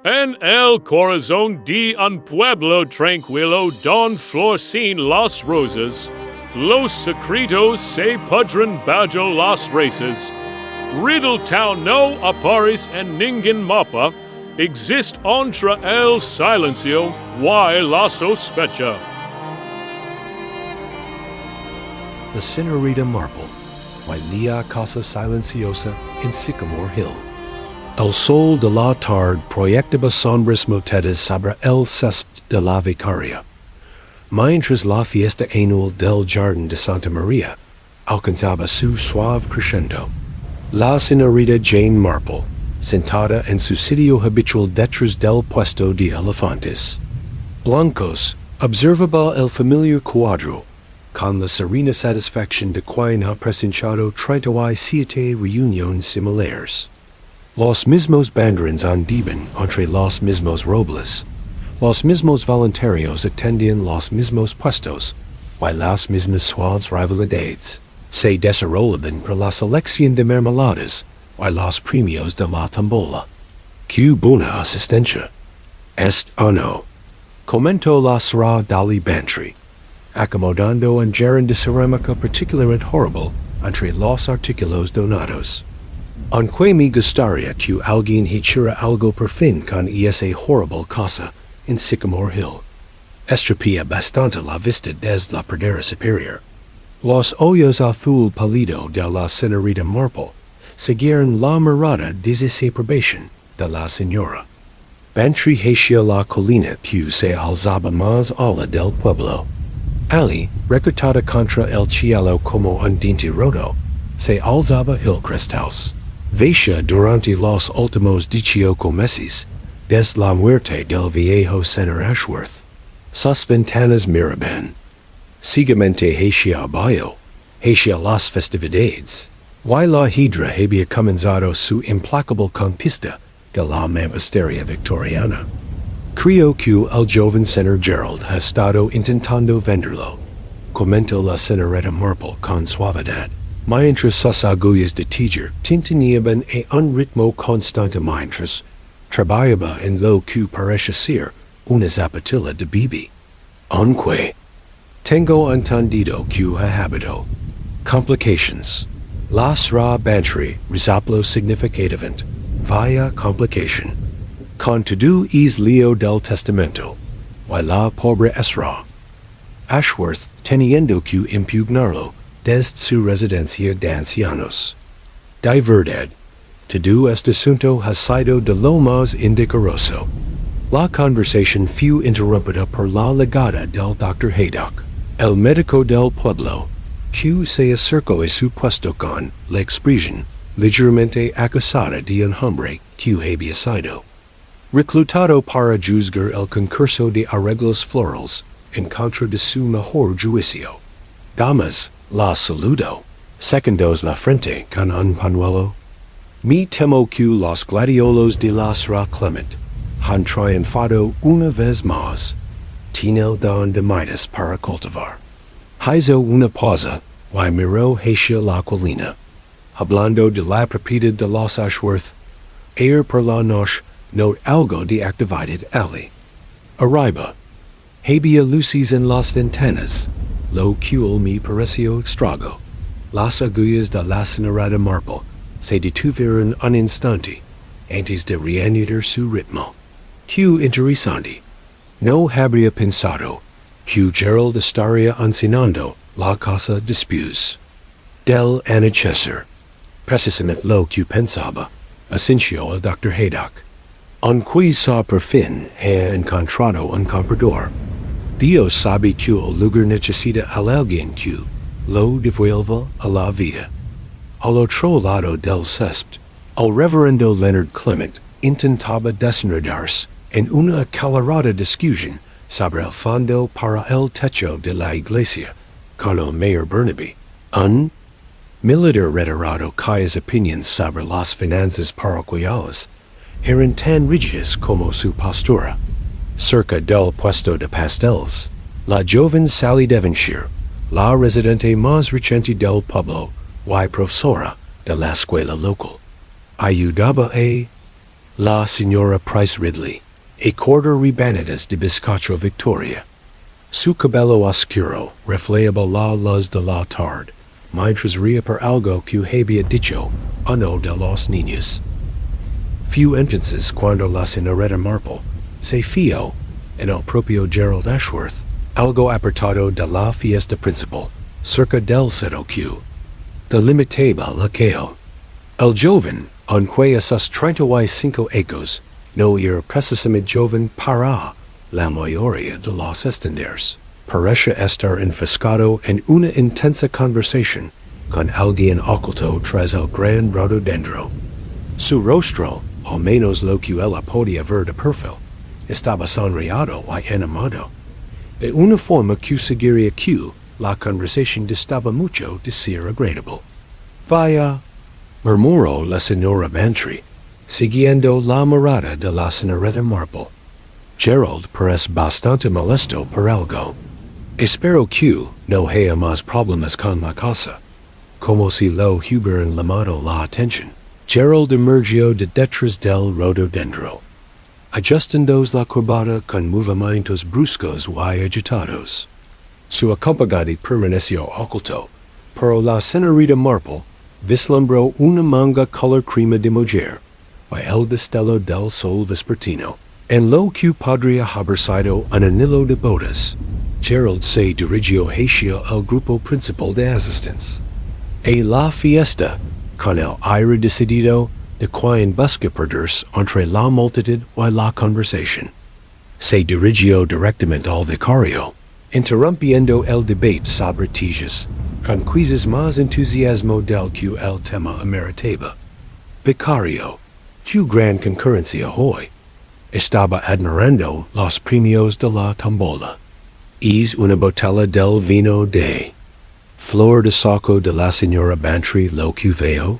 En el corazón de un pueblo tranquilo don florcin las rosas, los secretos se pudren bajo las races. Riddle town no aparis en ningún mapa, exist entre el silencio y la sospecha. La señorita Marple, la Casa Silenciosa en Sycamore Hill. El sol de la tarde proyectaba sombras motetes sobre el césped de la vicaria. Mientras la fiesta anual del Jardín de Santa María alcanzaba su suave crescendo, la señorita Jane Marple, sentada en su sitio habitual detrás del puesto de elefantes blancos, observaba el familiar cuadro, con la serena satisfacción de quien ha presenciado 37 reuniones similares. Los mismos banderines andaban entre los mismos robles, los mismos voluntarios atendían los mismos puestos, y las mismas suaves rivalidades se desarrollaban por la selección de mermeladas y los premios de la tombola. ¡Qué buena asistencia! Est o no, comentó la señora Dolly Bantry, acomodando un gerente de cerámica particularmente horrible entre los artículos donados. Aunque me gustaría que alguien hiciera algo por fin con esa horrible cosa en Sycamore Hill. Estropea bastante la vista desde la pradera superior. Los ojos azul pálido de la señorita Marple siguieron la mirada de desaprobación de la señora. Bantry hacia la colina que se alzaba más ala del pueblo. Ali, recortada contra el cielo como un diente roto, se alzaba Hillcrest House. Veía durante los últimos 18 meses, desde la muerte del viejo señor Ashworth, sus ventanas miraban ciegamente hacia abajo, hacia las festividades, y la hidra había comenzado su implacable conquista de la mampostería victoriana. Creo que el joven señor Gerald ha estado intentando venderlo, comentó la señorita Marple con suavidad. Mientras sus agullas de tiger tintineaban a un ritmo constante mientras trabajaba en lo que parece ser una zapatilla de bibi. Aunque tengo entendido que ha habido complications. La señora Bantry resopló significativamente. Vaya complication. Con todo es lío del testamento, y la pobre esra. Ashworth teniendo que impugnarlo desde su residencia de ancianos. De verdad, todo este asunto ha sido de lo más indecoroso. La conversación fue interrumpida por la llegada del Dr. Haydock, el médico del pueblo, que se acercó a su puesto con la expresión ligeramente acosada de un hombre que había sido reclutado para juzgar el concurso de arreglos florales en contra de su mejor juicio. Damas, la saludo, secundos la frente con un pañuelo. Me temo que los gladiolos de la Sra Clement han triunfado una vez más. Tiene don de Midas para cultivar. Hizo una pausa, y miró hacia la colina. Hablando de la propiedad de los Ashworth, ayer por la noche note algo de actividad allí. Arriba, había luces en las ventanas, lo cual me pareció extraño. Las agullas de la señorita Marple se detuvieron un instante antes de reanudar su ritmo. Qué interesante. No habría pensado que Gerald estaría enseñando la casa después del anochecer. Precisamente lo que pensaba, asintió el Dr. Haydock. Aunque sa por fin ha encontrado un comprador. Dios sabe que el lugar necesita a alguien que lo devuelva a la vida. Al otro lado del césped, el reverendo Leonard Clement intentaba desenredarse en una acalorada discusión sobre el fondo para el techo de la iglesia con el mayor Burnaby, un militar retirado cuyas opiniones sobre las finanzas parroquiales eran tan rígidas como su postura. Cerca del puesto de pasteles, la joven Sally Devonshire, la residente más reciente del pueblo y profesora de la escuela local, ayudaba a La Señora Price Ridley, a quarter rebanadas de bizcocho Victoria. Su cabello oscuro, refleable la luz de la tarde, mientras ría por algo que había dicho, uno de los niños. Few entrances cuando la señorita Marple se fió en el propio Gerald Ashworth, algo apartado de la fiesta principal, cerca del sedoque. Delimitaba la calle. El joven, aunque a sus 35 ecos, no era precisamente joven para la mayoría de los estanderos. Parece estar enfrascado en una intensa conversación con alguien oculto tras el gran rhododendro. Su rostro, al menos lo que ella podía ver de perfil, estaba sonriado y animado, de una forma que sugería que la conversación distaba mucho de ser agradable. Vaya, murmuró la señora Bantry, siguiendo la mirada de la señorita Marple. Gerald parece bastante molesto por algo. Espero que no haya más problemas con la casa. Como si lo hubieran llamado la atención, Gerald emergió de detrás del rhododendro, ajustando la corbata con movimientos bruscos y agitados. Su acompañante permaneció oculto, pero la señorita Marple vislumbró una manga color crema de mujer y el destello del sol vespertino, en lo que podría haber sido un anillo de bodas. Gerald se dirigió hacia el grupo principal de asistentes. A la fiesta, con el aire decidido de quien busca perderse entre la multitud y la conversación. Se dirigió directamente al vicario, interrumpiendo el debate sobre tillas, con quizás más entusiasmo del que el tema ameritaba. Vicario, qué gran concurrencia hoy. Estaba admirando los premios de la tombola. Es una botella del vino de Flor de Saco de la señora Bantry lo que veo.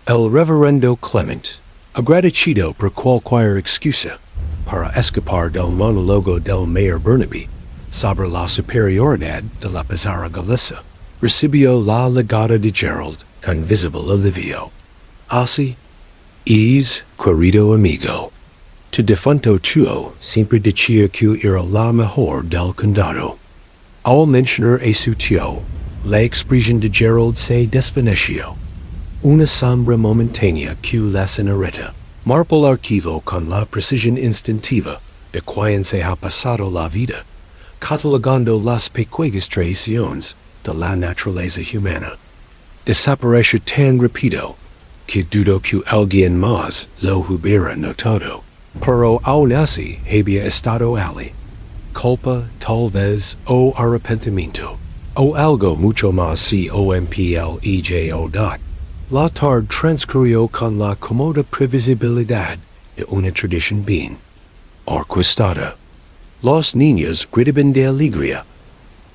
El reverendo Clement, agradecido por cualquier excusa para escapar del monólogo del mayor Burnaby sobre la superioridad de la pizarra galesa, recibió la legada de Gerald con visible alivio. Así es, querido amigo. Tu defunto tío siempre decía que era la mejor del condado. Al mencionar a su tío, la expresión de Gerald se desvaneció. Una sombra momentánea que la señorita Marple archivó con la precisión instintiva de quien se ha pasado la vida, catalogando las pequeñas traiciones de la naturaleza humana. Desapareció tan rápido que dudo que alguien más lo hubiera notado. Pero aún así había estado allí. Culpa, tal vez, o arrepentimiento, o algo mucho más complejo. La tarde transcurrió con la cómoda previsibilidad de una tradición bien orquestada. Los niños gritaban de alegría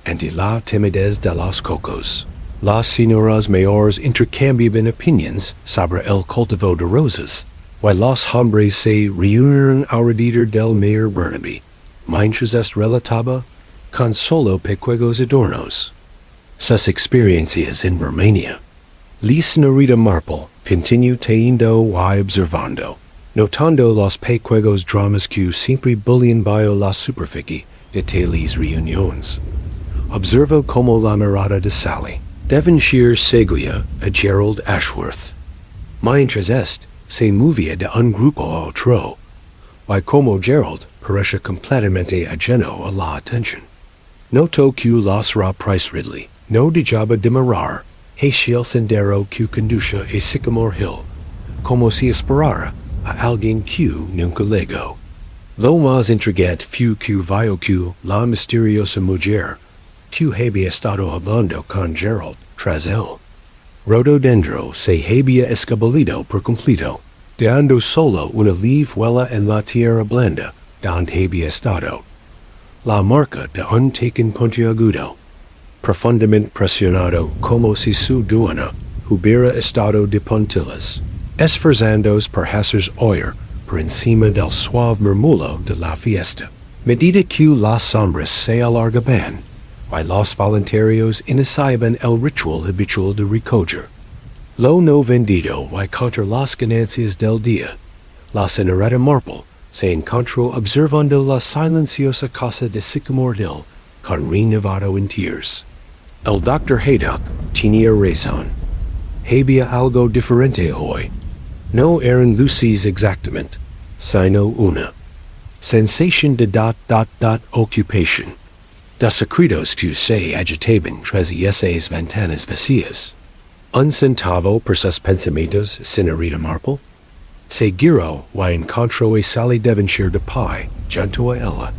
ante la timidez de los cocos. Las señoras mayores intercambiaban opiniones sobre el cultivo de rosas, y los hombres se reunieron alrededor del mayor Burnaby, mientras relataba con solo pequeños adornos sus experiencias en Rumania. La señorita Marple continuó teniendo y observando, notando los pequeños dramas que siempre bulían bajo la superficie de tales reuniones. Observó como la mirada de Sally Devonshire seguía a Gerald Ashworth, mientras se movía de un grupo a otro, y como Gerald parecía completamente ajeno a la atención. Notó que la señora Price Ridley no dejaba de mirar hacia el sendero que conduce a Sycamore Hill, como si esperara a alguien que nunca llegó. Lo más intrigante fue que vio que la misteriosa mujer que había estado hablando con Gerald tras él. Rhododendro se había escabullido por completo, dejando solo una livuela en la tierra blanda donde había estado. La marca de un taken puntiagudo, profundamente presionado como si su dueño hubiera estado de puntillas, esforzándose por hacer oír por encima del suave murmullo de la fiesta. Medida que las sombras se alargaban, y los voluntarios iniciaban el ritual habitual de recoger lo no vendido y contra las ganancias del día, La señorita Marple se encontró observando la silenciosa casa de Sycamore Hill con renovado en tears. El Dr. Haydock tenía razón. Había algo diferente hoy. No eran luces exactamente, sino una sensation de occupation. Dos secretos que se agitaban tras esas ventanas vacías. Un centavo por sus pensamientos, señorita Marple. Se giró y encontró a Sally Devonshire de pie junto a ella,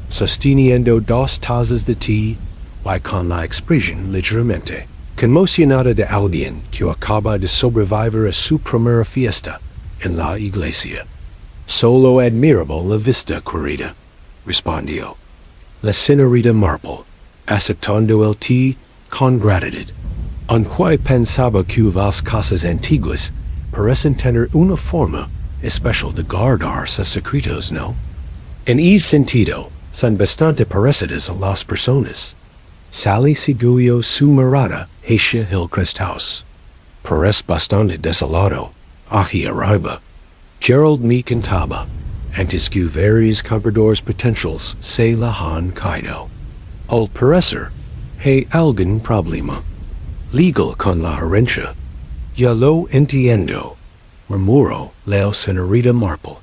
sosteniendo dos tazas de té y con la expresión ligeramente conmocionada de alguien que acaba de sobrevivir a su primera fiesta en la iglesia. Solo admirable la vista, querida, respondió la señorita Marple, aceptando el té con gratitud. Aunque pensaba que las casas antiguas parecen tener una forma especial de guardar sus secretos, ¿no? En ese sentido, son bastante parecidas a las personas. Sally siguió su mirada hacia Hillcrest House. Parece bastante desolado, aquí arriba. Gerald me contaba, antes que varios compradores potenciales se la han caído. Al parecer, hay algún problema legal con la herencia. Ya lo entiendo, murmuró la señorita Marple.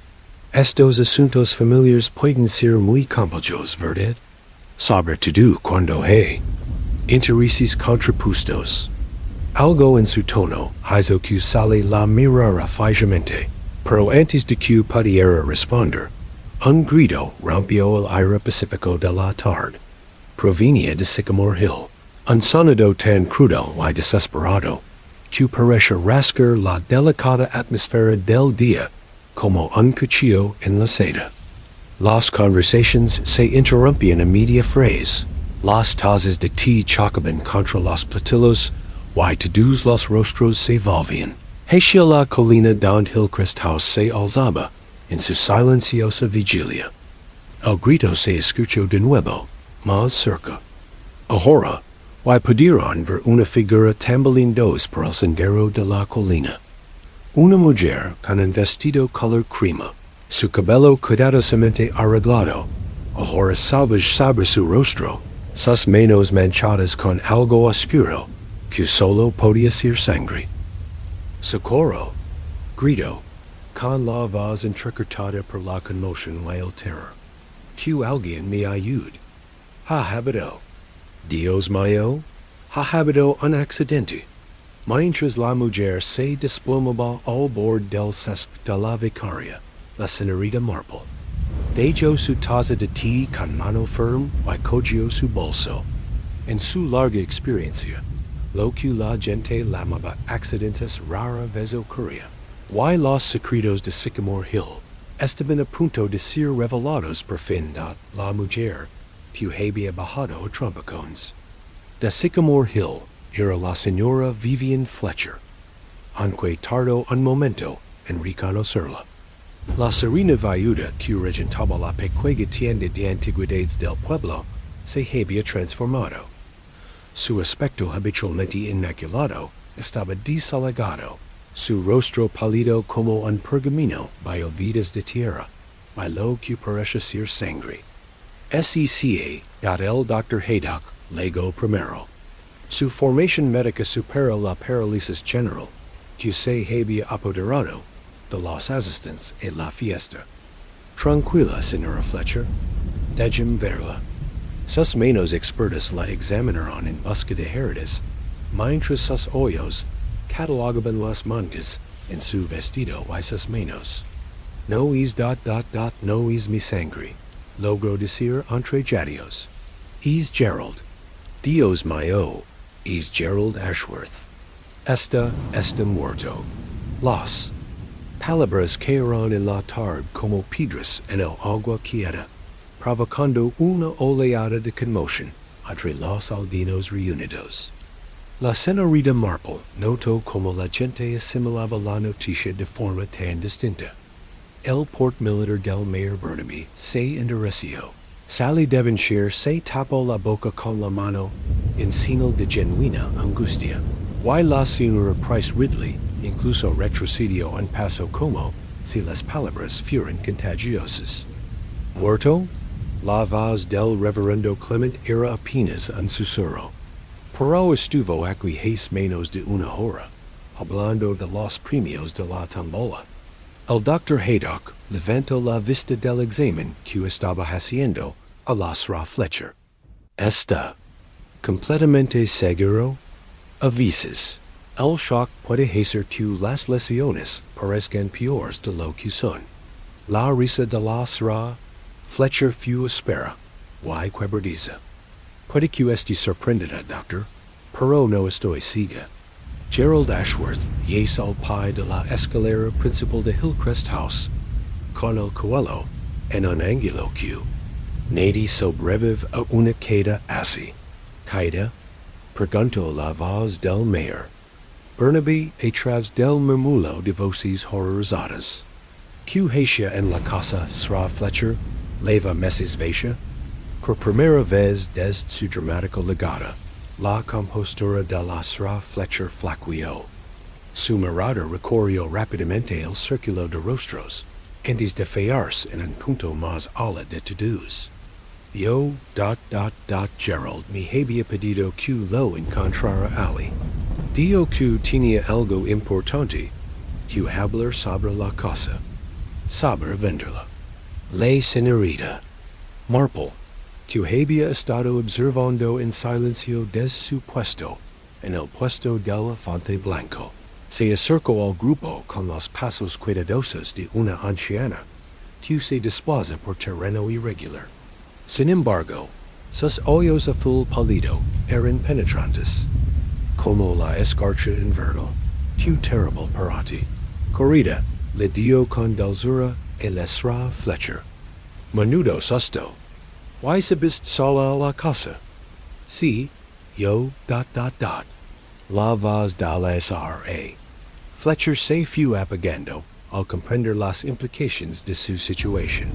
Estos asuntos familiares pueden ser muy complejos, ¿verdad? Sobre todo cuando hay intereses contrapuestos. Algo en su tono hizo que Sally la mirara fijamente, pero antes de que pudiera responder, un grito rompió el aire pacífico de la tarde. Provenía de Sycamore Hill, un sonido tan crudo y desesperado que parece rasgar la delicada atmósfera del día como un cuchillo en la seda. Las conversaciones se interrumpían a media frase. Las tazas de té chocaban contra los platillos y todos los rostros se volvían. Hacia la colina donde Hillcrest House se alzaba en su silenciosa vigilia. El grito se escuchó de nuevo, más cerca. Ahora, y pudieron ver una figura tambaleando por el sendero de la colina. Una mujer con un vestido color crema, su cabello cuidadosamente arreglado, ahora salvage sobre su rostro, sus manos manchadas con algo oscuro, que solo podía ser sangre. Socorro, gritó, con la voz entrecortada por la conmoción y el terror. Que alguien me ayude. Ha habido. Dios mío, ha habido un accidente. Mientras la mujer se desplomaba al borde del sesgo de la vicaria, la señorita Marple dejó su taza de té con mano firme y cogió su bolso. En su larga experiencia, lo que la gente llamaba accidentes rara vez ocurría. Y los secretos de Sycamore Hill estaban a punto de ser revelados por fin a la mujer que había bajado a trompicones. De Sycamore Hill era la señora Vivian Fletcher, aunque tardó un momento en reconocerla. La serena viuda que regentaba la pequeña tienda de antigüedades del pueblo se había transformado. Su aspecto habitualmente inmaculado estaba desalagado, su rostro pálido como un pergamino bajo vidas de tierra, y lo que parece ser sangre. SECA dat el Dr. Haydock legó primero. Su formación médica supera la parálisis general, que se había apoderado de los asistentes en la fiesta. Tranquila, señora Fletcher. Déjeme verla. Sus manos expertas la examinaron en busca de heridas, mientras sus ojos catalogaban las mangas en su vestido y sus manos. No es no es mi sangre, logró decir entre jadeos. Es Gerald. Dios mío, es Gerald Ashworth. Está muerto. Las palabras cayeron en la tarde como piedras en el agua quieta, provocando una oleada de conmoción entre los aldeanos reunidos. La señorita Marple notó cómo la gente asimilaba la noticia de forma tan distinta. El port militar del mayor Burnaby se endureció. Sally Devonshire se tapó la boca con la mano en señal de genuina angustia. Y la señora Price Ridley incluso retrocedió un paso como si las palabras fueron contagiosas. Muerto, la voz del reverendo Clement era apenas un susurro. Pero estuvo aquí hace menos de una hora, hablando de los premios de la tombola. El Dr. Haydock levantó la vista del examen que estaba haciendo a las Ra Fletcher. Está completamente seguro. A veces, el shock puede hacer que las lesiones parezcan peores de lo que son. La risa de las Ra Fletcher fue espera, y quebradiza. Puede que esté sorprendida, doctor, pero no estoy ciega. Gerald Ashworth yace al pie de la escalera principal de Hillcrest House, con el coelho en un ángulo que nadie sobrevive a una queda así. Caída, preguntó la voz del mayor. Burnaby a través del murmullo de voces horrorizadas. Que hacía en la casa Ra Fletcher, leva meses veía, por primera vez desde su dramático legado, la compostura de la Ra Fletcher flaqueó. Su mirada recorrió rápidamente el círculo de rostros, antes de fijarse en un punto más ala de todos. Yo, Gerald, me había pedido que lo encontrara allí. Dijo que tenía algo importante que hablar sobre la casa, sobre venderla. La señorita Marple, que había estado observando en silencio desde su puesto, en el puesto del elefante blanco, se acercó al grupo con los pasos cuidadosos de una anciana que se desplaza por terreno irregular. Sin embargo, sus ojos azul pálido eran penetrantes, como la escarcha invernal, que terrible para ti. Corrida le dio con dulzura a la Ra Fletcher. Menudo susto. ¿Why subiste sola a la casa? Sí, yo, La voz de las R.A. Fletcher se fue apagando al comprender las implicaciones de su situación.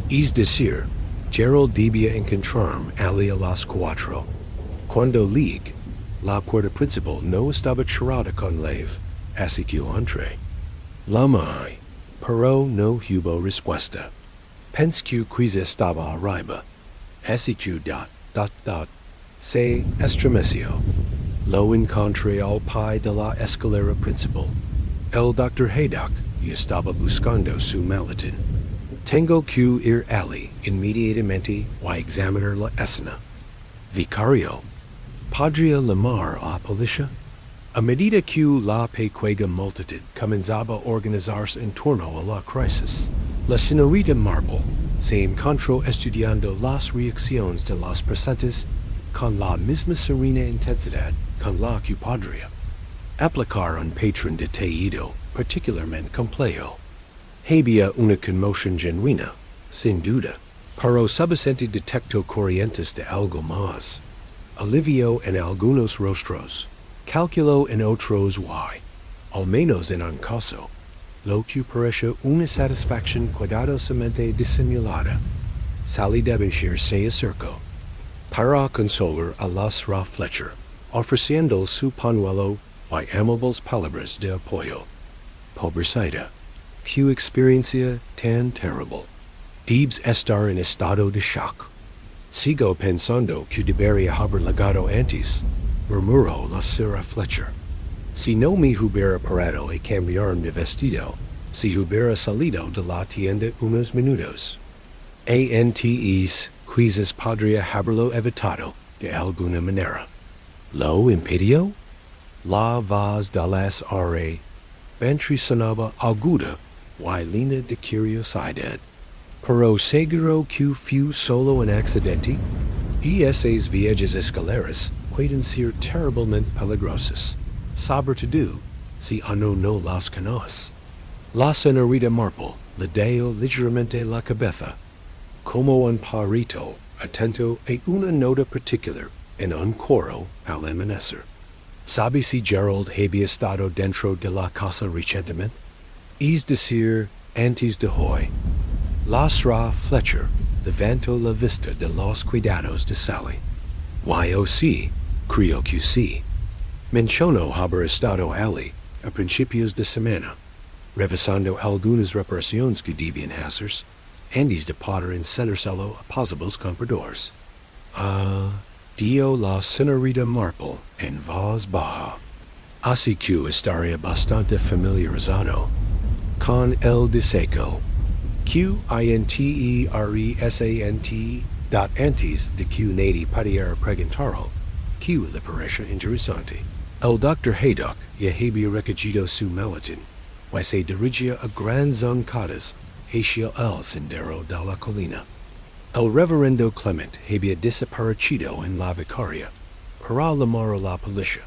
Es decir, Gerald debía encontrarme allí a las 4. Cuando llegué, la puerta principal no estaba cerrada con llave, así que entré. Llamé, pero no hubo respuesta. Pensé que quizá estaba arriba, así que se estremeció. Lo encontré al pie de la escalera principal. El Dr. Haydock y estaba buscando su maletín. Tengo que ir allí inmediatamente a examinar la escena. Vicario, ¿podría llamar a policía? A medida que la pequeña multitud comenzaba a organizarse en torno a la crisis, la señorita Marple se encontró estudiando las reacciones de los presentes con la misma serena intensidad con la que podría aplicar un patrón detallado particularmente complejo. Había una conmoción genuina, sin duda, pero subsente detectó corrientes de algo más. Alivio en algunos rostros, calculó en otros al menos en un caso, lo que pareció una satisfacción cuidadosamente disimulada. Sally Devonshire se acercó para consolar a las Ra Fletcher, ofreciendo su pañuelo y amables palabras de apoyo. Pobrecita, qué experiencia tan terrible. Debes estar en estado de shock. Sigo pensando que debería haber llegado antes, murmuró la señora Fletcher. Si no me hubiera parado a cambiarme de vestido, si hubiera salido de la tienda unos minutos. Antes, quizás podría haberlo evitado de alguna manera. ¿Lo impidió? La voz de las R.A. Bantry sonaba aguda y llena de curiosidad. Pero seguro que fue solo un accidente, y esas viejas escaleras pueden ser terriblemente peligrosas. Sobre todo, si uno no las conoce. La señorita Marple le dio ligeramente la cabeza, como un perrito atento a una nota particular en un coro al amanecer. ¿Sabe si Gerald había estado dentro de la casa recientemente? Es decir, antes de hoy. La Ra Fletcher levantó la vista de los cuidados de Sally. Sí, creo que sí. Mencionó haber estado allí a principios de semana. revisando algunas reparaciones que debían hacerse, antes de poder encenderlo a posibles compradores. Dio la señorita Marple en voz baja. Así que estaría bastante familiarizado con el diseco. Quinteresant dot antes de que nadie pudiera preguntarlo, que le parece interesante. El Dr. Haydock ya había recogido su maletín, y se dirigía a gran zancadas hacia el sendero de la colina. El reverendo Clement había desaparecido en la vicaria para llamar a la policía,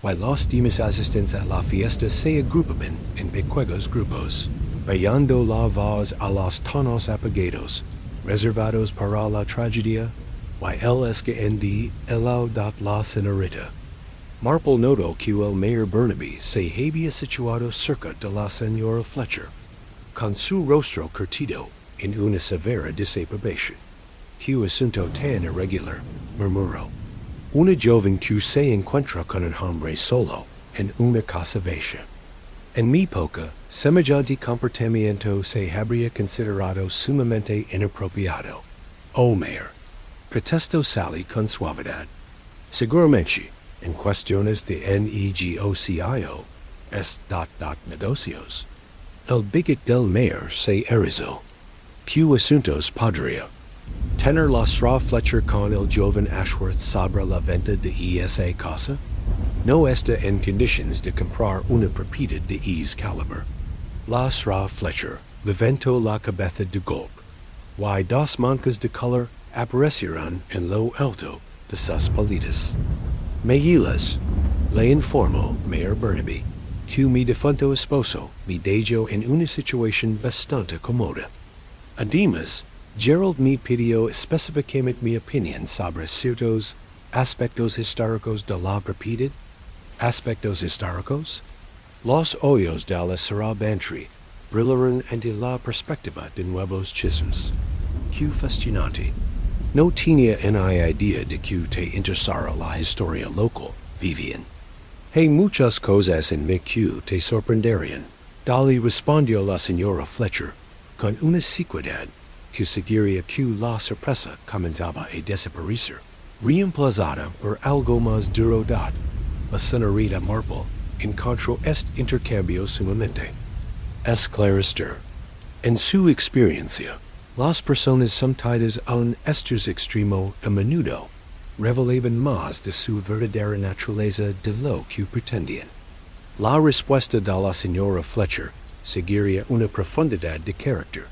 y los demás asistentes a la fiesta se agrupaban en pequeños grupos, dando la voz a los tonos apagados, reservados para la tragedia, y el escalera el de la señorita. Marple notó que el mayor Burnaby se había situado cerca de la señora Fletcher, con su rostro curtido en una severa desaprobación. Que asunto tan irregular, murmuró. Una joven que se encuentra con un hombre solo en una casa vacía. En mi época, semejante comportamiento se habría considerado sumamente inapropiado. Oh, mayor, protestó Sally con suavidad. Seguramente, en cuestiones de negocio, negocios. El bigot del mayor se erizó. ¿Qué asuntos podría tener la señora Fletcher con el joven Ashworth sobre la venta de esa casa? No está en condiciones de comprar una propiedad de ese calibre. La señora Fletcher levantó la cabeza de golpe, y dos manchas de color aparecieron en lo alto de sus palitas. Megilas, le informó Mayor Burnaby, que mi difunto esposo me dejó en una situación bastante cómoda. Además, Gerald me pidió específicamente mi opinión sobre ciertos aspectos históricos de la propiedad. ¿Aspectos históricos? Los ojos de la señora Bantry brillaron ante la perspectiva de nuevos chismes. ¡Qué fascinante! No tenía una idea de que te interesara la historia local, Vivian. Hay muchas cosas en mi que te sorprenderían. Dolly respondió la señora Fletcher con una sequedad que sugería que la sorpresa comenzaba a desaparecer, reemplazada por algo más duradero. La señorita Marple encontró este intercambio sumamente esclarecedor. En su experiencia, las personas sometidas a un estrés extremo a menudo revelaban más de su verdadera naturaleza de lo que pretendían. La respuesta de la señora Fletcher seguiría una profundidad de carácter,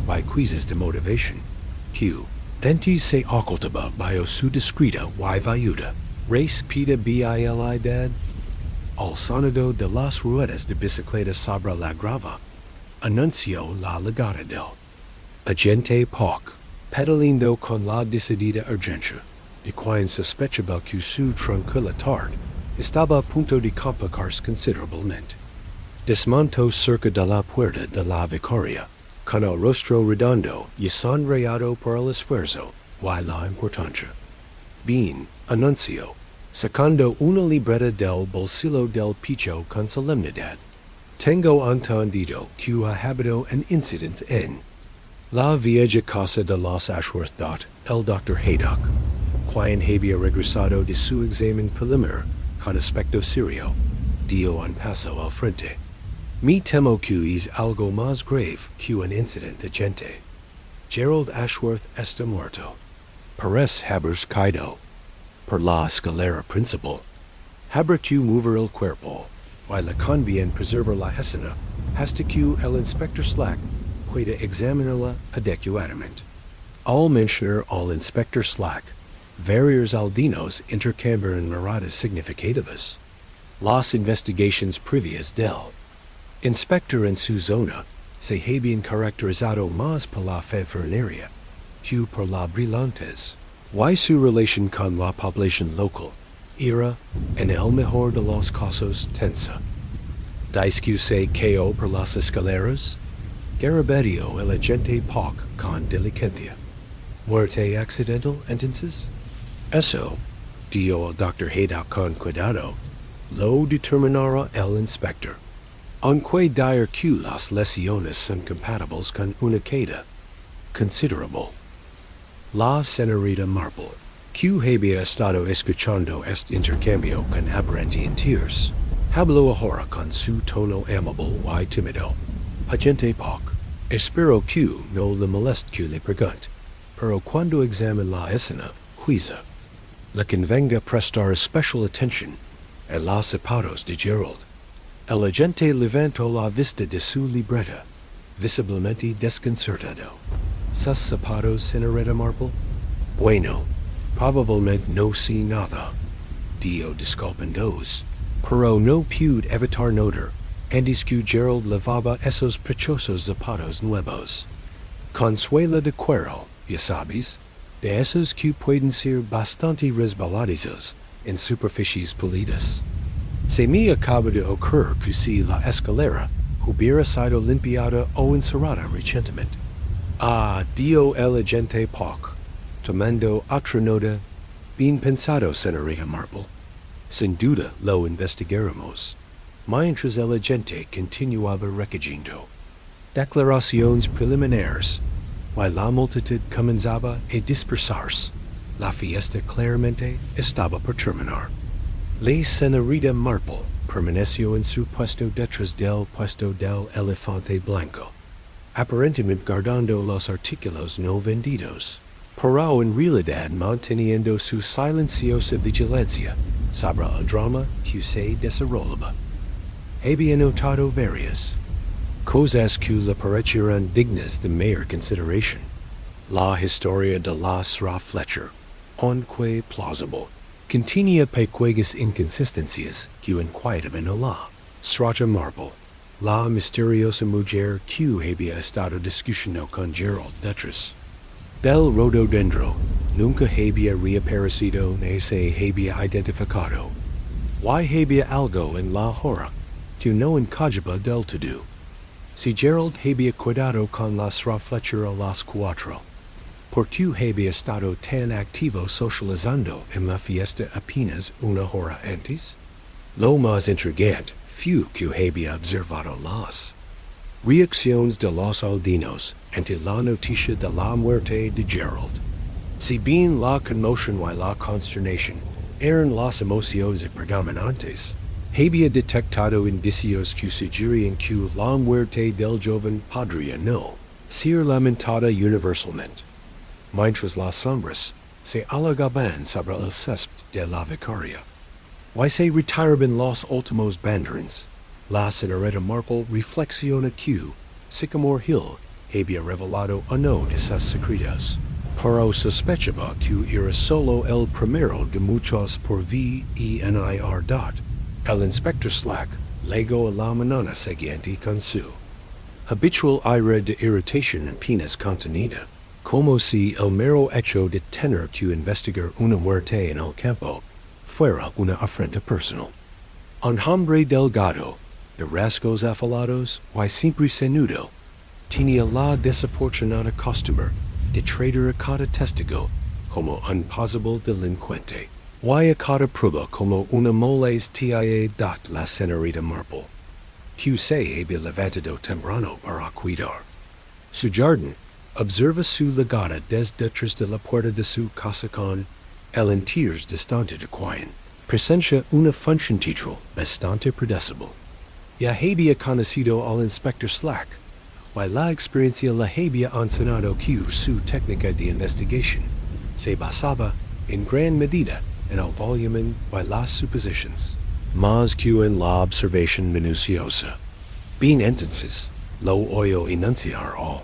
by quizzes de motivación, que antes se ocultaba bajo su discreta y vayuda respetabilidad. Al sonido de las ruedas de bicicleta sobre la grava, anunció la llegada del agente Pock, pedalando con la decidida urgencia de quien sospechaba que su tranquila tarde estaba a punto de complicarse considerablemente. Desmontó cerca de la puerta de la vicaria, con el rostro redondo y sonreado por el esfuerzo y la importancia. Bien, anunció, sacando una libreta del bolsillo del pecho con solemnidad. Tengo entendido que ha habido un incidente en la vieja casa de los Ashworth. El Dr. Haydock, quien había regresado de su examen preliminar con aspecto serio, dio un paso al frente. Me temo que es algo más grave que un incidente agente. Gerald Ashworth está muerto. Parece haber caído por la escalera principal. Habrá que mover el cuerpo, y le conviene preservar la escena hasta que el inspector Slack pueda examinarla adecuadamente. Al mencionar al inspector Slack, varios aldeanos intercambiaron miradas significativas. Las investigaciones previas del inspector en su zona se habían caracterizado más por la ferrería que por la brillantez, y su relación con la población local era, en el mejor de los casos, tensa. Dice que se cayó por las escaleras, garabedió el agente Pock con diligencia. Muerte accidental, entonces? Eso, dijo el Dr. Haydock con cuidado, lo determinará el inspector. Onque dire q las lesiones son compatibles con una queda considerable. La señorita Marple, q había estado escuchando este intercambio con aparente interés. Habló ahora con su tono amable y tímido. Agente poc. Espero que no le moleste que le pregunte, pero cuando examine la escena, quiza. Le convenga prestar especial atención a los zapatos de Gerald. El agente levantó la vista de su libreta, visiblemente desconcertado. ¿Sus zapatos, señorita Marple? Bueno, probablemente no sé nada. Dio disculpendos. Pero no pude evitar notar, antes que Gerald lavaba esos preciosos zapatos nuevos. Consuela de cuero, ya sabes, de esos que pueden ser bastante resbaladizos en superficies pulidas. Se me acaba de ocurrir que si la escalera hubiera sido limpiada o encerrada recientemente. Ah, dio el agente poc, tomando otra nota. Bien pensado, señorita Marple. Sin duda lo investigaremos. Mientras el agente continuaba recogiendo declaraciones preliminares, y la multitud comenzaba a dispersarse, la fiesta claramente estaba por terminar. La señorita Marple permaneció en su puesto detrás del puesto del elefante blanco, aparentemente guardando los artículos no vendidos, pero en realidad manteniendo su silenciosa vigilancia sobre el drama que se desarrollaba. Había notado varias cosas que le parecieran dignas de mayor consideración. La historia de la Sra Fletcher, aunque plausible, contenía pequeñas inconsistencias que inquietaban a la Sra Marple, la misteriosa mujer que había estado discutiendo con Gerald detrás del rhododendro. Nunca había reaparecido ni se había identificado. Y había algo en la hora que no encajaba del todo. Si Gerald había cuidado con la Sra Fletcher a las 4, ¿por qué había estado tan activo socializando en la fiesta apenas una hora antes? Lo más intrigante fue que había observado las reacciones de los aldeanos ante la noticia de la muerte de Gerald. Si bien la conmoción y la consternación eran las emociones predominantes, había detectado indicios que sugerían que la muerte del joven podría no ser lamentada universalmente, mientras las sombras se alargaban sobre el césped de la vicaria. Y se retiraban los últimos banderines. La señorita Marple reflexiona que Sycamore Hill había revelado uno de sus secretos, pero sospechaba que era solo el primero de muchos por venir. El inspector Slack llegó a la mañana siguiente con su habitual aire de irritación apenas contenida, como si el mero hecho de tener que investigar una muerte en el campo fuera una afrenta personal. Un hombre delgado, de rasgos afilados y siempre ceñudo, tenía la desafortunada costumbre de tratar a cada testigo como un posible delincuente, y a cada prueba como una molestia de la señorita Marple, que se había levantado temprano para cuidar. Su jardín observa su legada desde detrás de la puerta de su casa con el interior distante de Quine. Presencia una función teatral bastante predecible. Ya había conocido al inspector Slack, y la experiencia le había enseñado que su técnica de investigación se basaba en gran medida en el volumen y las suposiciones, más que en la observación minuciosa. Bien entonces, lo oyó enunciar all.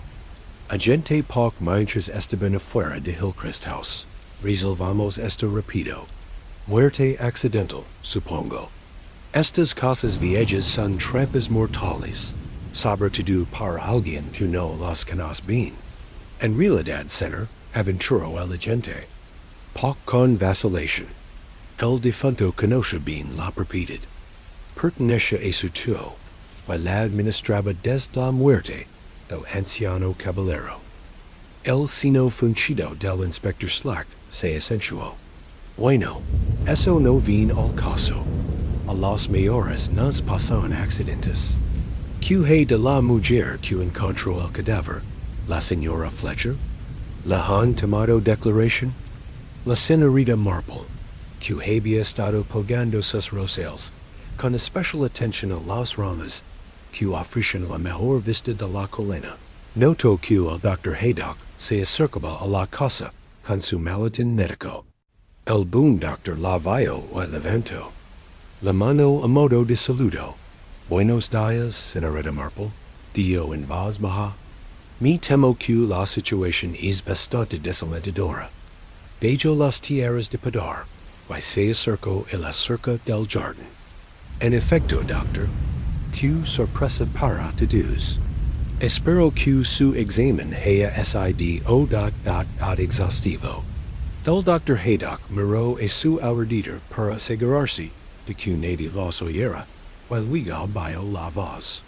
Agente poc mientras estaban afuera de Hillcrest House. Resolvamos esto rápido. Muerte accidental, supongo. Estas cosas viejas son trampas mortales, sobre todo para alguien que no las conoce bien. En realidad, señor, aventuró el agente. Poc con vacilación. El difunto conoce bien la propiedad. Pertenece a su tío, y la administraba desde la muerte del anciano caballero. El sino fungido del inspector Slack se acentuó. Bueno, eso no viene al caso. A los mayores nos pasan accidentes. Q hay de la mujer que encontró el cadáver, la señora Fletcher, la han tomado declaration, la señorita Marple, que había estado pagando sus rosales, con especial atención a las ramas que ofrecen la mejor vista de la colina. Notó que el Dr. Haydock se acercaba a la casa con su maletín médico. El buen doctor la vio y levantó la mano a modo de saludo. Buenos días, señorita Marple, dio en voz baja. Me temo que la situación es bastante desalentadora. Dejo las tierras de Padar, y se acercó a la cerca del jardín. En efecto, doctor, que sorpresa para todos. Espero que su examen haya sido exhaustivo. El Dr. Haydock miró a su auditor para asegurarse de que nadie los oyera, y luego vio la voz.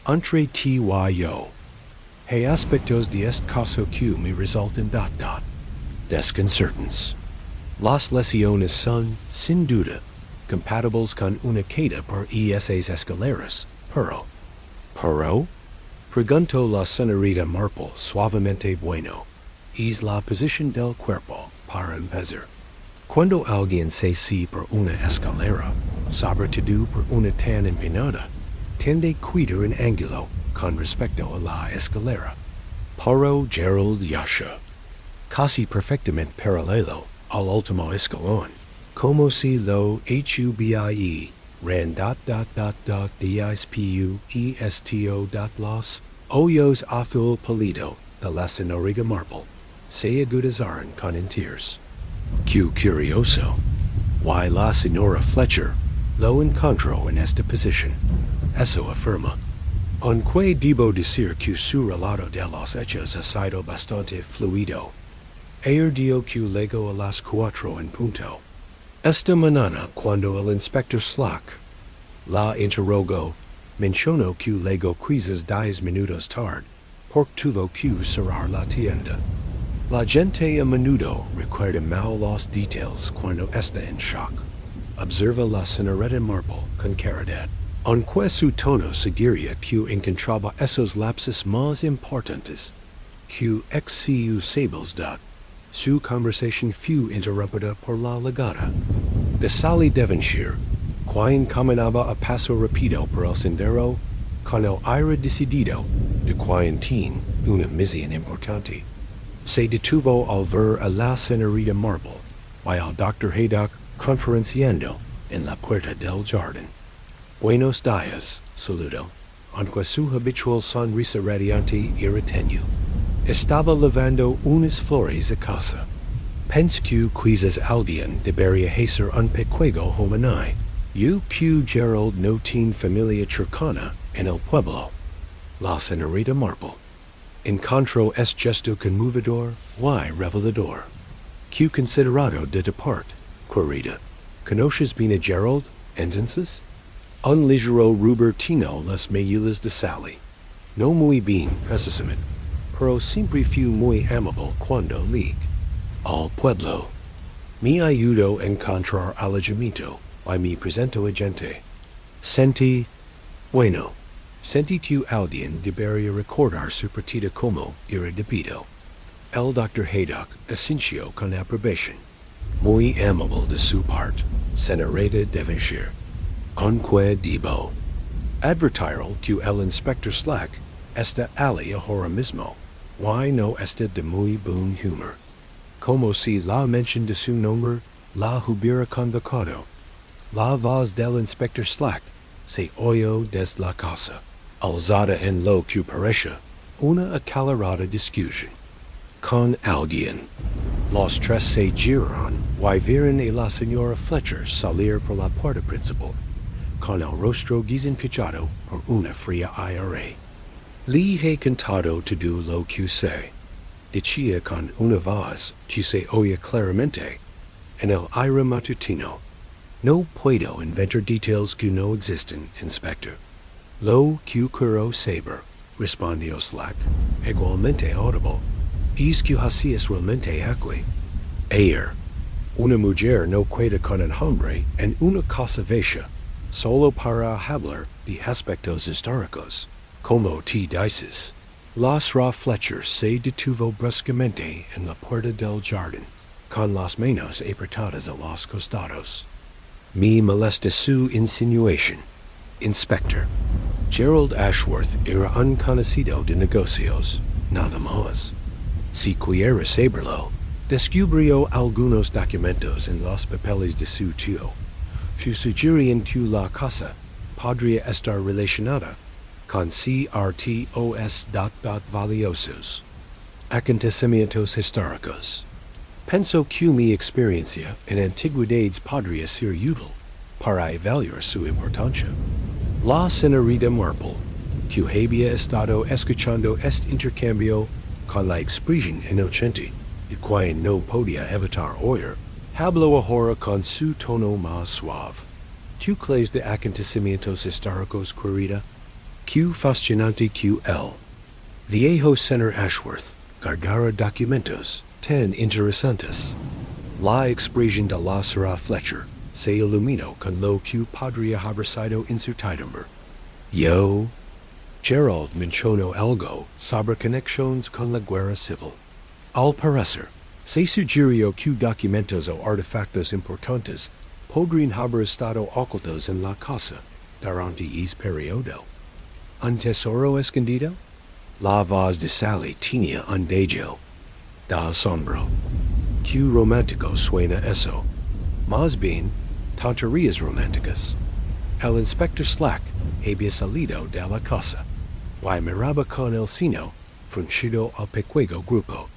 Entre ti y yo, hay aspectos de este caso que me resultan desconcertantes. Las lesiones son, sin duda, compatibles con una caída por esas escaleras, pero, preguntó la señorita Marple suavemente. Bueno, es la posición del cuerpo, para empezar. Cuando alguien se sigue por una escalera, sobre todo por una tan empinada, tiende a cuidar un ángulo con respecto a la escalera. Pero Gerald Ashworth, casi perfectamente paralelo al último escalón, como si lo hubie ran los hoyos azul pálido de la señorita Marple se agudizaron con tears. Qué curioso, why la señora Fletcher lo encontró en esta posición. Eso afirma. Aunque debo decir que su relato de los hechos ha sido bastante fluido. Ayer dio que luego a las 4 en punto. Esta mañana, cuando el inspector Slack la interrogó, mencionó que luego quizás 10 minutos tarde, porque tuvo que cerrar la tienda. La gente a menudo recuerda mal los detalles cuando está en shock. Observa la señorita Marple con caridad, aunque su tono sugería que encontraba esos lapsos más importantes que excusables da. Su conversación fue interrumpida por la llegada de Sally Devonshire, quien caminaba a paso rápido por el sendero con el aire decidido de quien tiene una misión importante. Se detuvo al ver a la señorita Marple y al Dr. Haydock conferenciando en la puerta del jardín. Buenos días, saludó, aunque su habitual sonrisa radiante era tenue. Estaba lavando unas flores a casa. Pensé que quizás alguien debería hacer un pequeño homenaje. Yo que Gerald no tiene familia cercana en el pueblo. La señorita Marple encontró este gesto conmovedor y revelador. Que considerado de depart, querida. ¿Conoces bien a Gerald, entonces? Un ligero rubertino las mejillas de Sally. No muy bien, precisamente, pero siempre fui muy amable cuando llegué al pueblo. Me ayudó a encontrar alojamiento y me presentó a gente. Sentí que alguien debería recordar su partida como era debido. El Dr. Haydock asintió con aprobación. Muy amable de su parte, señorita Devonshire. Aunque debo advertirle que el inspector Slack está allí ahora mismo, y no está de muy buen humor. Como si la mención de su nombre la hubiera convocado. La voz del inspector Slack se oyó desde la casa, alzada en lo que parece una acalorada discusión con alguien. Los tres se giraron y vieron a la señora Fletcher salir por la puerta principal, con el rostro desencachado por una fría ira. Le he contado todo lo que sé, decía con una voz que se oía claramente en el aire matutino. No puedo inventar detalles que no existen, inspector. Lo que quiero saber, respondió Slack, igualmente audible, es que hacías realmente aquí. Ayer, una mujer no queda con un hombre en una casa vieja, solo para hablar de aspectos históricos. como te dices. Las Ra Fletcher se detuvo bruscamente en la puerta del jardín, con las manos apretadas a los costados. Me molesta su insinuación. Inspector. Gerald Ashworth era un conocido de negocios, nada más. Si quiere saberlo, descubrió algunos documentos en los papeles de su tío, que sugerían que la casa podría estar relacionada con ciertos valiosos acontecimientos históricos. Penso que mi experiencia en antigüedades podría ser útil para evaluar su importancia. La señorita Marple, que había estado escuchando este intercambio con la expresión inocente, y quien no podía evitar oír, habló ahora con su tono más suave. ¿Tú crees de acontecimientos históricos, querida? Q fascinante QL. Viejo señor Ashworth, guardara documentos tan interesantes. La expresión de la Sra. Fletcher se iluminó con lo que podría haber sido incertidumbre. Yo, Gerald mencionó algo sobre conexiones con la guerra civil. Al parecer, se sugirió que documentos o artefactos importantes podrían haber estado ocultos en la casa durante ese periodo. ¿Un tesoro escondido? La voz de Sally tenía un dejo de asombro. Qué romántico suena eso. Más bien, tonterías románticas. El inspector Slack había salido de la casa, y miraba con el seno fruncido al pequeño grupo.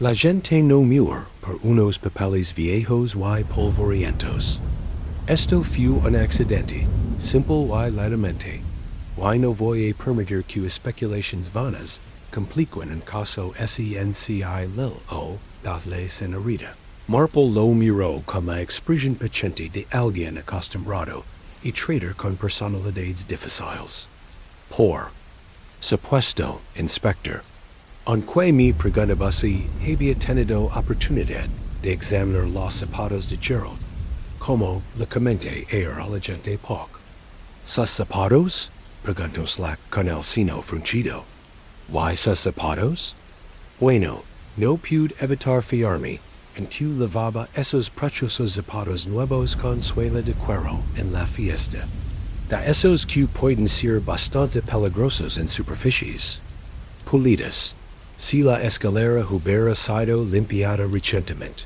La gente no mira por unos papeles viejos y polvorientos. Esto fue un accidente, simple y lentamente. Y no voy a permitir que especulaciones vanas compliquen un caso sencillo de la señorita. Marple lo miró con la expresión paciente de alguien acostumbrado y tratar con personalidades difíciles. Por supuesto, inspector, aunque mi preguntaba si había tenido oportunidad de examinar los zapatos de Gerald, como le comenté ayer a la gente poco. ¿Sus zapatos? Preguntó Slack con el seno fruncido. ¿Why sus zapatos? Bueno, no pude evitar fiarme en que lavaba esos preciosos zapatos nuevos con suela de cuero en la fiesta. De esos que pueden ser bastante peligrosos en superficies. Pulidas, si la escalera hubiera sido limpiada recientemente.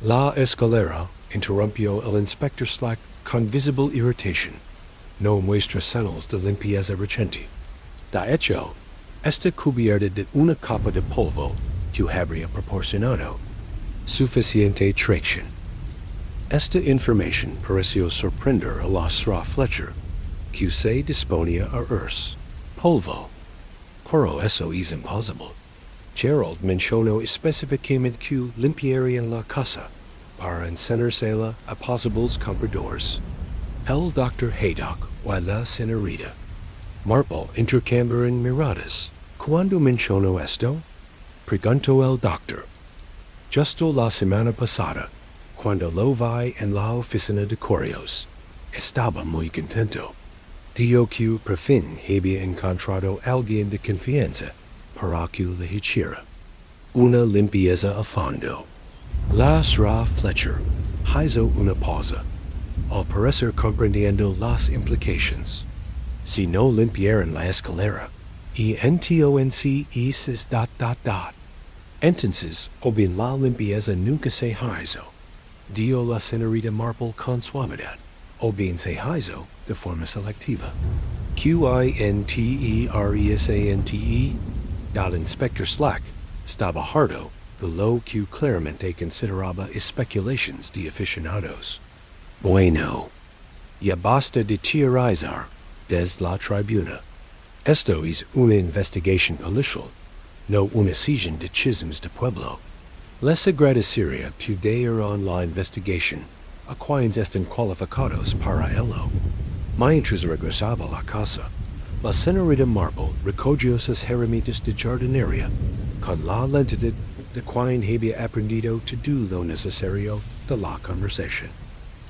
La escalera, interrumpió el inspector Slack con visible irritación, no muestra señales de limpieza reciente. De hecho, está cubierta de una capa de polvo que habría proporcionado suficiente tracción. Esta información pareció sorprender a la Sra. Fletcher, que se disponía a oír. Polvo. Pero eso es imposible. Gerald mencionó específicamente que limpiarían la casa para enseñársela a posibles compradores. El Dr. Haydock y la señorita Marple intercambiaron miradas. ¿Cuándo mencionó esto? Preguntó el doctor. Justo la semana pasada, cuando lo vi en la oficina de correos. Estaba muy contento. Dijo que por fin había encontrado alguien de confianza para que le hiciera una limpieza a fondo. La Sra. Fletcher hizo una pausa, al parecer comprendiendo las implicaciones. Si no limpiaran la escalera, y entonces es ... Entonces, o bien la limpieza nunca se hizo, dijo la señorita Marple con suavidad, o bien se hizo de forma selectiva. Quinteresante, del inspector Slack estaba harto de lo que claramente consideraba especulaciones de aficionados. Bueno, ya basta de teorizar desde la tribuna. Esto es una investigación policial, no una sesión de chismes de pueblo. Les agradecería puderan la investigación a quienes estén cualificados para ello. Mientras regresaba a la casa, la señorita Marple recogió sus herramientas de jardinería con la lentitud de quien había aprendido todo lo necesario de la conversación.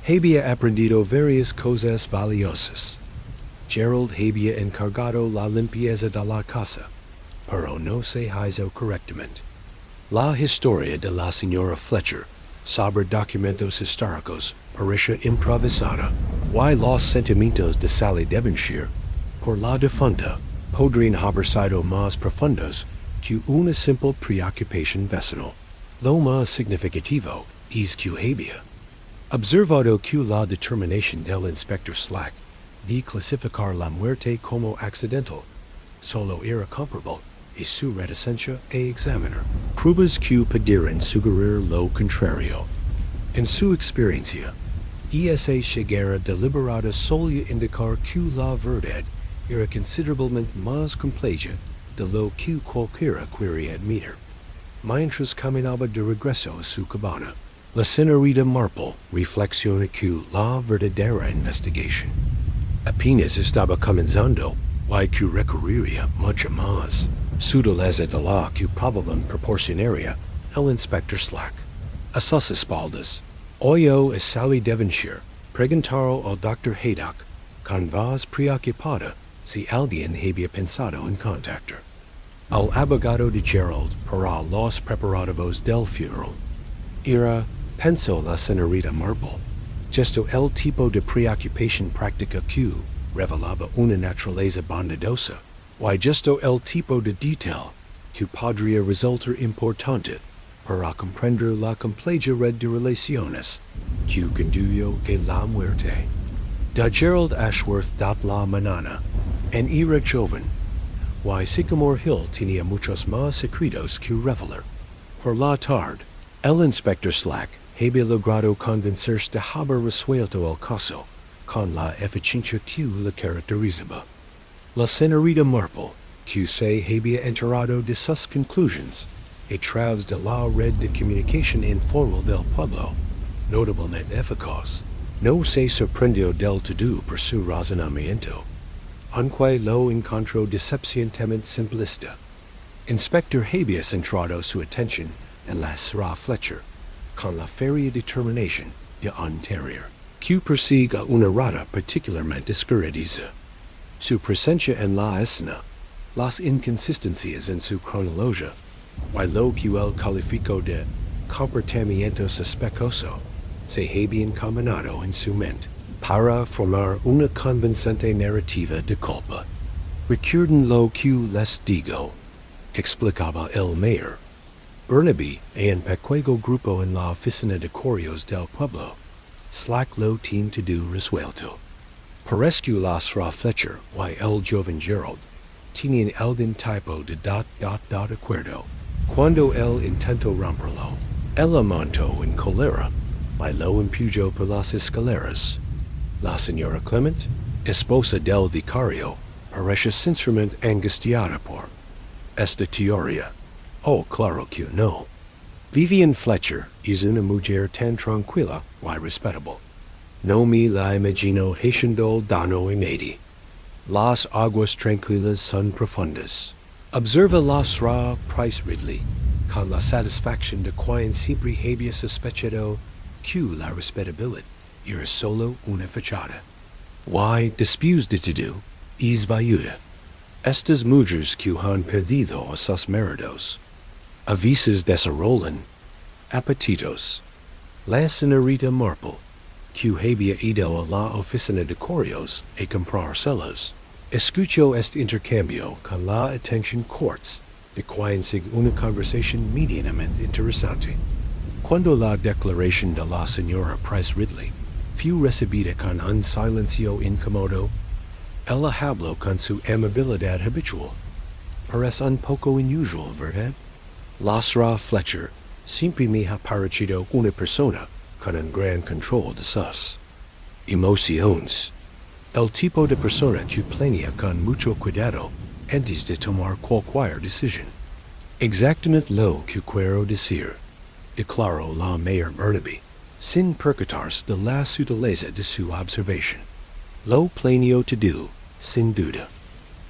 Había aprendido varias cosas valiosas. Gerald había encargado la limpieza de la casa, pero no se hizo correctamente. La historia de la señora Fletcher sobre documentos históricos parece improvisada, y los sentimientos de Sally Devonshire por la difunta podrían haber sido más profundos que una simple preocupación vecinal. Lo más significativo es que había observado que la determinación del inspector Slack de clasificar la muerte como accidental solo era comparable a su reticencia a examinar pruebas que pudieran sugerir lo contrario. En su experiencia, esa llegara deliberada solía indicar que la verdad era considerablemente más compleja de lo que cualquiera quería admitir. Mientras caminaba de regreso a su cabana, la señorita Marple reflexiona que la verdadera investigación apenas estaba comenzando y que requeriría mucho más sutileza de la que probablemente proporcionaría el inspector Slack. A sus espaldas, oyó a Sally Devonshire preguntar al Dr. Haydock con voz preocupada si alguien había pensado en contactar al abogado de Gerald para los preparativos del funeral. Era, pensó la señorita Marple, gesto el tipo de preocupación práctica que revelaba una naturaleza bondadosa, y gesto el tipo de detalle que podría resultar importante para comprender la compleja red de relaciones que condujo a la muerte de Gerald Ashworth dat la mañana en era joven, y Sycamore Hill tenía muchos más secretos que revelar. Por la tarde, el inspector Slack había logrado convencerse de haber resuelto el caso con la eficiencia que le caracterizaba. La señorita Marple, que se había enterado de sus conclusiones a través de la red de comunicación informal del pueblo, notablemente eficaz, no se sorprendió del todo por su razonamiento, aunque lo encontró decepcionentemente simplista. Inspector había centrado su atención en la señora Fletcher con la férrea determinación de un terrier que persigue a una rata particularmente escurridiza. Su presencia en la escena, las inconsistencias en su cronología, y lo que él calificó de comportamiento sospechoso, se habían combinado en su mente para formar una convincente narrativa de culpa. Recuerden lo que les digo, explicaba el mayor. Burnaby e un pequeño grupo en la oficina de correos del pueblo, Slack lo tiene todo resuelto. Parece que la señora Fletcher y el joven Gerald tenían algún tipo de acuerdo. Cuando él intentó romperlo, ella montó en cólera y lo empujó por las escaleras. La señora Clement, esposa del vicario, parece sinceramente angustiada por esta teoría. Oh, claro que no. Vivian Fletcher es una mujer tan tranquila y respetable. No me la imagino haciendo daño a nadie. Las aguas tranquilas son profundas. Observa la señora Price Ridley con la satisfacción de quien siempre había sospechado que la respetabilidad era solo una fachada. Y después de todo, es viuda. Estas mujeres que han perdido a sus maridos a veces desarrollan apetitos. La señorita Marple, que había ido a la oficina de correos a comprar celos, escuchó este intercambio con la atención corta de quien sigue una conversación medianamente interesante. Cuando la declaración de la señora Price Ridley fue recibida con un silencio incómodo, ella habló con su amabilidad habitual. Parece un poco inusual, ¿verdad? La señora Fletcher siempre me ha parecido una persona con un gran control de sus emociones. El tipo de persona que planea con mucho cuidado antes de tomar cualquier decisión. Exactamente lo que quiero decir, declaró la mayor Burnaby, sin percatarse de la sutileza de su observación. Lo planeó todo, sin duda.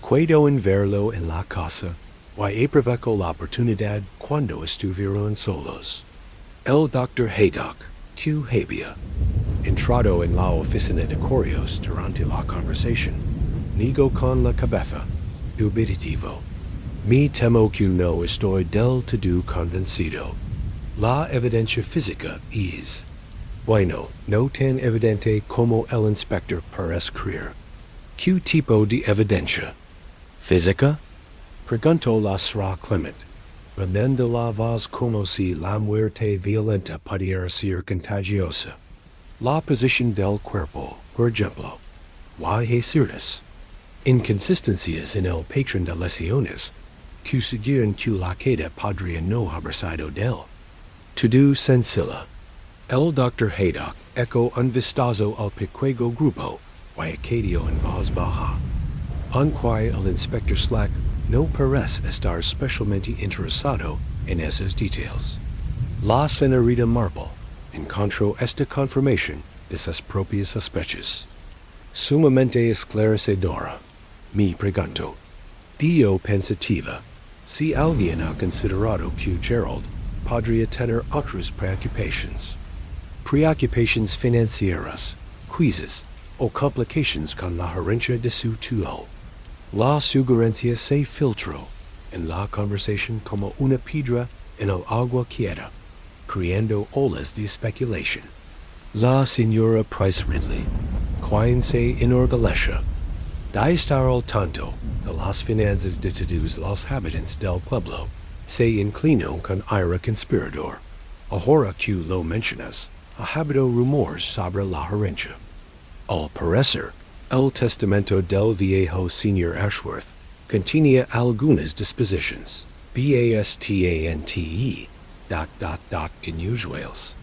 Puedo en verlo en la casa, y aprovecho la oportunidad cuando estuvieron solos. El Dr. Haydock, que había entrado en la oficina de correos durante la conversación, nigo con la cabeza, dubitativo. Mi temo que no estoy del todo convencido. La evidencia física es, bueno, no tan evidente como el inspector parece creer. ¿Qué tipo de evidencia? ¿Física? Preguntó la Sra. Clement, remendo la voz como si la muerte violenta pudiera ser contagiosa. La posición del cuerpo, por ejemplo. ¿Why hay ciertas inconsistencias en el patrón de lesiones que sugieren que la queda podría no haber sido del todo sencilla? El Dr. Haydock eco un vistazo al pequeño grupo guayaquerio en voz baja, aunque el inspector Slack no parece estar especialmente interesado en esos detalles. La señorita Marple encontró esta confirmación de sus propias sospechas sumamente esclarecedora. Me pregunto, dio pensativa, si alguien ha considerado que Gerald podría tener otras preocupaciones financieras, quizzes o complications con la gerencia de su tío. La sugerencia se filtró en la conversación como una piedra en el agua quieta, creando olas de especulación. La señora Price Ridley, quien se enorgullece de estar al tanto de las finanzas de todos los habitantes del pueblo, se inclinó con ira conspirador. Ahora que lo mencionas, ha habido rumores sobre la gerencia. Al parecer, el testamento del viejo señor Ashworth contenía algunas disposiciones, bastante, inusuales.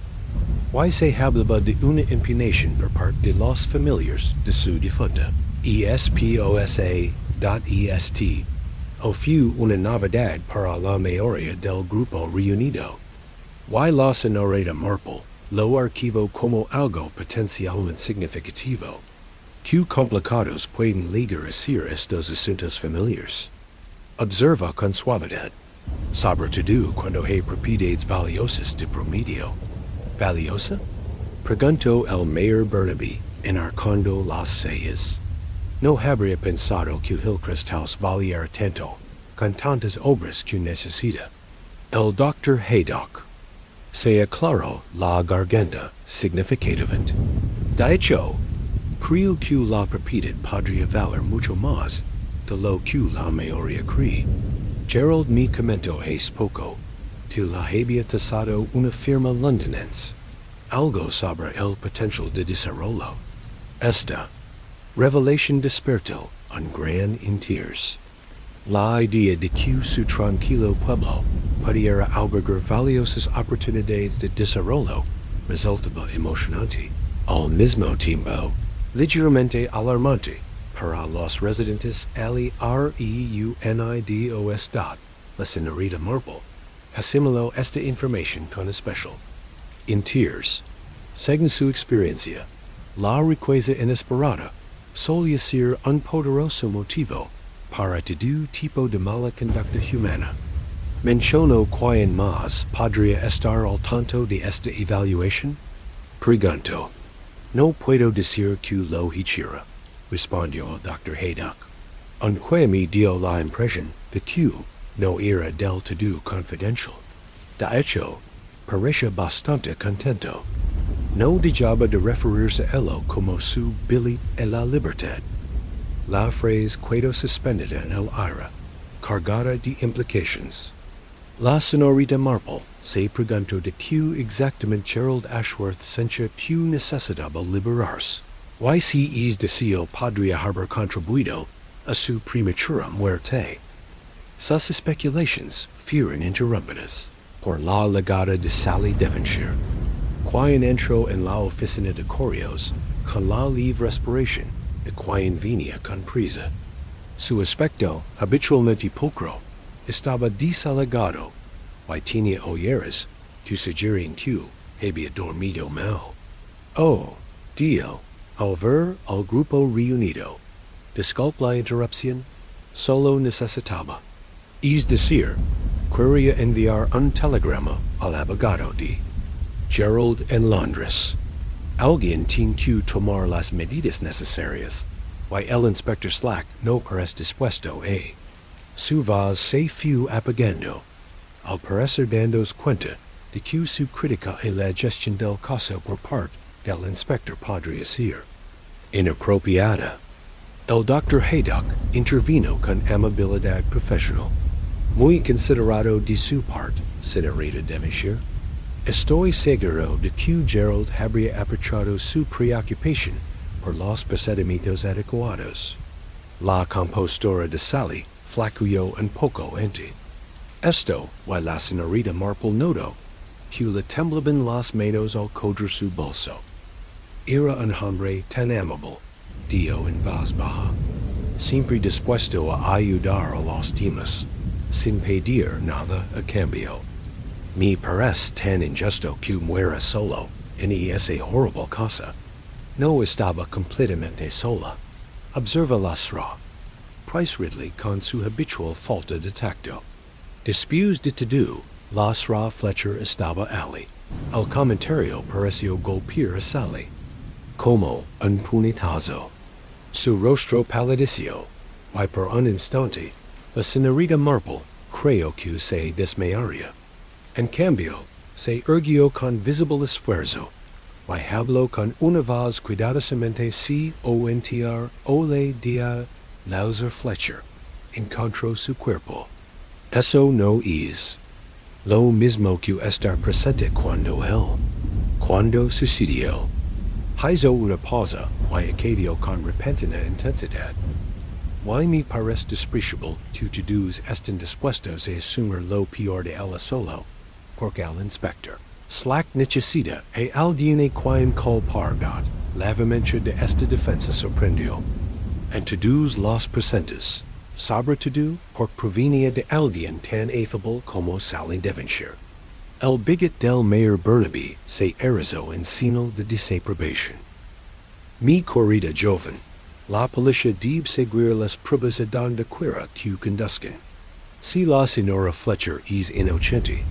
Why se hablaba de una impugnación por parte de los familiares de su difunta, esposa.est, o fue una novedad para la mayoría del grupo reunido. Why la señorita Marple lo archivó como algo potencialmente significativo. ¿Qué complicados pueden llegar a ser estos asuntos familiares? Observa con suavidad, sobre todo cuando hay propiedades valiosas de promedio. ¿Valiosa? Preguntó el mayor Burnaby, enarcando las cejas. No habría pensado que Hillcrest House valiera tanto, con tantas obras que necesita. El Dr. Haydock se aclaró la garganta significativamente. De hecho, creo que la propiedad podría valer mucho más de lo que la mayoría cree. Gerald me comentó hace poco que la había tasado una firma londinense, algo sobre el potencial de desarrollo. Esta revelación despertó un gran interés. La idea de que su tranquilo pueblo pudiera albergar valiosas oportunidades de desarrollo resultaba emocionante, al mismo tiempo ligeramente alarmante para los residentes reunidos. La señorita Marple asimiló esta información con especial interés. Según su experiencia, la riqueza inesperada solía ser un poderoso motivo para todo tipo de mala conducta humana. Mencionó quién más podría estar al tanto de esta evaluación. Preguntó. No puedo decir que lo hiciera, respondió el Dr. Haydock, aunque me dio la impresión de que no era del todo confidencial. De hecho, parecía bastante contento. No dejaba de referirse a él como su billet a la libertad. La frase quedó suspendida en el aire, cargada de implicaciones. La señorita Marple se preguntó de qué exactamente Gerald Ashworth sentía que necesitaba liberarse. Why si es deseo podría haber contribuido a su prematura muerte. Sus especulaciones fueron interrumpidas por la llegada de Sally Devonshire, quien entró en la oficina de correos con la libre respiración de quien venía con prisa. Su aspecto, habitualmente pulcro, estaba desalagado, y tenía ojeras que sugerían que había dormido mal. Oh, Dio, al ver al grupo reunido, disculpe la interrupción, solo necesitaba, es decir, quería enviar un telegrama al abogado de Gerald en Londres. Alguien tiene que tomar las medidas necesarias why el Inspector Slack no parece dispuesto a su vas se fu apagando al parecer dandos cuenta de que su crítica en la gestión del caso por parte del Inspector podría ser inapropiada. El Dr. Haydock intervino con amabilidad profesional. Muy considerado de su parte, señorita Devonshire. Estoy seguro de que Gerald habría aprovechado su preocupación por los procedimientos adecuados. La compostora de Sally flaqueó un poco ante esto, y la señorita Marple notó que le temblaban las manos al coger su bolso. Era un hombre tan amable, dijo en voz baja, siempre dispuesto a ayudar a los demás, sin pedir nada a cambio. Me parece tan injusto que muera solo en esa horrible casa. No estaba completamente sola. Observa la Sra. Price Ridley con su habitual falta de tacto. Después de todo, la Sra. Fletcher estaba allí. El comentario pareció golpear a Sally. Como un puñetazo. Su rostro palideció, y por un instante, la señorita Marple creyó que se desmayaría. En cambio, se erguió con visible esfuerzo, y habló con una voz cuidadosamente si o entear o le dia Lauser Fletcher encontró su cuerpo. Eso no es lo mismo que estar presente cuando sucedió. Hizo una pausa, y añadió con repentina intensidad. Why me parece despreciable que todos estén dispuestos a asumir lo peor de ella solo, porque el inspector Slack necesita a alguien a quien culpar lavamente de esta defensa sorprendió. En todos los presentes, sobre todo porque provenía de alguien tan affable como Sally Devonshire. El bigot del Mayor Burnaby se erizó en señal de desaprobación. Mi querida joven, la policía debe seguir las pruebas a donde quiera que conduzcan. Si la señora Fletcher es inocente,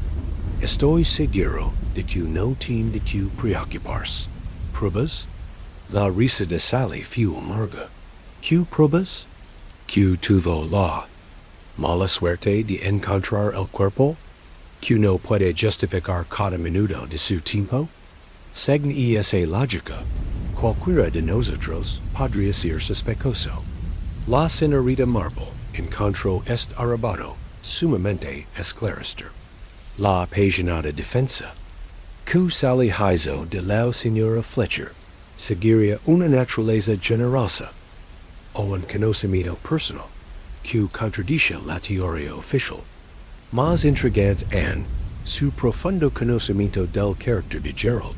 estoy seguro de que no tiene de qué preocuparse. ¿Pruebas? La risa de Sally fue amarga. ¿Qué pruebas? Que tuvo la mala suerte de encontrar el cuerpo, que no puede justificar cada minuto de su tiempo. Según esa lógica, cualquiera de nosotros podría ser sospechoso. La señorita Marple encontró este arrebato sumamente esclarecedor. La apasionada defensa que Sally hizo de la señora Fletcher seguiría una naturaleza generosa o un conocimiento personal que contradice la teoría oficial. Más intrigante aún, su profundo conocimiento del carácter de Gerald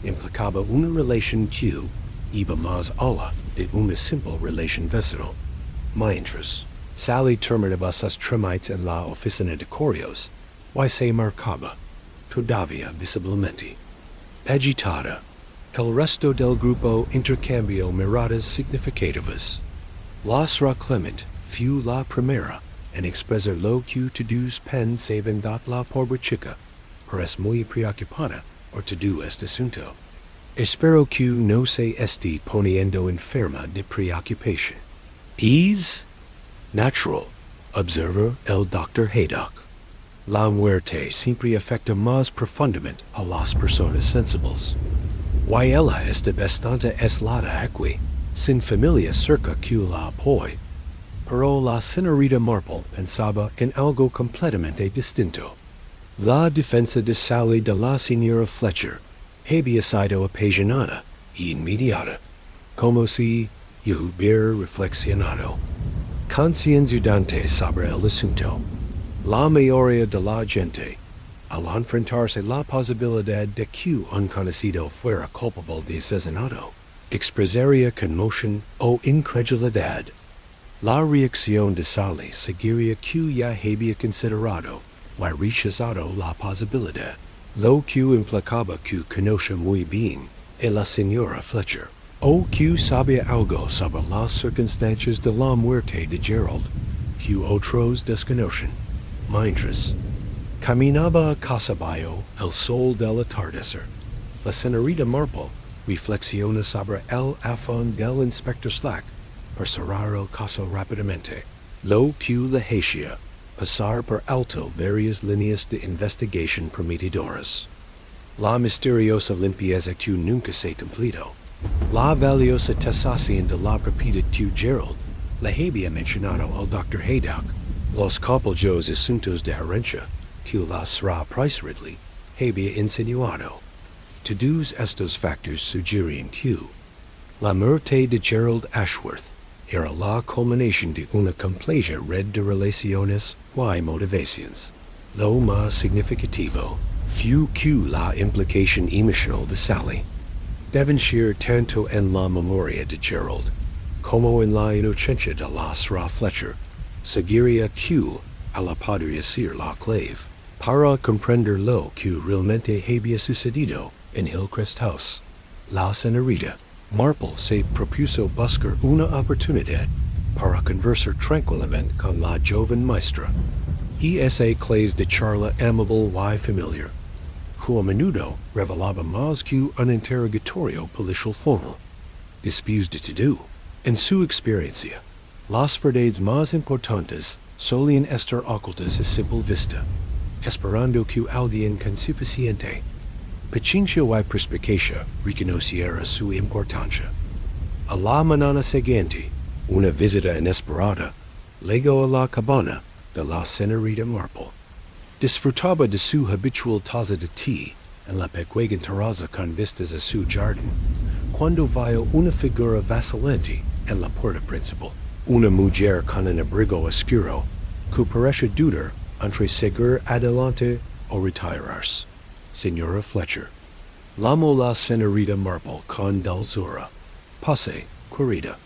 implicaba una relación que iba más allá de una simple relación vecinal. Mientras, Sally terminaba sus trámites en la oficina de correos, y se marcaba, todavía visiblemente, agitada. El resto del grupo intercambió miradas significativas. La Sra. Clement fue la primera en expresar lo que todos pensaban de la pobre chica, parece muy preocupada por todo este asunto. Espero que no se esté poniendo enferma de preocupación. Es natural, observa el Dr. Haydock. La muerte siempre afecta más profundamente a las personas sensibles. Y ella está bastante aislada aquí, sin familia cerca que la apoye. Pero la señorita Marple pensaba en algo completamente distinto. La defensa de Sally de la señora Fletcher había sido apasionada y inmediata, como si yo hubiera reflexionado conscientemente sobre el asunto. La mayoría de la gente, al enfrentarse la posibilidad de que un conocido fuera culpable de asesinato, expresaría conmoción o incredulidad. La reacción de Sally seguiría que ya había considerado y rechazado la posibilidad, lo que implicaba que conocía muy bien a la señora Fletcher, o que sabía algo sobre las circunstancias de la muerte de Gerald, que otros desconocen. Mientras caminaba a casa bajo el sol del atardecer, la señorita Marple reflexiona sobre el afán del Inspector Slack per cerrar el caso rápidamente. Lo que la hacía, pasar por alto varias líneas de investigación prometidoras. La misteriosa limpieza que nunca se completó. La valiosa tasación de la propiedad que Gerald le había mencionado al Dr. Haydock. Los completos asuntos de herencia que la Sra. Price Ridley había insinuado. Todos estos factores sugieren que la muerte de Gerald Ashworth era la culminación de una compleja red de relaciones y motivaciones. Lo más significativo fue que la implicación emocional de Sally Devonshire tanto en la memoria de Gerald como en la inocencia de la Sra. Fletcher seguiría que a la podría ser la clave para comprender lo que realmente había sucedido en Hillcrest House. La señorita Marple se propuso buscar una oportunidad para conversar tranquilamente con la joven maestra, y esa clase de charla amable y familiar, que a menudo revelaba más que un interrogatorio policial formal. Después de todo, en su experiencia, las verdades más importantes solían estar ocultas a simple vista, esperando que alguien con suficiente paciencia y perspicacia reconociera su importancia. A la mañana siguiente, una visita inesperada llegó a la cabana de la señorita Marple. Disfrutaba de su habitual taza de té en la pequeña terraza con vistas a su jardín, cuando vio una figura vacilante en la puerta principal. Una mujer con un abrigo oscuro que parece dudar entre seguir adelante o retirarse. Señora Fletcher. Llamó la señorita Marple con dulzura. Pase, querida.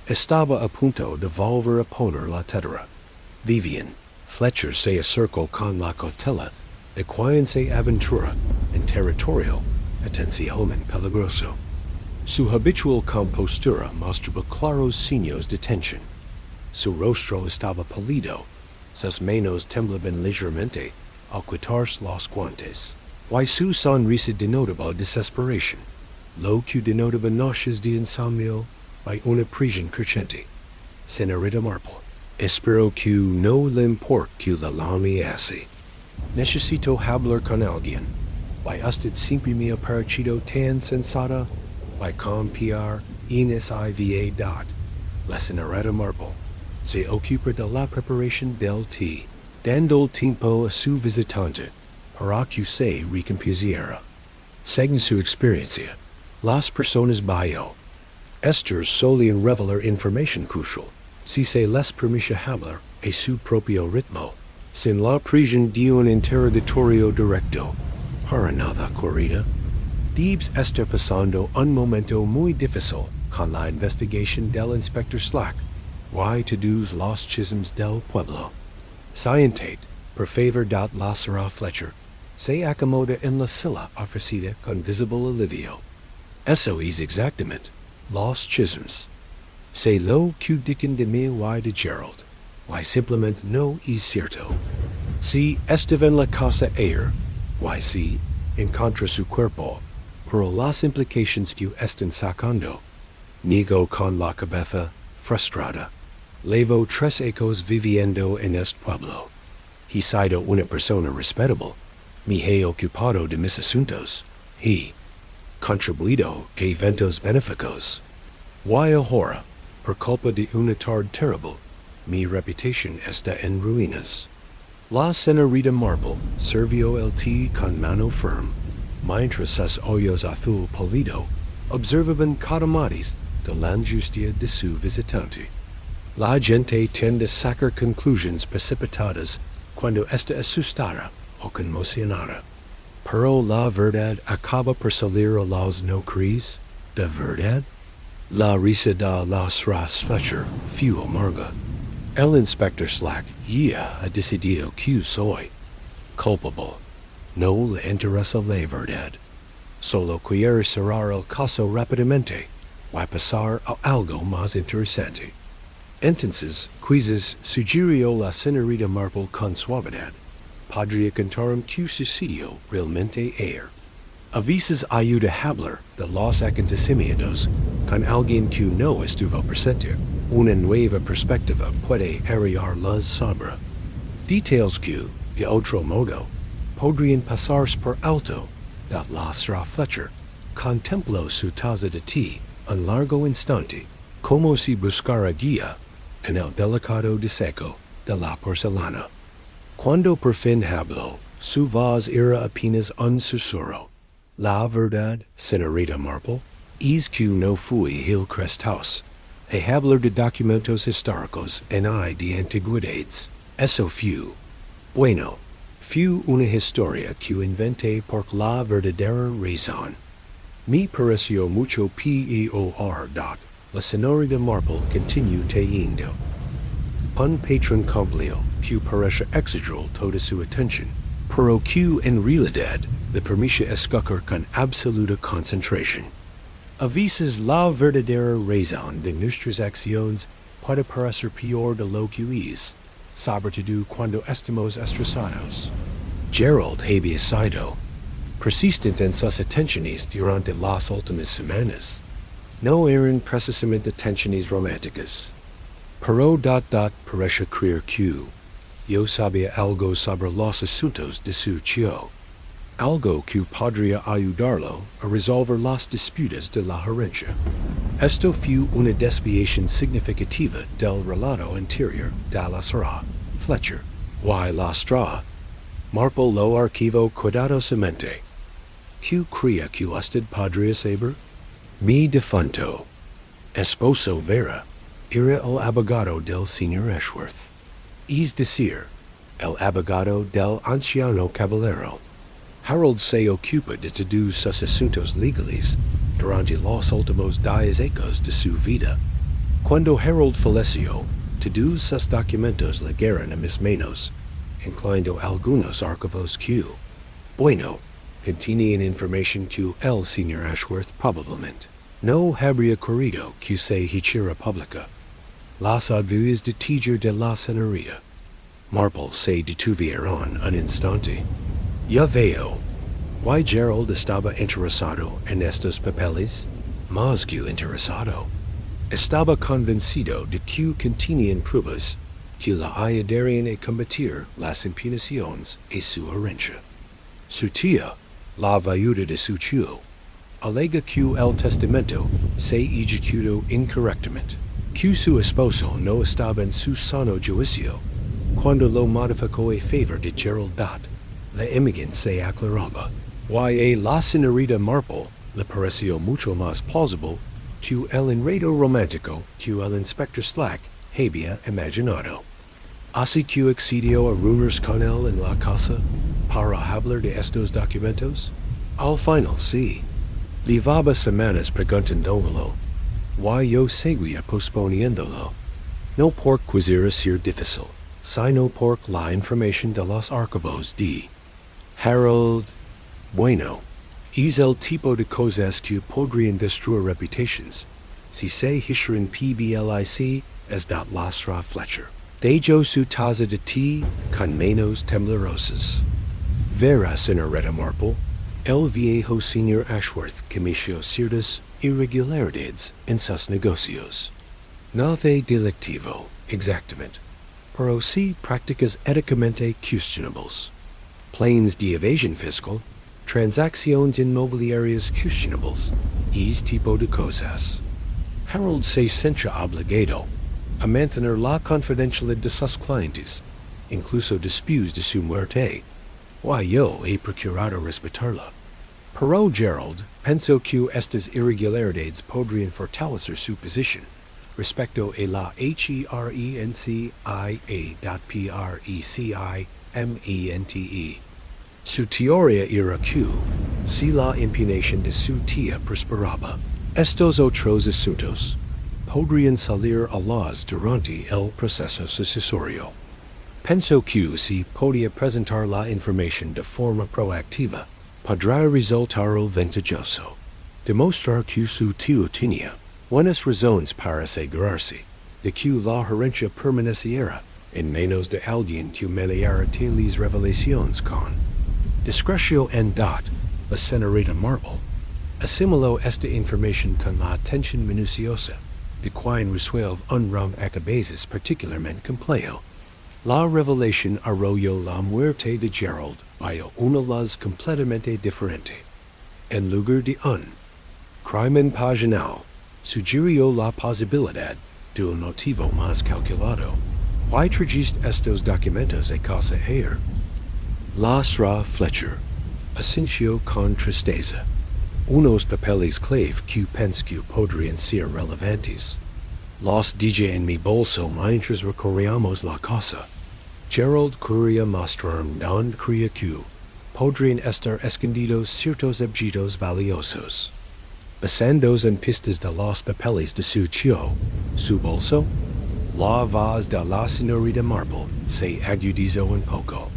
Estaba a punto de volver a poner la tetera. Vivian. Fletcher se acercó con la cautela de quien se aventura en territorio atencionalmente peligroso. Su habitual compostura mostraba claros signos de tensión. Su rostro estaba pálido, sus manos temblaban ligeramente al quitarse los guantes. Y su sonrisa denotaba desesperación, lo que denotaba noches de insomnio y una presión creciente. Señorita Marple, espero que no le importe que la llame así. Necesito hablar con alguien. Y usted siempre me ha parecido tan sensata y confiar en esa edad. La señorita Marple se ocupa de la preparación del té, dando tiempo a su visitante para que se recompusiera. Según su experiencia, las personas bajo estas solían revelar información crucial si se les permite hablar a su propio ritmo, sin la presión de un interrogatorio directo. Para nada, querida. Debes estar pasando un momento muy difícil con la investigación del inspector Slack y todos los chismes del pueblo. Scientate, por favor, dat la Sra. Fletcher se acomoda en la silla ofrecida con visible alivio. Eso es exactamente los chismes. Se lo que dicen de mí y de Gerald, y simplemente no es cierto. Si estaba en la casa ayer, y si encontró su cuerpo, pero las implicaciones que están sacando, niego con la cabeza frustrada. Levo 3 ecos viviendo en este pueblo. He sido una persona respetable. Me he ocupado de mis asuntos. He contribuido a eventos benéficos. Y ahora, por culpa de una tarde terrible, mi reputación está en ruinas. La señorita Marple sirvió el té con mano firme, mientras sus ojos azul pálido observaban cada matiz de la angustia de su visitante. La gente tiende a sacar conclusiones precipitadas cuando está asustada o conmocionada. Pero la verdad acaba por salir a los no crees. ¿De verdad? La risa de la Sra. Fletcher fue amarga. El inspector Slack ya ha decidido que soy culpable. No le interesa la verdad. Solo quiere cerrar el caso rápidamente y pasar a algo más interesante. Entonces, quizzes sugirió la señorita Marple con suavidad. Podría contarme que sucedió realmente ayer. A veces ayuda a hablar de los acontecimientos con alguien que no estuvo presente. Una nueva perspectiva puede ariar la sombra. Details que, de otro modo, podrían pasarse por alto, da lastra Fletcher, contempló su taza de té un largo instante, como si buscara guía en el delicado deseco de la porcelana. Cuando por fin habló, su voz era apenas un susurro. La verdad, señorita Marple, es que no fui Hillcrest House. A hablar de documentos históricos en I de antigüedades. Eso fue. Bueno, fue una historia que inventé por la verdadera razón. Me pareció mucho peor. La señorita Marple continuó teniendo un patrón complejo que parece exagerar toda su atención, pero que en realidad le permite escuchar con absoluta concentración. A veces la verdadera razón de nuestras acciones puede parecer peor de lo que es, sobre todo cuando estamos estresados. Gerald había sido persistente en sus atenciones durante las últimas semanas. No eran precisamente atenciones románticas. Pero parece creer que yo sabía algo sobre los asuntos de su tío. Algo que podría ayudarlo a resolver las disputas de la gerencia. Esto fue una desviación significativa del relato anterior de la señora Fletcher. Y la señora Marple lo archivó cuidadosamente. ¿Qué creía que usted podría saber? Mi difunto esposo Vera era el abogado del señor Ashworth. Es decir, el abogado del anciano caballero. Harold se ocupa de todos sus asuntos legales durante los últimos 10 años de su vida. Cuando Harold falleció, todos sus documentos llegaron a mis manos, incluyendo algunos archivos que, bueno, contenían información que el señor Ashworth probablemente no habría querido que se hiciera pública. Las advertencias de teacher de la señorita Marple se detuvieron un instante. Ya veo. ¿Why Gerald estaba interesado en estos papeles? Más que interesado. Estaba convencido de que contenían pruebas que la ayudarían a combatir las impugnaciones a su herencia. Su tía, la viuda de su tío, alega que el testamento se ejecutó incorrectamente, que su esposo no estaba en su sano juicio cuando lo modificó a favor de Gerald. La imagen se aclaraba. Y a la señorita Marple le pareció mucho más plausible que el enredo romántico que el inspector Slack había imaginado. Así que accedió a reunirse con él en la casa para hablar de estos documentos. Al final sí. Llevaba semanas preguntándolo. Y yo seguía posponiéndolo. No por quisiera ser difícil, sino por la información de los archivos de Harold. Bueno, es el tipo de cosas que podrían destruir reputaciones si se hicieran públicas es dat la señora Fletcher. Dejó su taza de té con manos temblorosas. Vera, señorita Marple, el viejo señor Ashworth cometió ciertas irregularidades en sus negocios. Nada delictivo, exactamente, pero sí prácticas éticamente questionables. Planes de evasión fiscal, transacciones inmobiliarias questionables, ese tipo de cosas. Harold se siente obligado a mantener la confidencialidad de sus clientes, incluso después de su muerte. Y yo he procurado respetarla. Pero Gerald pensó que estas irregularidades podrían fortalecer su posición respecto a la HERENCIA.PRECIMENTE. Su teoría era que, si la impugnación de su tía prosperaba, estos otros asuntos podrían salir a luz durante el proceso sucesorio. Pensó que si podía presentar la información de forma proactiva, podrá resultar ventajoso. Demostrar que su tío tenía buenas razones para asegurarse de que la herencia permaneciera en manos de alguien que mediara tales revelaciones con discreción en la señorita Marple asimiló esta información con la atención minuciosa de quien resuelve unram acabases particularmente complejo. La revelación arroyo la muerte de Gerald vaya una las completamente diferente. En lugar de un crimen paginal, sugirió la posibilidad de un motivo más calculado. Why trajiste estos documentos a Casa Hillcrest? Las Ra Fletcher, Asencio con tristeza. Unos papeles clave que pense que podrían ser relevantes. Los DJ en mi bolso mientras recorríamos la casa. Gerald quería mostrarme donde creía que podrían estar escondidos ciertos objetos valiosos. Basados en pistas de los papeles de su tío, su bolso, la voz de la señorita Marple se agudizó un poco.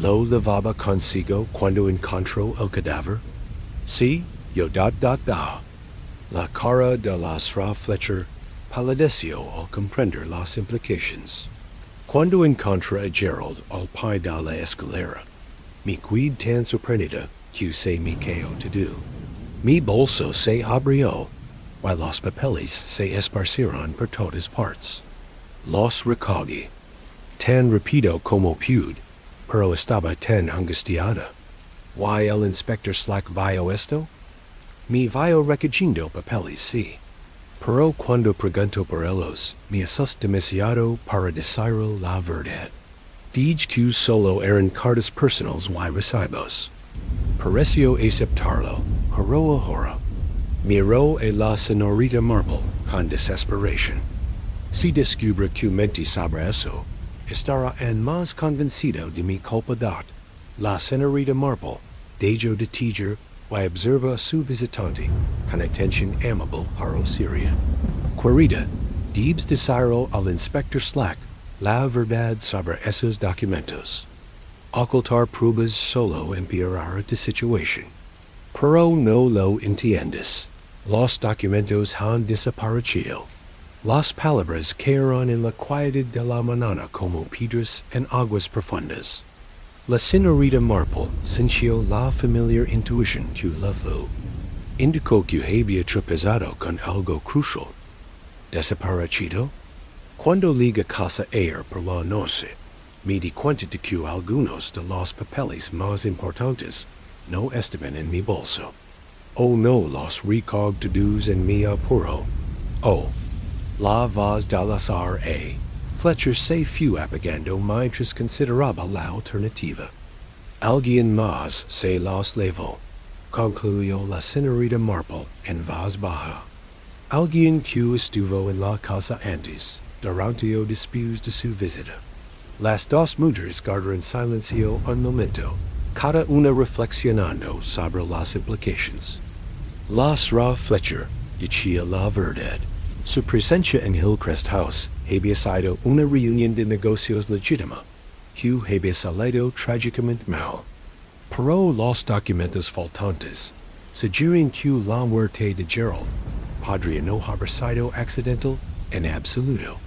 ¿Lo llevaba consigo cuando encontró el cadáver? Sí, yo da. La cara de las Ra Fletcher palideció al comprender las implications. Cuando encontré a Gerald al pie de la escalera, mi quid tan sorprendida que se me quedó to do. Mi bolso se abrió, while los papeles se esparcieron por todas partes. Los recogí, tan rápido como pude, pero estaba tan angustiada. Why el inspector Slack vio esto? Me vio recogiendo papeles, sí. Pero cuando pregunto por ellos, me asusté demasiado para decirle la verdad. Dije que solo eran cartas personales y recibos. Pareció aceptarlo, pero ahora miró a la señorita Marple con desesperación. Si descubre que mente sobre eso, estará aún más convencido de mi culpadad. La señorita Marple dejó de tejer y observa a su visitante con atención amable pero seria. Querida, debes decirle al inspector Slack la verdad sobre esos documentos. Ocultar pruebas solo empeorará tu situación. Pero no lo entiendes. Los documentos han desaparecido. Las palabras cayeron en la quietud de la mañana como piedras en aguas profundas. La señorita Marple sintió la familiar intuición que la vio. Indicó que había tropezado con algo crucial. ¿Desaparecido? Cuando llegué a Casa Hillcrest por la noche, me di cuenta de que algunos de los papeles más importantes no estaban en mi bolso. O no los recogí en mi apuro. Oh, la voz del azar a Fletcher se fue apagando mientras consideraba la alternativa. Alguien más se los llevó, concluyó la señorita Marple en voz baja. Alguien que estuvo en la casa antes, durante o después de su visita. Las dos mujeres guardaron silencio un momento, cada una reflexionando sobre las implicaciones. Las Ra Fletcher decía la verdad. Su presencia en Hillcrest House había sido una reunión de negocios legítima, que había salido trágicamente mal. Pero los documentos faltantes sugieren que la muerte de Gerald podría no haber sido accidental en absoluto.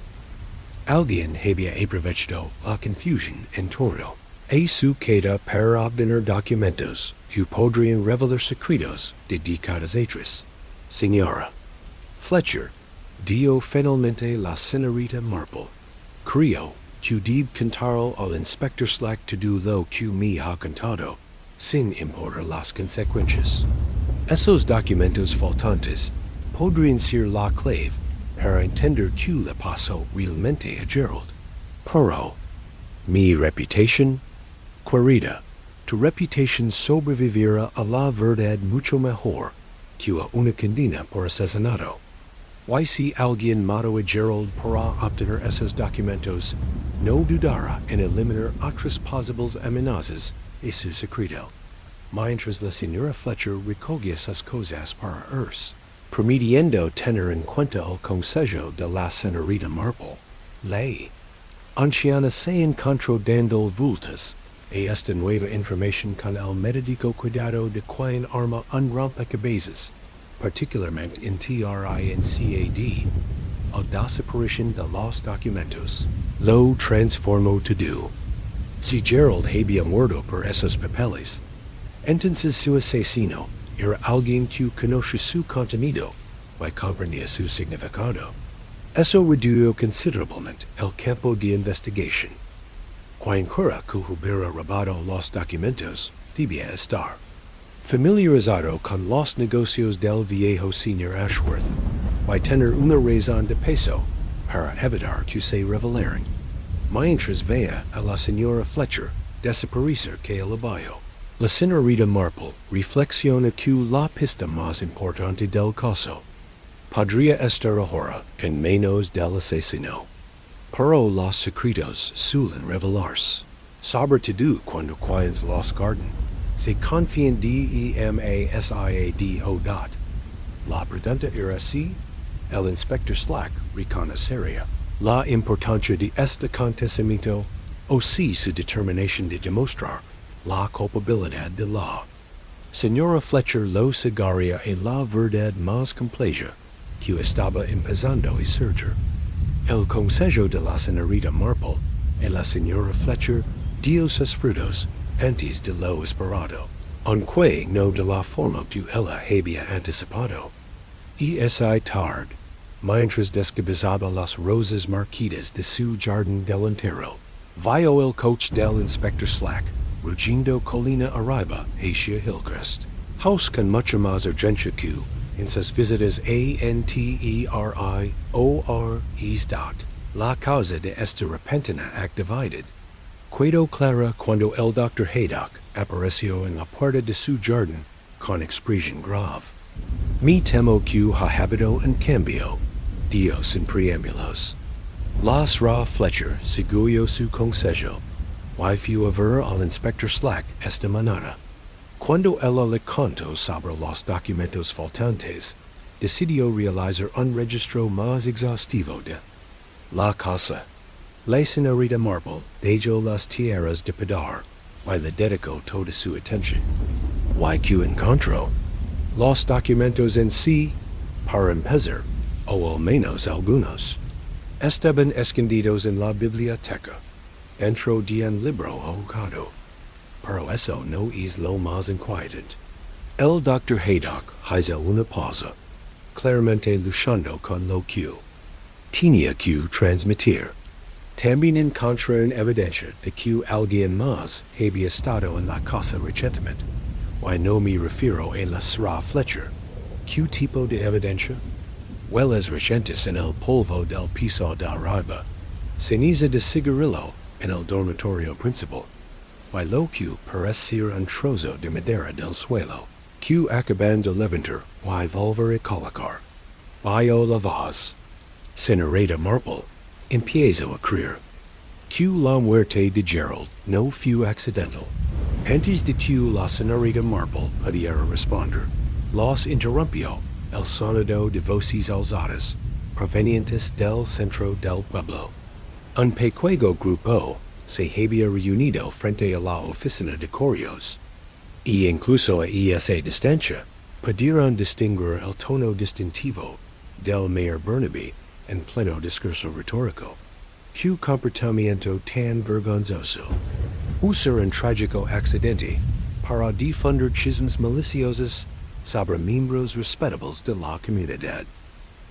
Alguien había aprovechado la confusión en torno a su queda para obtener documentos que podrían revelar secretos de décadas atrás. Señora Fletcher dio finalmente la señorita Marple. Creo que debe contarlo al inspector Slack todo lo que me ha contado, sin importar las consecuencias. Esos documentos faltantes podrían ser la clave para entender que le pasó realmente a Gerald. Pero, mi reputación, querida, tu reputación sobrevivirá a la verdad mucho mejor que a una condena por asesinato. Y si alguien mató a Gerald para obtener esos documentos, no dudará en eliminar otras posibles amenazas a su secreto. Mientras la señora Fletcher recogía esas cosas para irse, prometiendo tener en cuenta el consejo de la señorita Marple, la anciana se encontró dando vueltas a esta nueva información con el médico cuidado de quien arma un rompecabezas, particularmente en TRINCAD, a desaparición de los documentos. Lo transformó todo. Si Gerald había muerto por esos papeles, entonces su asesino era alguien que conoce su contenido y comprendía su significado. Eso redujo considerablemente el campo de investigación. Quiencura que hubiera robado los documentos debía estar familiarizado con los negocios del viejo señor Ashworth, y tener una razón de peso para evitar que se revelaran. Mientras veía a la señora Fletcher desaparecer que el abajo, la señorita Marple reflexiona que la pista más importante del caso podría estar ahora en manos del asesino. Pero los secretos suelen revelarse, sobre todo cuando quiens los guardan se confían demasiado. La pregunta era si el inspector Slack reconocería la importancia de este acontecimiento o si su determinación de demostrar la culpabilidad de la señora Fletcher lo cegaría en la verdad más compleja que estaba empezando a surgir. El consejo de la señorita Marple y la señora Fletcher dio sus frutos antes de lo esperado, aunque no de la forma que ella había anticipado. Y esa tarde, mientras descabezaba las rosas marquitas de su jardín delantero, vio el coche del inspector Slack rugiendo colina arriba hacia Hillcrest. House con mucha más urgencia que en sus visitas a la causa de esta repentina actividad quedó clara cuando el Dr. Haydock apareció en la puerta de su jardín con expresión grave. Me temo que ha habido un cambio, dijo sin preámbulos. La señora Fletcher siguió su consejo, y fue a ver al inspector Slack esta mañana. Cuando ella le contó sobre los documentos faltantes, decidió realizar un registro más exhaustivo de la casa. La señorita Marple dejó las tierras de pedar y le dedicó toda su atención. ¿Y qué encontró? Los documentos en sí, para empezar, o al menos algunos, estaban escondidos en la biblioteca, dentro de un libro ahogado. Pero eso no es lo más inquietante. El Dr. Haydock hizo una pausa, claramente luchando con lo que tenía que transmitir. También encontraron evidencia de que alguien más había estado en la casa recientemente. Y no me refiero a la señora Fletcher. ¿Qué tipo de evidencia? Huellas recientes en el polvo del piso de arriba, ceniza de cigarrillo en el dormitorio principal, y lo que parece ser un trozo de madera del suelo, que acaban de levantar y volver a colocar. Vio la voz. Señorita Marple empiezo a creer que la muerte de Gerald no fue accidental. Antes de que la señorita Marple pudiera responder, los interrumpió el sonido de voces alzadas provenientes del centro del pueblo. Un pequeño grupo se había reunido frente a la oficina de correos, y incluso a esa distancia pudieron distinguir el tono distintivo del mayor Burnaby en pleno discurso retórico. Qué comportamiento tan vergonzoso. Usar un trágico accidente para difundir chismes maliciosos sobre miembros respetables de la comunidad.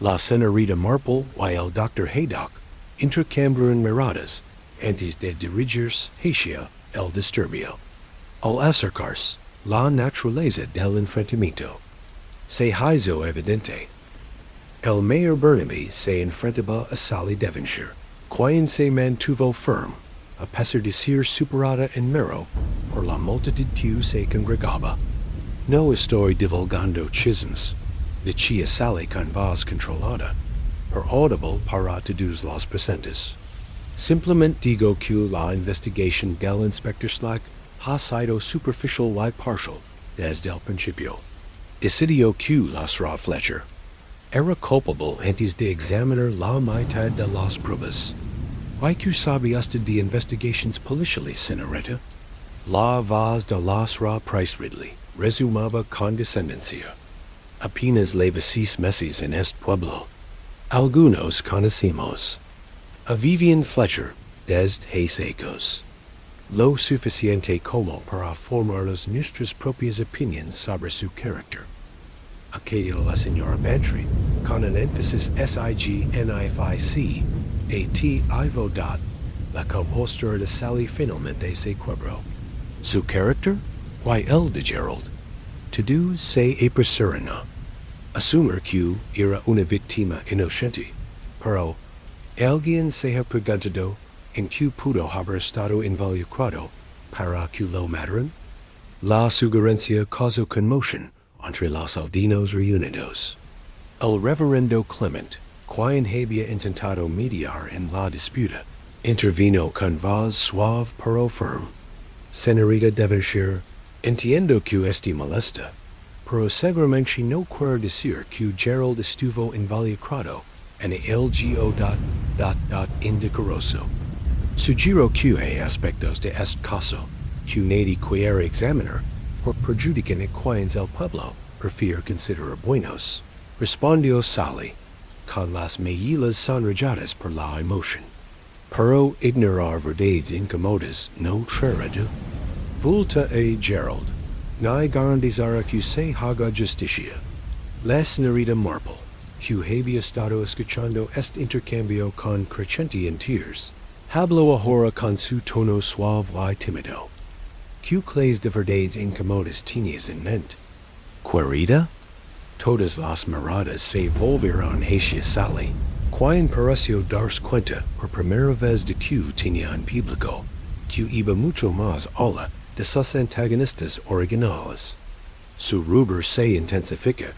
La señorita Marple y el Dr. Haydock intercambiaron miradas antes de dirigirse hacia el disturbio. Al acercarse, la naturaleza del enfrentamiento se hizo evidente. El mayor Burnaby se enfrentaba a Sally Devonshire, quien se mantuvo firme, a pesar de ser superada en número por la multitud que se congregaba. No estoy divulgando chismes, decía Sally con voz controlada, por audible para todos los presentes. Simplemente digo que la investigación del inspector Slack ha sido superficial y partial desde el principio. Decidió que la señora Fletcher era culpable antes de examinar la mitad de las pruebas. ¿Y qué sabe usted de investigaciones policiales, señorita? La voz de la señora Price Ridley resumaba con descendencia. Apenas lleva 6 meses en este pueblo. Algunos conocemos a Vivian Fletcher desde hace años, lo suficiente como para formarnos nuestras propias opiniones sobre su carácter. Aquello la señora Bantry con an emphasis signific, ivo dot, la compostura de Sally finalmente se quebró. Su character? Why el de Gerald. To do se apresurina. Assumer que era una víctima inocente, pero alguien se ha preguntado en que pudo haber estado involucrado para que lo mataran. La sugerencia causó conmoción entre los aldeanos reunidos. El reverendo Clement, quien había intentado mediar en la disputa, intervino con voz suave pero firme. Señorita Devonshire, entiendo que esté molesta, pero seguramente no quiere decir que Gerald estuvo involucrado en el LGO indecoroso. Sugiero que hay aspectos de este caso que nadie quiere examinar por perjudican quienes el pueblo prefiere considerar buenos, respondió Sally, con las mejillas sonrojadas por la emoción. Pero ignorar verdades incómodas no traerá. Volta a Gerald. Ni garantizará que se haga justicia. La señorita Marple, que había estado escuchando este intercambio con creciente interés, habló ahora con su tono suave y tímido. ¿Qué clase de verdades incómodas tenías en mente? ¿Querida? Todas las miradas se volvieron hacia Sally, quien pareció darse cuenta por primera vez de que tenía en público, que iba mucho más allá de sus antagonistas originales. Su rubor se intensifica,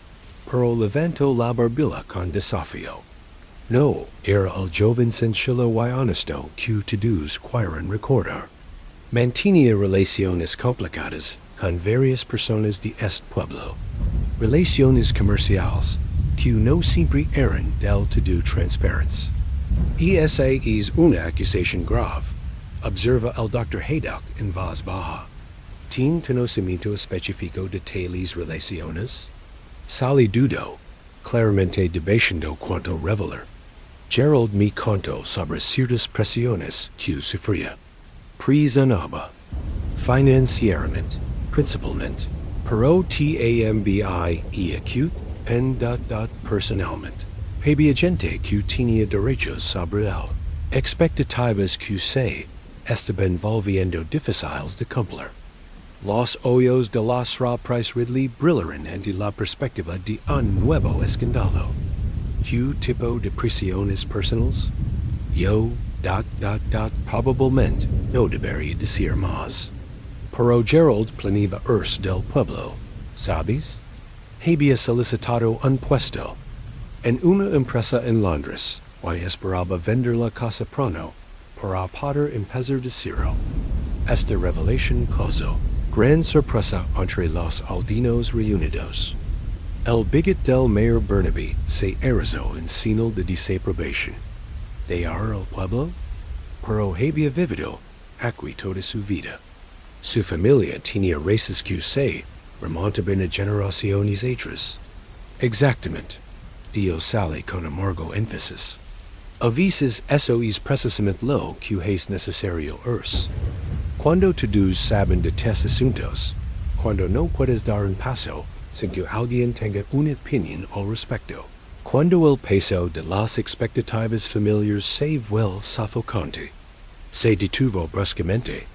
pero levantó la barbilla con desafío. No, era el joven sencillo y honesto que todos quieren recordar. Mantenía relaciones complicadas con varias personas de este pueblo, relaciones comerciales que no siempre eran del todo transparentes. Y esa es una acusación grave, observa el Dr. Haydock en voz baja. ¿Tiene conocimiento específico de tales relaciones? Sally dudó, claramente debatiendo cuanto revelar. Gerald me contó sobre ciertas presiones que sufría. Prisonaba, financieramente, principalmente, pero tambi y acute en personalmente. Había gente que tenía derechos sobre él, expectativas que se estaban volviendo difíciles de cumplir. Los ojos de la Sra. Price Ridley brillaron ante la perspectiva de un nuevo escándalo. ¿Qué tipo de prisiones personales? Yo, probablemente no debería decir más. Pero Gerald planeaba irse del pueblo, ¿sabes? Había solicitado un puesto en una empresa en Londres, y esperaba vender la casa pronto para poder empezar de cero. Esta revelación causó gran sorpresa entre los aldeanos reunidos. El bigot del mayor Burnaby se erizó en señal de desaprobación. ¿Dejar el pueblo? Pero había vivido aquí toda su vida. Su familia tenía raíces que se remontaban a generaciones atrás. Exactamente, dijo Sally con amargo énfasis. A veces eso es precisamente lo que es necesario irse. Cuando todos saben de tes asuntos, cuando no puedes dar un paso sin que alguien tenga una opinión al respecto, cuando el peso de las expectativas familiares se vuelve sofocante, se detuvo bruscamente,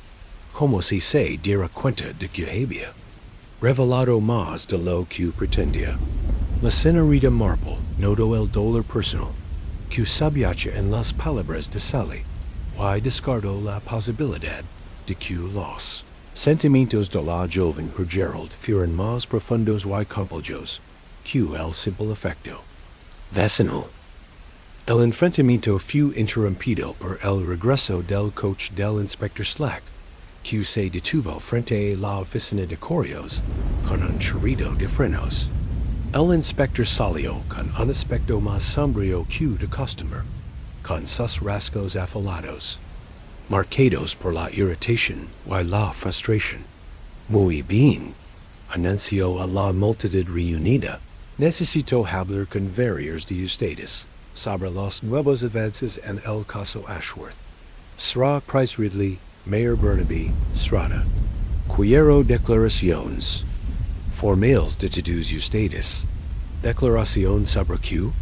como si se diera cuenta de que había revelado más de lo que pretendía. La señorita Marple notó el dolor personal que subyace en las palabras de Sally, y descartó la posibilidad de que los sentimientos de la joven por Gerald fueran más profundos y complejos que el simple afecto vecinal. El enfrentamiento fue interrumpido por el regreso del coche del inspector Slack, que se detuvo frente a la oficina de correos con un chorrido de frenos. El inspector salió con un aspecto más sombrío que de costumbre, con sus rasgos afalados, marcados por la irritación y la frustración. Muy bien, anunció a la multitud reunida. Necesito hablar con varios de ustedes sobre los nuevos avances en el caso Ashworth. Sra. Price Ridley, Mayor Burnaby, Strata. Quiero declaraciones formales de todos ustedes. Declaración sobre Q.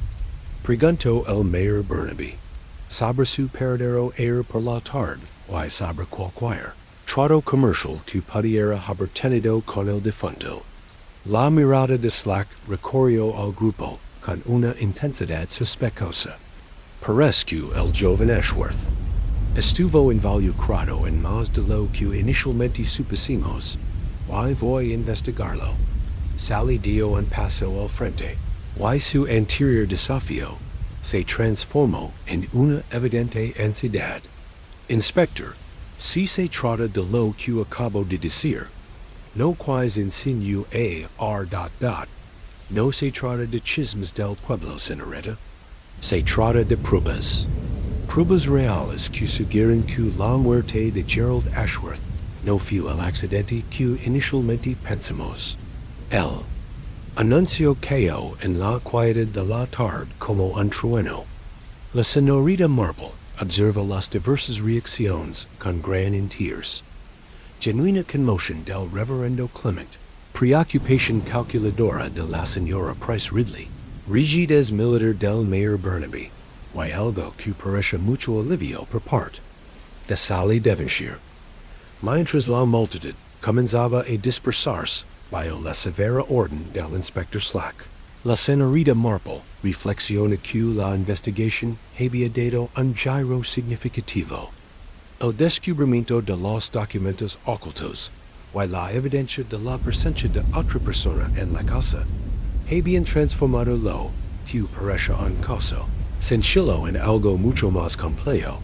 Pregunto el mayor Burnaby. Sobre su paradero air por la tarde, y sobre cualquier trato comercial que pudiera haber tenido con el difunto. La mirada de Slack recorrió al grupo con una intensidad sospechosa. Parece que el joven Ashworth estuvo involucrado en más de lo que inicialmente supusimos. Y voy a investigarlo. Sally dio un paso al frente. Y su anterior desafío se transformó en una evidente ansiedad. Inspector, si se trata de lo que acabo de decir, no quais insinúe a... No se trata de chismes del pueblo, señorita. Se trata de pruebas. Pruebas reales que sugieren que la muerte de Gerald Ashworth no fue el accidente que inicialmente pensamos. El anuncio cayó en la quietud de la tarde como un trueno. La señorita Marple observa las diversas reacciones con gran interés. Genuina conmoción del reverendo Clement, preocupación calculadora de la señora Price Ridley, rigidez militar del mayor Burnaby, y algo que parece mucho alivio por parte de Sally Devonshire. Mientras la multitud comenzaba a dispersarse bajo la severa orden del inspector Slack, la señorita Marple reflexiona que la investigación había dado un giro significativo. El descubrimiento de los documentos ocultos y la evidencia de la presencia de otra persona en la casa habían transformado lo que parece un caso sencillo en algo mucho más complejo.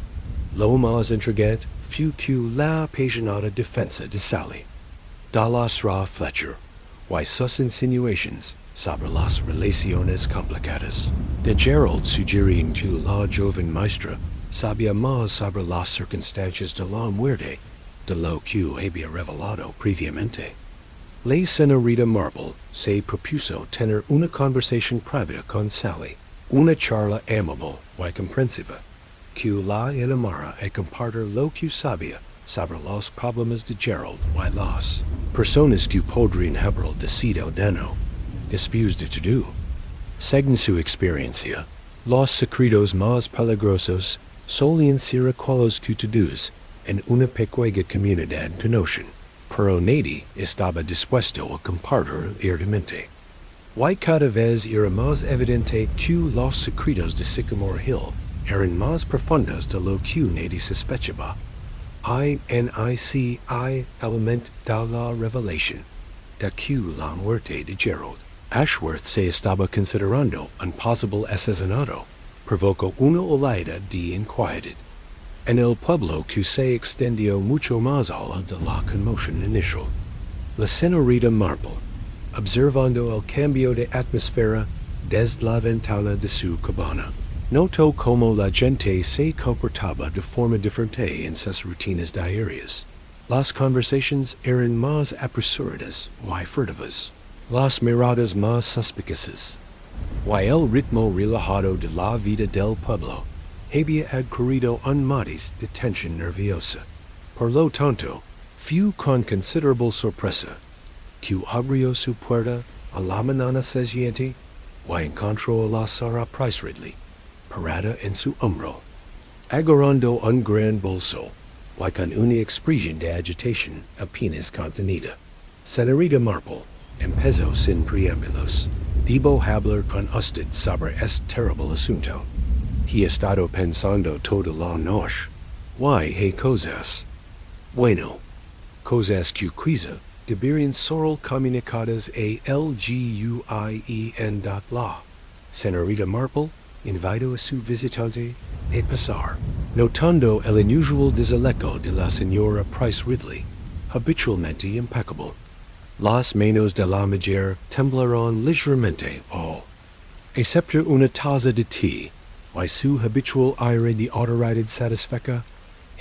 Lo más intrigante fue que la apasionada defensa de Sally, Dallasra Fletcher, y sus insinuations sobre las relaciones complicadas de Gerald sugerían que la joven maestra sabía más sobre las circunstancias de la muerte de lo que había revelado previamente. La señorita Marple se propuso tener una conversación privada con Sally, una charla amable y comprensiva, que la animara a compartir lo que sabía sobre los problemas de Gerald y las personas que podrían haberlo decidido daño después de todo. Según su experiencia, los secretos más peligrosos solían ser aquellos que todos en una pequeña comunidad conocen, pero nadie estaba dispuesto a compartir abiertamente. Y cada vez era más evidente que los secretos de Sycamore Hill eran más profundos de lo que nadie sospechaba. I element de la revelación de que la muerte de Gerald Ashworth se estaba considerando un posible asesinato provocó una oleada de inquietud en el pueblo que se extendió mucho más allá de la conmoción inicial. La señorita Marple, observando el cambio de atmósfera desde la ventana de su cabana, notó cómo la gente se comportaba de forma diferente en sus rutinas diarias. Las conversaciones eran más apresuradas y furtivas, las miradas más suspiciosas, y el ritmo relajado de la vida del pueblo había adquirido un matiz de tensión nerviosa. Por lo tanto, fue con considerable sorpresa que abrió su puerta a la mañana siguiente y encontró a la señora Price Ridley parada en su hombro, agarrando un gran bolso y con una expresión de agitación apenas contenida. Señorita Marple empezó sin preámbulos. Debo hablar con usted sobre este terrible asunto. He estado pensando toda la noche. Y hay cosas. Bueno, cosas que quizá deberían ser comunicadas a LGUIEN. La señorita Marple invitó a su visitante a pasar, notando el inusual desalejo de la señora Price Ridley, habitualmente impecable. Las manos de la mujer temblaron ligeramente excepto una taza de té, y su habitual aire de autoridad satisfecha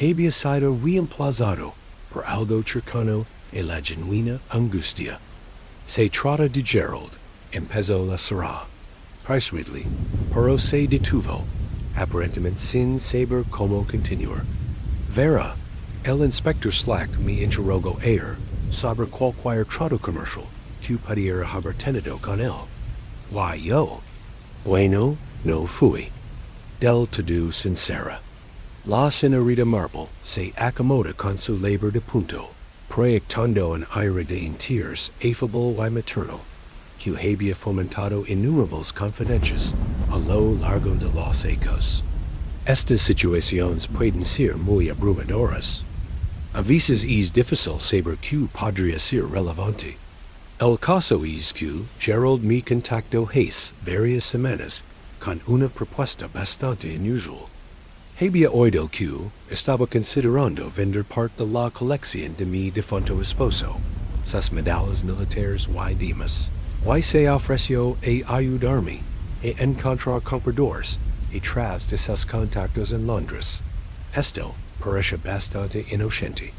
había sido reemplazado por algo cercano a la genuina angustia. Se trata de Gerald, empezó la señora Price Ridley, pero se detuvo, aparentemente sin saber cómo continuar. Vera, el inspector Slack me interrogó ayer sobre cualquier trato comercial que pudiera haber tenido con él. Why yo? Bueno, no fui. Del to-do sincera. La señorita Marple se acomoda con su labor de punto, proyectando un aire de tears affable y maternal, que había fomentado innumerables confidencias a lo largo de los ecos. Estas situaciones pueden ser muy abrumadoras. A veces es difícil saber qué podría ser relevante. El caso es que Gerald me contactó hace varias semanas con una propuesta bastante inusual. Había oído que estaba considerando vender parte de la colección de mi difunto esposo, sus medallas militares y demás. Y se ofreció a ayudarme a encontrar compradores a través de sus contactos en Londres. Esto parece bastante inocente.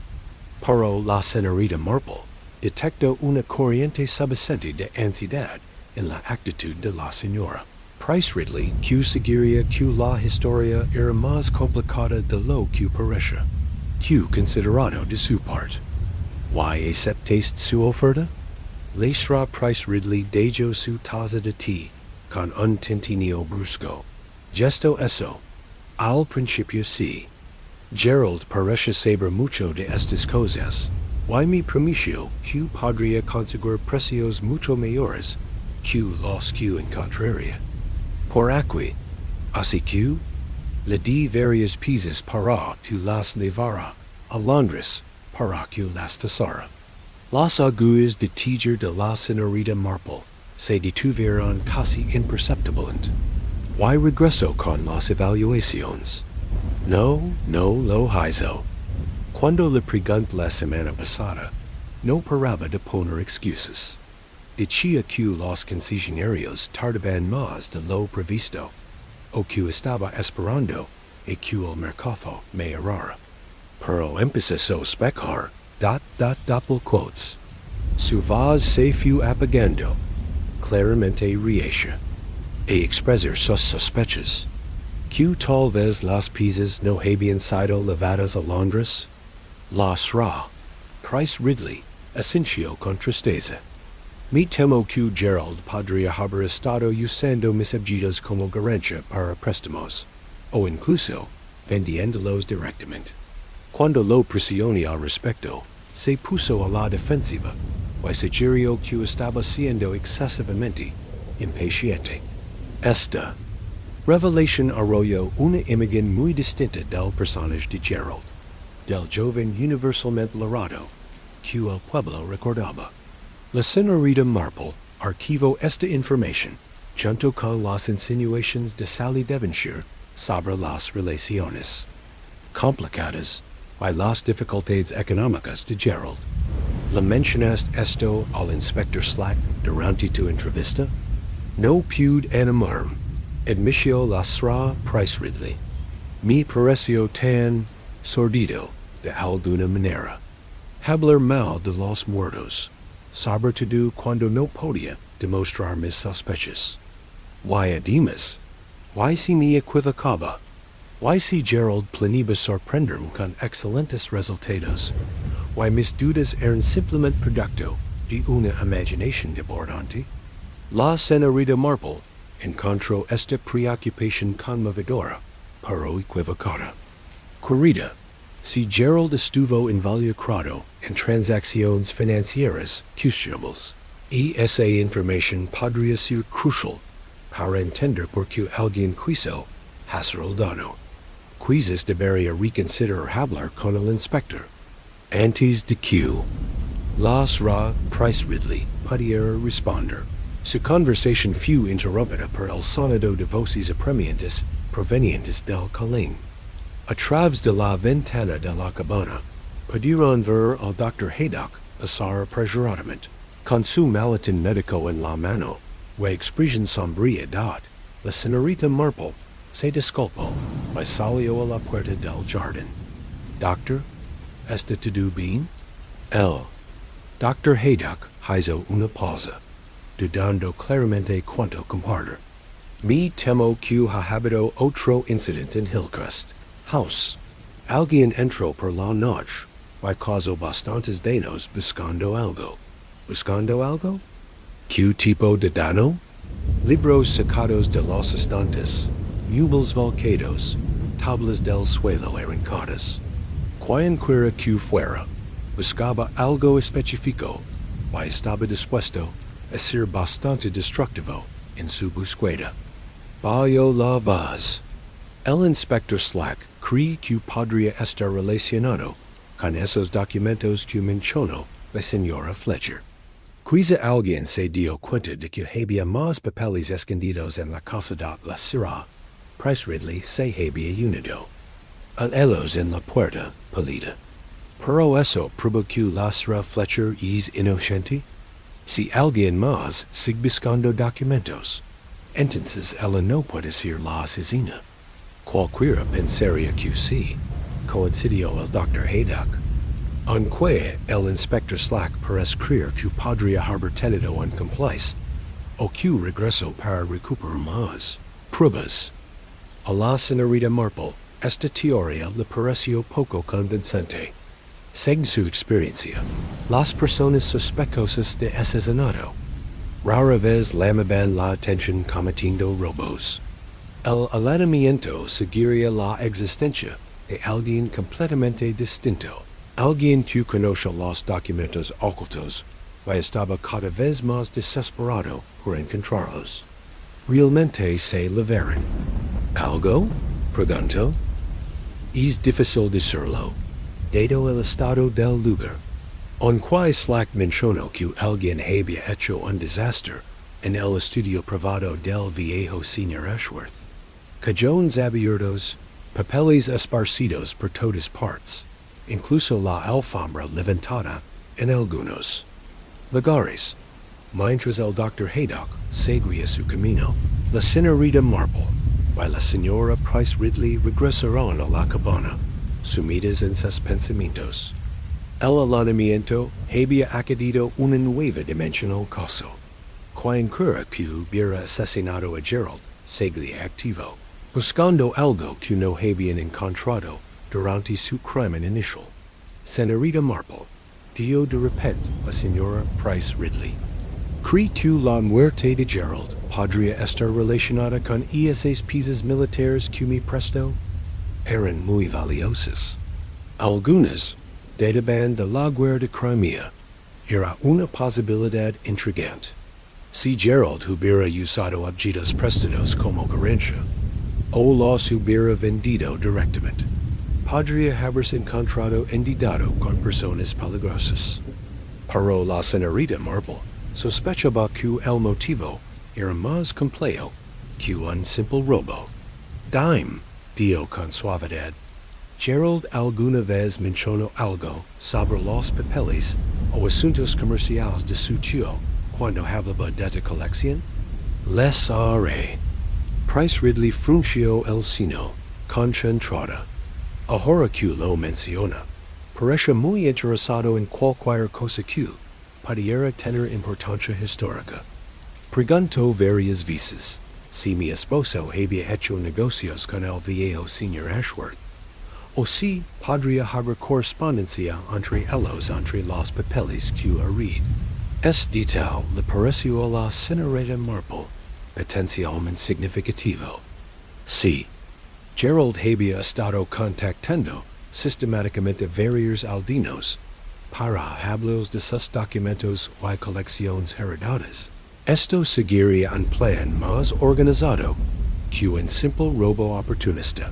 Pero la señorita Marple detectó una corriente subjacente de ansiedad en la actitud de la señora. Price Ridley que seguiría que la historia era más complicada de lo que parece, que considerado de su parte. ¿Y aceptaste su oferta? Leisra Price Ridley dejó su taza de té con un tintinio brusco. Gesto eso. Al principio sí. Gerald parece saber mucho de estas cosas. Y me prometió que podría conseguir precios mucho mayores que los que encontraría. Por aquí, así que le di varias piezas para que las llevara a Londres para que las tasara. Las agujas de tiger de la señorita Marple se detuvieron casi imperceptiblemente. Y regresó con las evaluaciones. No lo hizo. Cuando le pregunté la semana pasada, no paraba de poner excusas. Decía que los concesionarios tardaban más de lo previsto, o que estaba esperando a que el mercado mejorara. Pero empecé a sospechar, double quotes. Su voz se fue apagando, claramente reacia, a expresar sus sospechas. Que tal vez las piezas no habían sido llevadas a Londres? Las ra. Price Ridley asintió con tristeza. Me temo que Gerald podría haber estado usando mis objetos como garantia para préstamos, o incluso vendiéndolos directamente. Cuando lo presioné al respecto, se puso a la defensiva, y sugirió que estaba siendo excesivamente impaciente. Esta revelación arrolló una imagen muy distinta del personaje de Gerald, del joven universalmente logrado, que el pueblo recordaba. La señorita Marple archivó esta información, junto con las insinuaciones de Sally Devonshire sobre las relaciones complicadas y las dificultades económicas de Gerald. ¿Le mencionaste esto al inspector Slack durante tu entrevista? No pude animarme, admitió la señora Price Ridley. Me pareció tan sordido de alguna manera. Hablar mal de los muertos. Saber todo cuando no podía demostrar mis sospechas. Y además, y si me equivocaba, y si Gerald planeaba sorprenderme con excelentes resultados, y mis dudas eran simplemente producto de una imaginación desbordante, la señorita Marple encontró esta preocupación conmovedora, pero equivocada. Querida, si Gerald estuvo involucrado en transacciones financieras questionables, y esa información podría ser crucial para entender por qué alguien quiso hacer el daño. Quizás debería reconsiderar hablar con el inspector. Antes de que la señora Price Ridley pudiera responder, su conversación fue interrumpida por el sonido de voces apremiantes provenientes del colín. A través de la ventana de la cabana, pudieron ver al Dr. Haydock pasar apresuradamente, con su maletín médico en la mano, y expresión sombría dad. La señorita Marple se disculpó y salió a la puerta del jardín. Doctor, ¿está todo bien? El Dr. Haydock hizo una pausa, dudando claramente cuánto compartir. Me temo que ha habido otro incidente en Hillcrest House. Alguien entró por la noche y causó bastantes daños buscando algo. ¿Buscando algo? ¿Qué tipo de daño? Libros sacados de los estantes, mubles volcados, tablas del suelo arrancadas. Quien que fuera, buscaba algo específico, y estaba dispuesto a ser bastante destructivo en su búsqueda. Bajo la vaz. El inspector Slack cree que podría estar relacionado con esos documentos que mencionó la señora Fletcher. Quizá alguien se dio cuenta de que había más papeles escondidos en la casa de la Syrah. Price Ridley se había unido a ellos en la puerta pálida. Pero eso prueba que la Syrah Fletcher es inocente. Si alguien más sigue buscando documentos, entonces ella no puede ser la asesina. Cualquiera pensaría que sí, coincidió el Dr. Haydock. Aunque el inspector Slack parece creer que podría haber tenido un cómplice, o que regresó para recuperar más pruebas. A la señorita Marple, esta teoría le pareció poco convincente. Según su experiencia, las personas sospechosas de asesinato rara vez llamaban la atención cometiendo robos. El allanamiento seguiría la existencia de alguien completamente distinto, alguien que conoce los documentos ocultos y estaba cada vez más desesperado por encontrarlos. Realmente se le verán. ¿Algo? Preguntó. Es difícil decirlo, dado el estado del lugar. Aunque Slack mencionó que alguien había hecho un desastre en el estudio privado del viejo señor Ashworth. Cajones abiertos, papeles esparcidos por todas partes, incluso la alfombra levantada en algunos lugares. Mientras el Dr. Haydock seguía su camino, la señorita Marple y la señora Price Ridley regresaron a la cabana, sumidas en sus pensamientos. El allanamiento había añadido una nueva dimensión al caso. Quien que hubiera asesinado a Gerald seguía activo, buscando algo que no habían encontrado durante su crimen inicial. Señorita Marple dio de repente la señora Price Ridley. ¿Cree que la muerte de Gerald podría estar relacionada con esas piezas militares que me prestó? Eran muy valiosas. Algunas databan de la guerra de Crimea. Era una posibilidad intrigante. Si Gerald hubiera usado objetos prestados como garantia, o los hubiera vendido directamente, podría haberse encontrado endeudado con personas peligrosas. Pero la señorita Marple sospechaba que el motivo era más complejo que un simple robo. Dime, dijo con suavidad, ¿Gerald alguna vez mencionó algo sobre los papeles o asuntos comerciales de su tío cuando hablaba de la colección? Les haré. Price Ridley frunció el ceño, concentrada. Ahora que lo menciona, parece muy interesado en cualquier cosa que pudiera tener importancia histórica. Preguntó varias veces si mi esposo había hecho negocios con el viejo señor Ashworth, o si podría haber correspondencia entre ellos entre los papeles que read. Este detalle le pareció a la señorita Marple potencialmente significativo. Sí, Gerald había estado contactando sistemáticamente varios aldeanos para hablarles de sus documentos y colecciones heredadas. Esto seguiría un plan más organizado que un simple robo oportunista.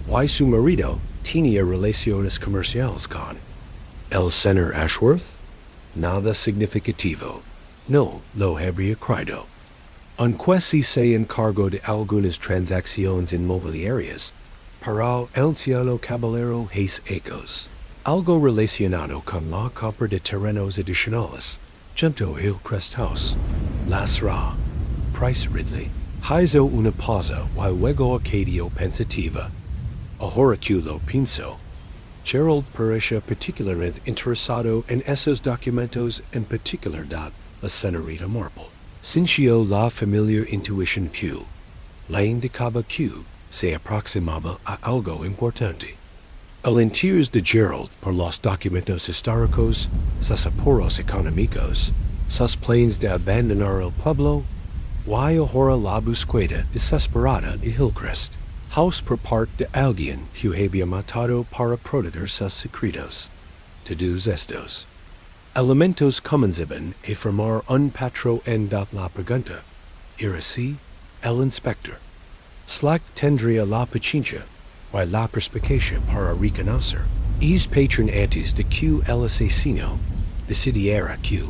Y su marido tenía relaciones comerciales con el señor Ashworth. Nada significativo. No lo habría creído. Aunque sí se encargó de algunas transacciones inmobiliarias, para el anciano caballero hace ecos. Algo relacionado con la compra de terrenos adicionales, junto a Hillcrest House. La Syrah, Price Ridley, hizo una pausa y luego acadio pensativa. Ahora que lo pienso, Gerald parece particularmente interesado en esos documentos, en particular de la señorita Marple. Sintió la familiar intuición que le indicaba que se aproximaba a algo importante. El interés de Gerald por los documentos históricos, sus apuros económicos, sus planes de abandonar el pueblo, Y hora la busqueda desesperada de Hillcrest. Haus per part de alguien que había matado para proteger sus secretos. Todos estos elementos comenzaban a formar un patro en dat la pregunta. Era así el inspector. Slack tendría la paciencia y la perspicacia para reconocer. Es patron antes de que el asesino decidiera que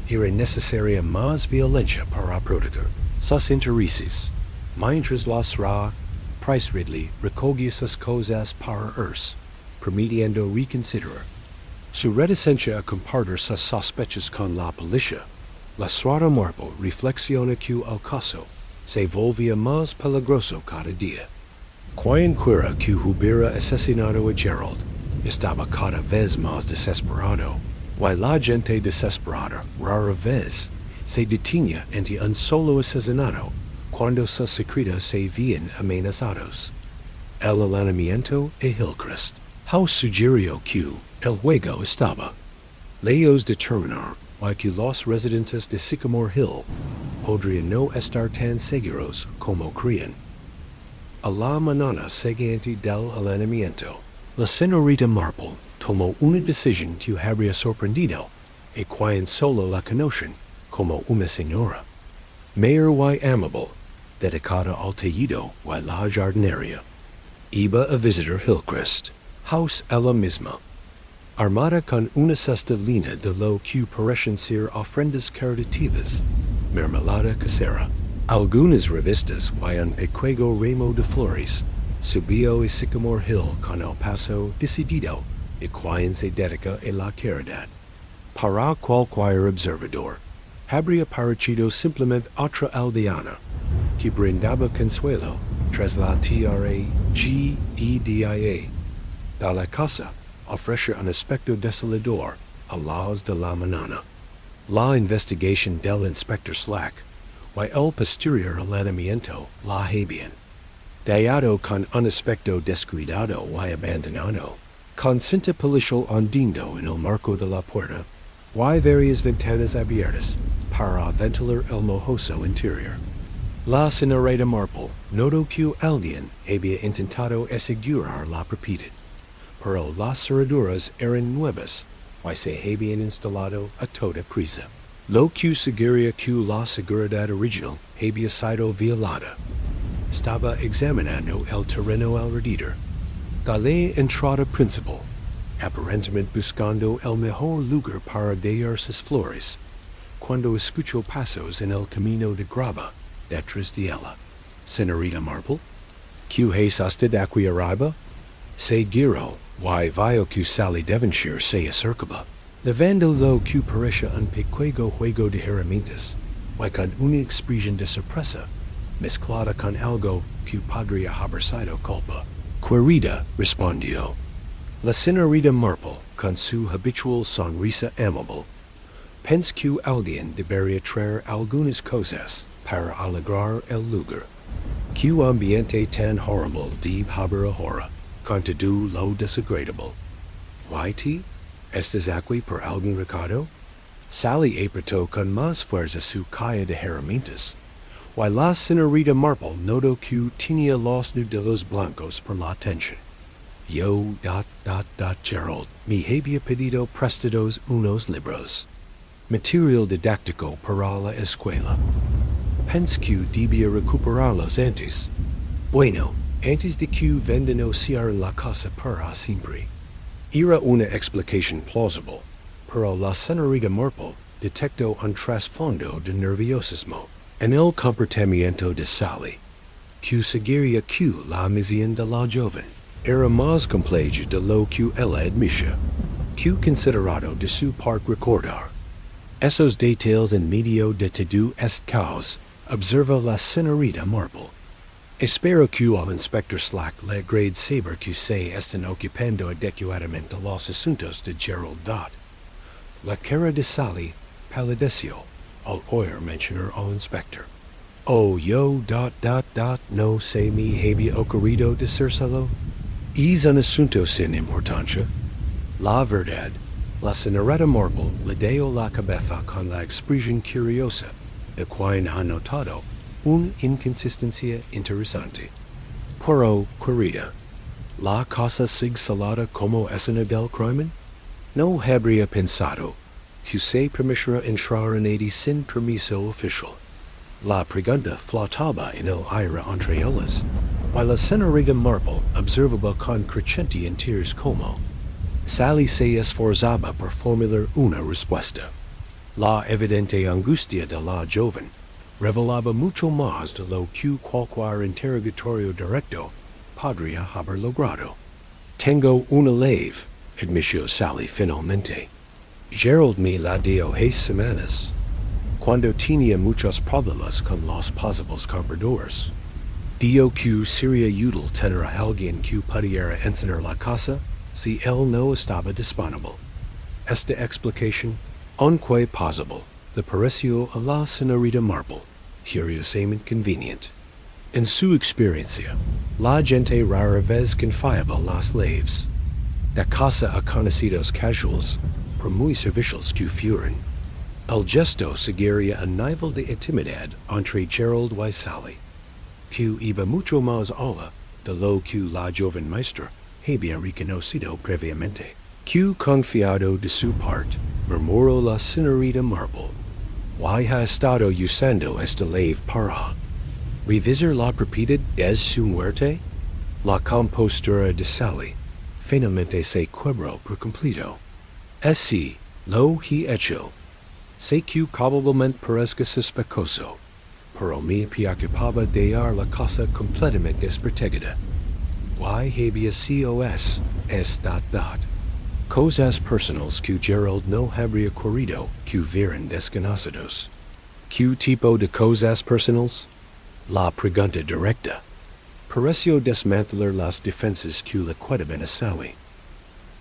era necesaria más violencia para proteger sus intereses, mientras los ra Price Ridley recogía sus cosas para permitiendo reconsiderar su reticencia a compartir sus sospechas con la policía. La señorita Marple reflexiona que el caso se volvía más peligroso cada día. Quien quiera que hubiera asesinado a Gerald estaba cada vez más desesperado, y la gente desesperada rara vez se detenía ante un solo asesinato cuando sus secretos se veían amenazados. El allanamiento a Hillcrest House sugirió que el juego estaba lejos de terminar y que los residentes de Sycamore Hill podrían no estar tan seguros como creían. A la mañana siguiente del allanamiento, la señorita Marple tomó una decisión que habría sorprendido a quien solo la conocen como una señora. Mayor y amable, dedicada al tejido y la jardinería. Iba a visitar Hillcrest, house ella misma, armada con una cesta llena de lo que parecen ser ofrendas caritativas, mermelada casera, algunas revistas y un pequeño ramo de flores. Subió a Sycamore Hill con el paso decidido de quien se dedica a la caridad. Para cualquier observador, habría parecido simplemente otra aldeana que brindaba consuelo tras la tragedia de la casa ofrece un aspecto desolador a las de la mañana. La investigación del inspector Slack y el posterior allanamiento la habían dado con un aspecto descuidado y abandonado, con cinta policial hundiendo en el marco de la puerta y varias ventanas abiertas para ventilar el mohoso interior. La señorita Marple notó que alguien había intentado asegurar la propiedad, pero las cerraduras eran nuevas y se habían instalado a toda prisa, lo que sugería que la seguridad original había sido violada. Estaba examinando el terreno alrededor de la entrada principal, aparentemente buscando el mejor lugar para dejar sus flores, cuando escuchó pasos en el camino de grava detrás de ella. Señorita Marple, ¿qué es usted aquí arriba? Se giró y vio que Sally Devonshire se acercaba, levando lo que parecía un pequeño juego de herramientas, y con una expresión de sorpresa, mezclada con algo que podría haber sido culpa. Querida, respondió la señorita Marple con su habitual sonrisa amable. Pensé que alguien debería traer algunas cosas para alegrar el lugar. Qué ambiente tan horrible debe haber ahora, con todo lo desagradable. ¿Whitey? ¿Estás aquí por algún recado? Sally apretó con más fuerza su caja de herramientas, y la señorita Marple notó que tenía los nudillos blancos por la tensión. Yo, Gerald, me había pedido prestados unos libros. Material didáctico para la escuela. Pensé que debía recuperarlos antes. Bueno, antes de que vendan o cierren la casa para siempre. Era una explicación plausible, pero la señorita Marple detectó un trasfondo de nerviosismo en el comportamiento de Sally, que sugería que la misión de la joven era más compleja de lo que ella admitía, que considerado de su parte recordar. Esos detalles en medio de todo este caos, observa la señorita Marple. Espero que al inspector Slack le agrade saber que se están ocupando adecuadamente los asuntos de Gerald Dot. La cara de Sally palideció al oír mencionar al inspector. Oh, yo, no se me había ocurrido decírselo. Es un asunto sin importancia. La verdad, la señorita Marple le dio la cabeza con la expresión curiosa de quien ha notado un inconsistencia interesante. Pero, querida, la cosa sigue salada como escena del crimen? No habría pensado que se permitiera entrar en ella sin permiso oficial. La pregunta flotaba en el aire entre ellas, while la señorita Marple observaba con creciente interés como Sally se esforzaba por formular una respuesta. La evidente angustia de la joven revelaba mucho más de lo que cualquier interrogatorio directo podría haber logrado. Tengo una leve, admitió Sally finalmente. Gerald me la dio hace semanas, cuando tenía muchos problemas con los posibles compradores. Dio que sería útil tener a alguien que pudiera enseñar la casa si él no estaba disponible. Esta explicación, aunque posible, le pareció a la señorita Marple curiosamente convenient. En su experiencia, la gente rara vez confiaba las leves. La casa a conocidos casuals, por muy servicials que fueran. El gesto seguiría a nivel de intimidad entre Gerald y Sally, que iba mucho más allá de lo que la joven maestra había reconocido previamente. Que confiado de su parte, murmuró la señorita Marple. ¿Why ha estado usando esta leve para revisar la propiedad de su muerte? La compostura de Sally finalmente se quebró por completo. Así lo he hecho. Sé que probablemente parezca sospechoso, pero me preocupaba de hallar la casa completamente desprotegida. Why había COS dat. Cosas personales que Gerald no habría querido que vieran desconocidos. ¿Qué tipo de cosas personales? La pregunta directa pareció desmantelar las defensas que le quedaban a Sally.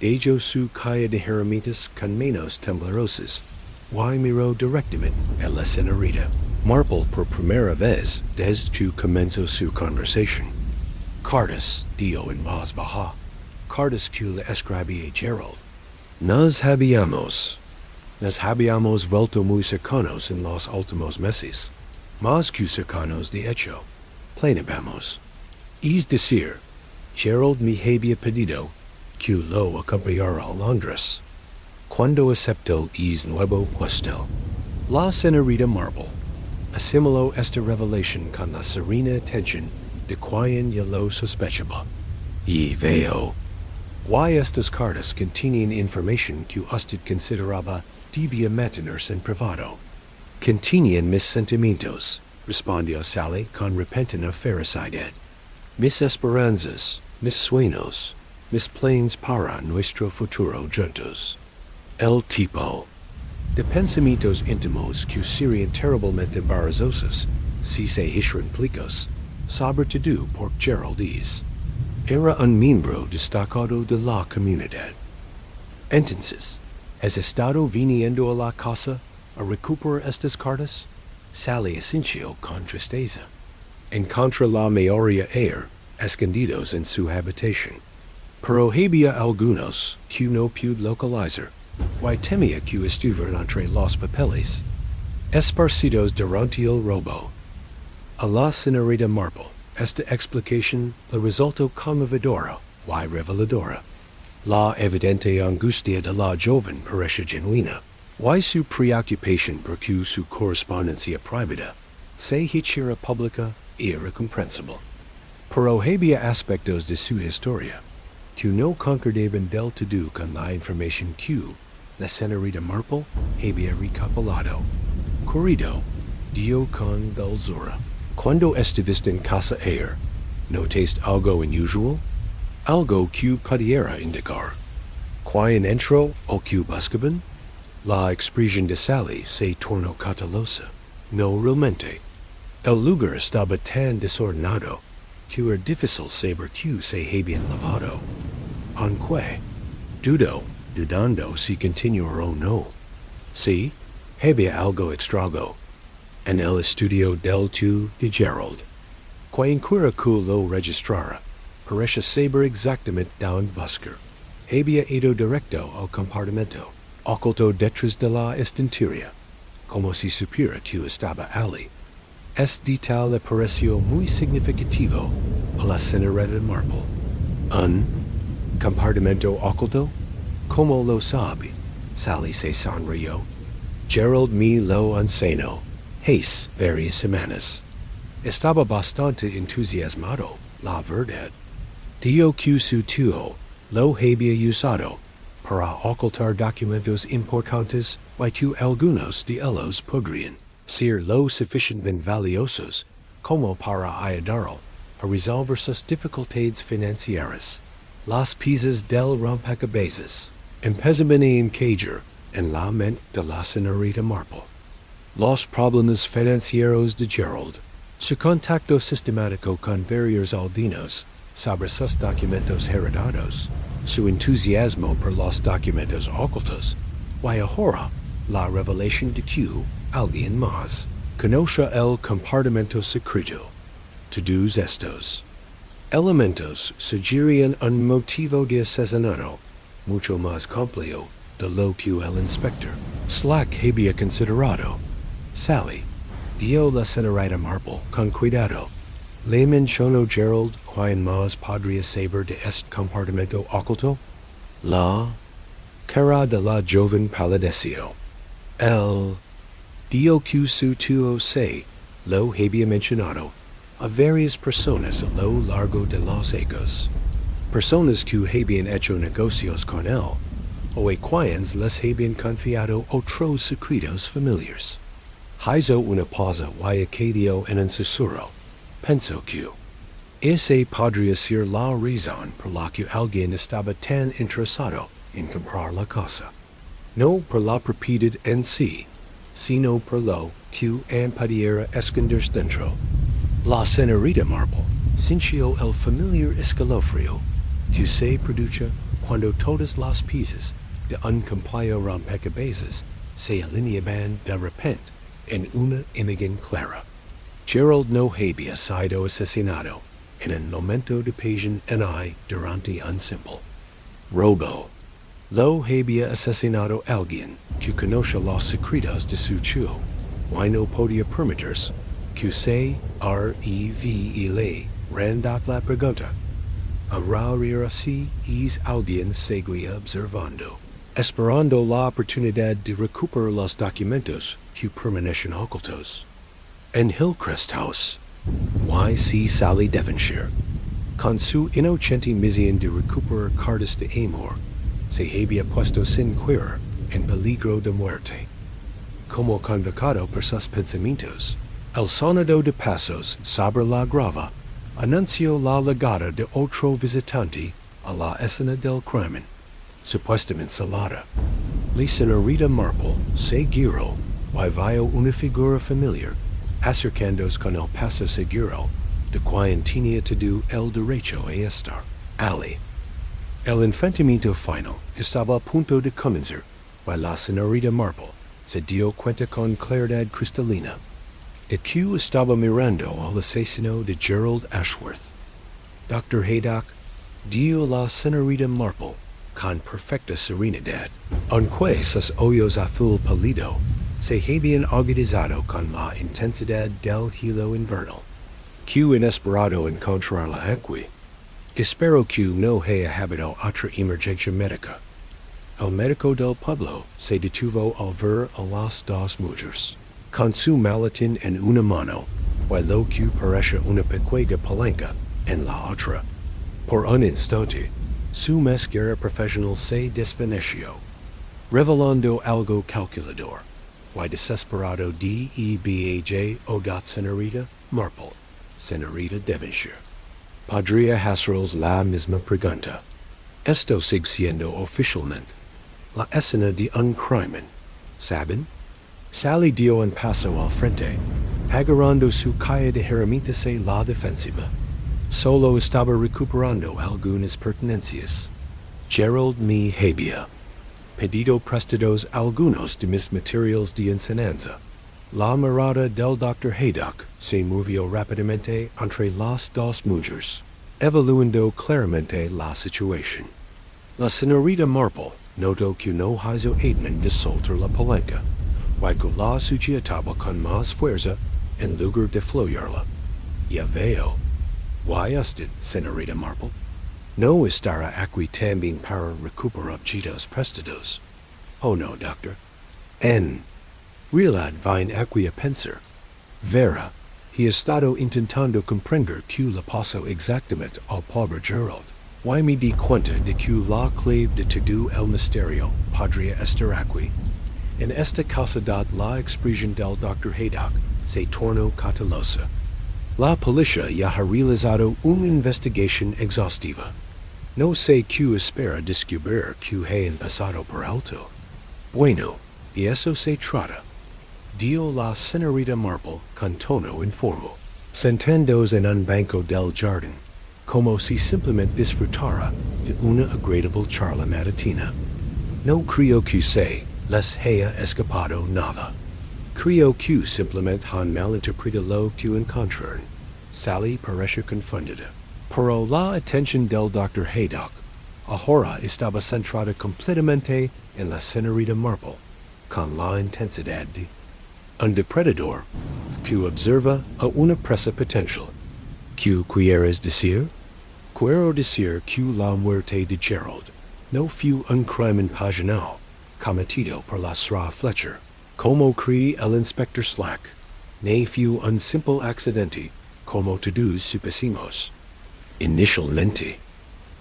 Dejo su calle de herramientas con manos temblorosas. Y miró directamente a la señorita Marple por primera vez desde que comenzó su conversación. Cartas, dio en voz baja. Cartas que le escribía Gerald. Nos habíamos vuelto muy cercanos en los últimos meses. Más que cercanos de hecho. Planeamos. Es decir, Gerald me había pedido que lo acompañara a Londres. Cuando aceptó es nuevo puesto. La señorita Marple asimiló esta revelación con la serena atención de quien ya lo sospechaba. Y veo. Why estas cartas contenían información que usted consideraba debía mantenerse en privado. Contenían mis sentimientos, respondió Sally con repentina ferocidad. Mis esperanzas, mis sueños, mis planes para nuestro futuro juntos. El tipo de pensamientos íntimos que serían terriblemente embarazosos si se hicieran públicos, sobre todo por Gerald es. Era un miembro destacado de la comunidad. Entonces, ¿has estado viniendo a la casa a recuperar estas cartas? Sally asintió con tristeza. Encontró la mayoría escondidos en su habitación. Pero había algunos que no pude localizar, y temía que estuvieran entre los papeles, esparcidos durante el robo. A la señorita Marple, esta explicación le resultó conmovedora y reveladora. La evidente angustia de la joven parece genuina, y su preocupación por que su correspondencia privada se hiciera pública era comprensible. Pero había aspectos de su historia que no concordaban del todo con la información que la señorita Marple había recopilado. Corrido, dio con dulzura. Cuando estuviste en casa ayer, ¿notaste algo inusual? Algo que pudiera indicar. ¿Quién entró o que buscaban? La expresión de Sally se tornó cautelosa. No realmente. El lugar estaba tan desordenado que era difícil saber que se habían lavado. Aunque, dudando si continuar o no. Sí, había algo extraño en el estudio del tío de Gerald. Quien que lo registrara, parece saber exactamente dónde buscar. Había ido directo al compartimento, oculto detrás de la estantería, como si supiera que estaba allí. Este tal le pareció muy significativo a la señorita Marple. Un compartimento oculto? Como lo sabe? Sally se sonrió. Gerald me lo enseñó. Hace varias semanas. Estaba bastante entusiasmado, la verdad. Dio que su tío lo había usado para ocultar documentos importantes y que algunos de ellos podrían ser lo suficientemente valiosos como para ayudarlo a resolver sus dificultades financieras. Las piezas del rompecabezas empezaban a encajar en la mente de la señorita Marple. Los problemas financieros de Gerald, su contacto sistemático con varios aldeanos sobre sus documentos heredados, su entusiasmo por los documentos ocultos, y ahora la revelación de que alguien más conoce el compartimento secreto. Todos estos elementos sugerían un motivo de asesinato mucho más complejo de lo que el inspector Slack había considerado. Sally, dio la señorita Marple con cuidado. Le mencionó Gerald quién más podría saber de este compartimento oculto. La cara de la joven palideció. El dio que su tío se lo había mencionado a varias personas a lo largo de los años. Personas que habían hecho negocios con él, o a quienes les habían confiado otros secretos familiares. Hizo una pausa y añadió en un susurro. Pensó que ese podría ser la razón por la que alguien estaba tan interesado en comprar la casa. No por la propiedad en sí, sino por lo que pudiera esconderse dentro. La señorita Marple sintió el familiar escalofrío que se produce cuando todas las piezas de un complejo rompecabezas se alineaban de repente en una imagen clara. Gerald no había sido asesinado en un momento de pasión ni durante un simple robo. Lo había asesinado alguien que conoce los secretos de su tío, y no podía permitirse que se revele la pregunta. Ahora sí es alguien seguía observando, esperando la oportunidad de recuperar los documentos que permanecen ocultos. En Hillcrest House, Y.C. Sally Devonshire, con su inocente misión de recuperar cartas de amor, se había puesto sin querer en peligro de muerte. Como convocado por sus pensamientos, el sonido de pasos sobre la grava anunció la llegada de otro visitante a la escena del crimen, supuestamente salada. La señorita Marple se giró y vio una figura familiar acercándose con el paso seguro de quien tenía todo el derecho a estar. Ali. El enfrentamiento final estaba a punto de comenzar y la señorita Marple se dio cuenta con claridad cristalina de que estaba mirando al asesino de Gerald Ashworth. Dr. Haydock dio la señorita Marple con perfecta serenidad, aunque sus ojos azul pálido se habían agudizado con la intensidad del hilo invernal. Que inesperado encontrarla aquí. Espero que no haya habido otra emergencia médica. El médico del pueblo se detuvo al ver a las dos mujeres, con su maletín en una mano, y lo que parece una pequeña palanca en la otra. Por un instante, su máscara profesional se desvaneció, revelando algo calculador, y desesperado DEBAJ ogat señorita Marple, señorita Devonshire. Podría haceros la misma pregunta. Esto sigue siendo oficialmente la escena de un crimen. ¿Saben? Sally dio un paso al frente, agarrando su calle de herramientas a la defensiva. Solo estaba recuperando algunas pertenencias. Gerald me había pedido prestados algunos de mis materiales de enseñanza. La mirada del Dr. Haydock se movió rápidamente entre las dos mujeres, evaluando claramente la situación. La señorita Marple notó que no hizo admin de soltar la palanca, y que la sujetaba con más fuerza en lugar de floyarla. Ya veo. Why usted, señorita Marple? No estará aquí también para recuperar objetos prestados. Oh no, doctor. En realidad vine aquí a pensar. Vera, he estado intentando comprender que le pasó exactamente al pobre Gerald. Why me di cuenta de que la clave de todo el misterio podría estar aquí. En esta casidad la expresión del Dr. Haydock se tornó cautelosa. La policía ya ha realizado una investigación exhaustiva. No sé qué espera descubrir que hayan pasado por alto. Bueno, y eso se trata. Dio la señorita Marple con tono informal, sentándose en un banco del jardín, como si simplemente disfrutara de una agradable charla matutina. No creo que se les haya escapado nada. Creo que simplemente han malinterpretado lo que encontraron. Sally parece confundida. Pero la atención del Dr. Haydock ahora estaba centrada completamente en la señorita Marple, con la intensidad de un depredador que observa a una presa potencial. ¿Qué quieres decir? Quiero decir que la muerte de Gerald no fue un crimen pasional cometido por la Sra Fletcher, como cree el inspector Slack, ni fue un simple accidente, como todos supusimos. Inicialmente,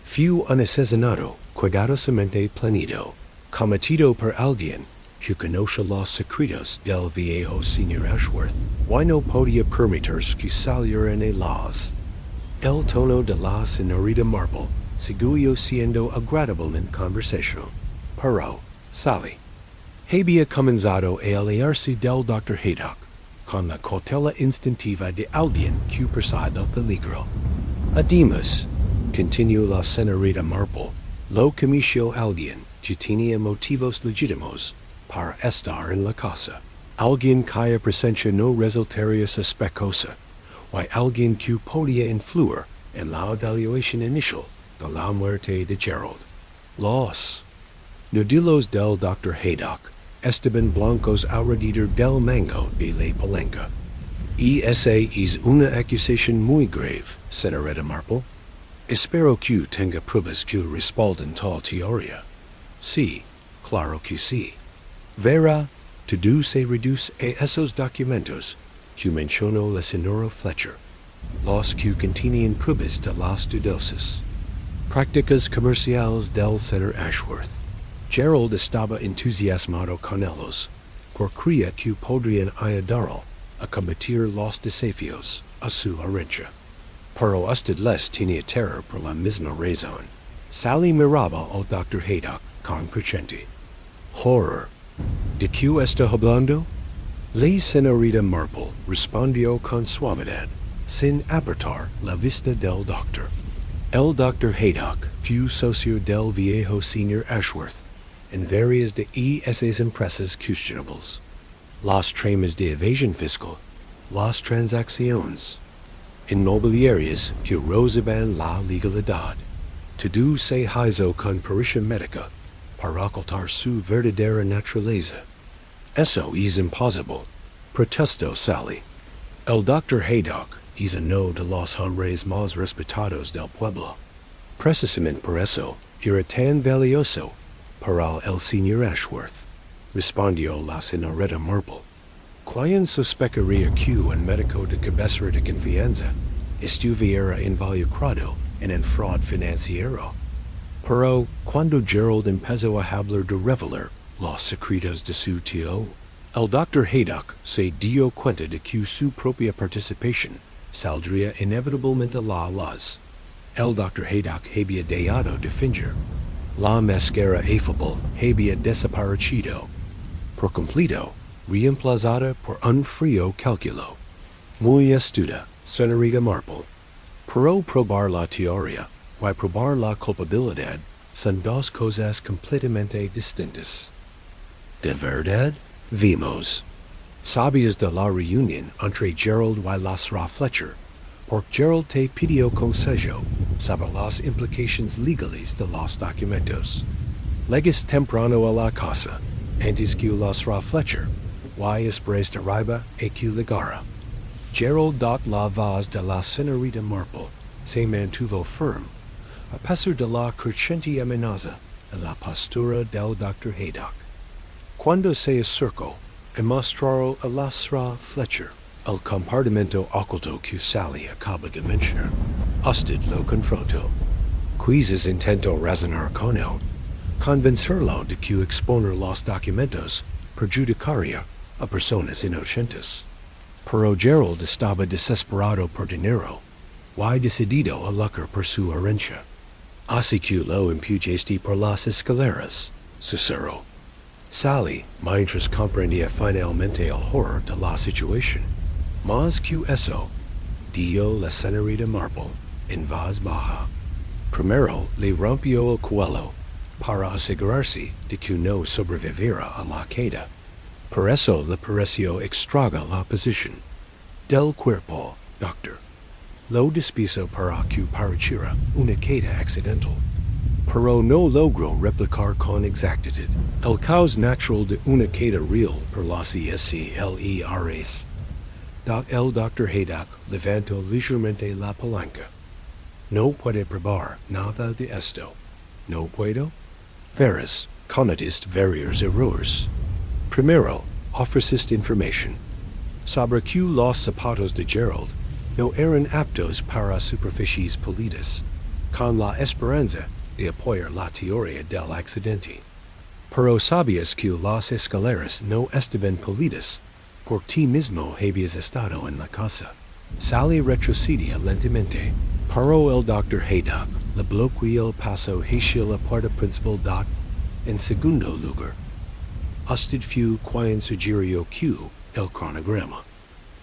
fue un asesinato cuidadosamente planeado, cometido por alguien que conoce los secretos del viejo señor Ashworth. Why no podía permitirse que salieran a las. El tono de la señorita Marple siguió siendo agradablemente conversational. Pero, Sally, había comenzado a aliarse del Dr. Haydock con la cautela instintiva de alguien que percibe el peligro. Además, continuó la señorita Marple, lo cometió alguien que tenía motivos legítimos para estar en la casa. Alguien cuya presencia no resultaría sospechosa, o alguien que podía influir en la evaluación inicial de la muerte de Gerald. Los nudilos del Dr. Haydock estaban blancos alrededor del mango de la palanca. Y esa es una acusación muy grave, señorita Marple. Espero que tenga pruebas que respalden tal teoría. Sí, claro que sí. Verá, todo se reduce a esos documentos que mencionó la señora Fletcher, los que contienen pruebas de las dudosas prácticas comerciales del señor Ashworth. Gerald estaba entusiasmado con ellos, por creía que podrían ayudarlo a combatir los desafíos a su herencia. Pero usted les tenía terror por la misma razón. Sally miraba al Dr. Haydock con creciente horror. ¿De qué está hablando? La señorita Marple respondió con suavidad, sin apartar la vista del doctor. El Dr. Haydock fue socio del viejo señor Ashworth en varias de esas empresas questionables. Las tramas de evasión fiscal, las transacciones inmobiliarias que rozaban la legalidad. Todo se hizo con pericia médica para ocultar su verdadera naturaleza. Eso es imposible, protestó Sally. El Dr. Haydock es uno de los hombres más respetados del pueblo. Precisamente por eso era tan valioso para el señor Ashworth, respondió la señorita Marple. ¿Quién sospecharía que un médico de cabecera de confianza estuviera involucrado en un fraud financiero? Pero cuando Gerald empezó a hablar de revelar los secretos de su tío, el Dr. Haydock se dio cuenta de que su propia participación saldría inevitablemente a la luz. El Dr. Haydock había dejado de fingir. La máscara afable había desaparecido por completo, reemplazada por un frío cálculo. Muy astuta, señorita Marple. Pero probar la teoría y probar la culpabilidad son dos cosas completamente distintas. ¿De verdad? Vimos. Sabías de la reunión entre Gerald y la Sra Fletcher, porque Gerald te pidió consejo sobre las implicaciones legales de los documentos. Llegas temprano a la casa, antes que la Sra Fletcher, y esperas de arriba a que llegara. Gerald. La vaz de la señorita Marple se mantuvo firme, a pesar de la creciente amenaza en la postura del Dr. Haydock. Cuando se acercó y mostró a Lasra Fletcher el compartimento oculto que Sally acaba de mencionar, usted lo confrontó. Quizás intentó razonar con él, convencerlo de que exponer los documentos perjudicaría a personas inocentes. Pero Gerald estaba desesperado por dinero, y decidido a lucrar por su herencia. Así que lo empujaste por las escaleras, susurró. Sally, mientras comprendía finalmente el horror de la situación, más que eso, dijo la señorita Marple en voz baja. Primero le rompió el cuello para asegurarse de que no sobreviviera a la caída. Por eso le pareció extraña la posición del cuerpo, doctor. Lo dispuso para que pareciera una caída accidental, pero no logró replicar con exactitud el caos natural de una caída real por las escaleras. El Dr. Haydock levantó ligeramente la palanca. No puede probar nada de esto. No puedo. Verás, cometiste varios errores. Primero, ofreciste información sobre que los zapatos de Gerald no eran aptos para superficies polidas, con la esperanza de apoyar la teoría del accidente. Pero sabías que las escaleras no estaban polidas, por ti mismo habías estado en la casa. Sally retrocedía lentamente, pero el Dr. Haydock le bloqueó el paso hacia la puerta principal. En segundo lugar, usted fue quien sugirió que el cronograma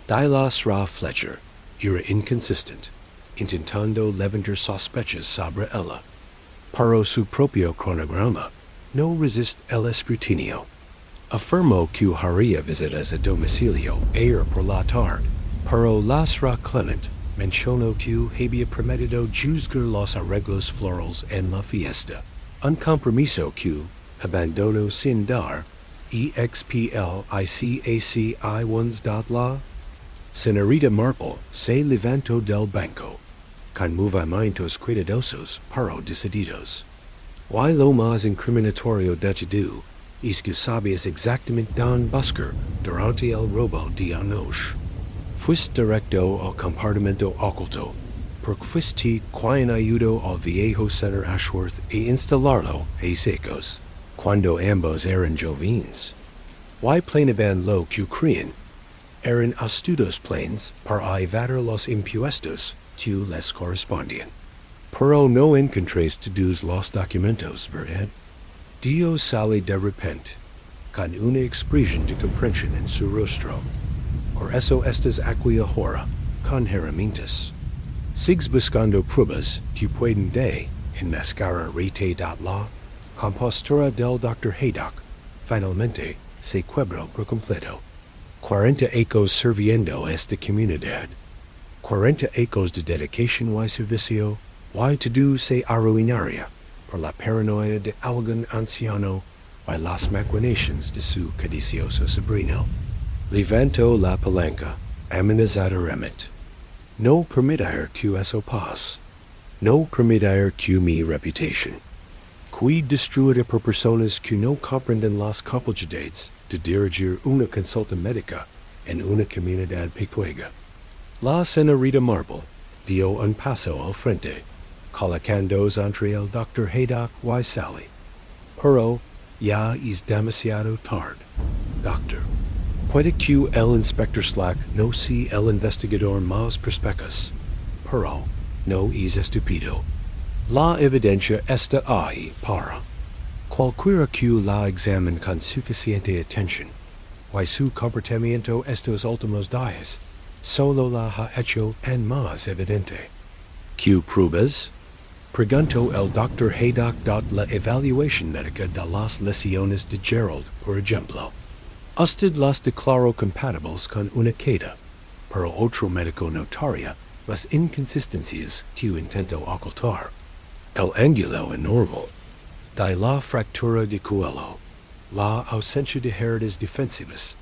de Lasra Fletcher era inconsistent, intentando levantar sospechas sobre ella. Pero su propio cronograma no resiste el escrutinio. Afirmó que haría visitas a domicilio ayer por la tarde, pero Lasra Clement mencionó que había prometido juzgar los arreglos florales en la fiesta, un compromiso que abandonó sin dar explicaciones. La señorita Marple se levantó del banco, con movimientos cuidadosos pero decididos. Y lo más incriminatorio de todo es que sabías exactamente dónde buscar durante el robo de anoche. Fuiste directo al compartimento oculto, porque fuiste quien ayudó al viejo señor Ashworth a instalarlo a secos, cuando ambos eran jóvenes. Y planeaban lo que creían eran astutos planes para evadir los impuestos que les correspondían. Pero no encontrés todos los documentos, ¿verdad? Dios sale de repente, con una expresión de comprensión en su rostro. Por eso estás aquí ahora, con herramientas. Sigues buscando pruebas que pueden enmascarar la compostura del Dr. Haydock. Finalmente, se quebró por completo. 40 ecos sirviendo a esta comunidad. 40 ecos de dedicación y servicio, y todo se arruinaría por la paranoia de algún anciano y las maquinaciones de su codicioso sobrino. Levantó la palanca, amenazadoramente. No permitir que eso pase. No permitir que mi reputación, que destruida por personas que no comprenden las complejidades de dirigir una consulta médica en una comunidad pequeña. La señorita Marple dio un paso al frente, colocándose entre el Dr. Haydock y Sally. Pero ya es demasiado tarde, doctor. Puede que el inspector Slack no sea el investigador más perspicaz, pero no es estúpido. La evidencia está ahí para cualquiera que la examine con suficiente atención, y su comportamiento estos últimos días solo la ha hecho en más evidente. ¿Qué pruebas? Preguntó el Dr. Haydock. La evaluación médica de las lesiones de Gerald, por ejemplo. Usted las declaró compatibles con una caída, pero otro médico notaría las inconsistencias que intentó ocultar. El ángulo anormal de la fractura de cuello, la ausencia de herdas defensivas,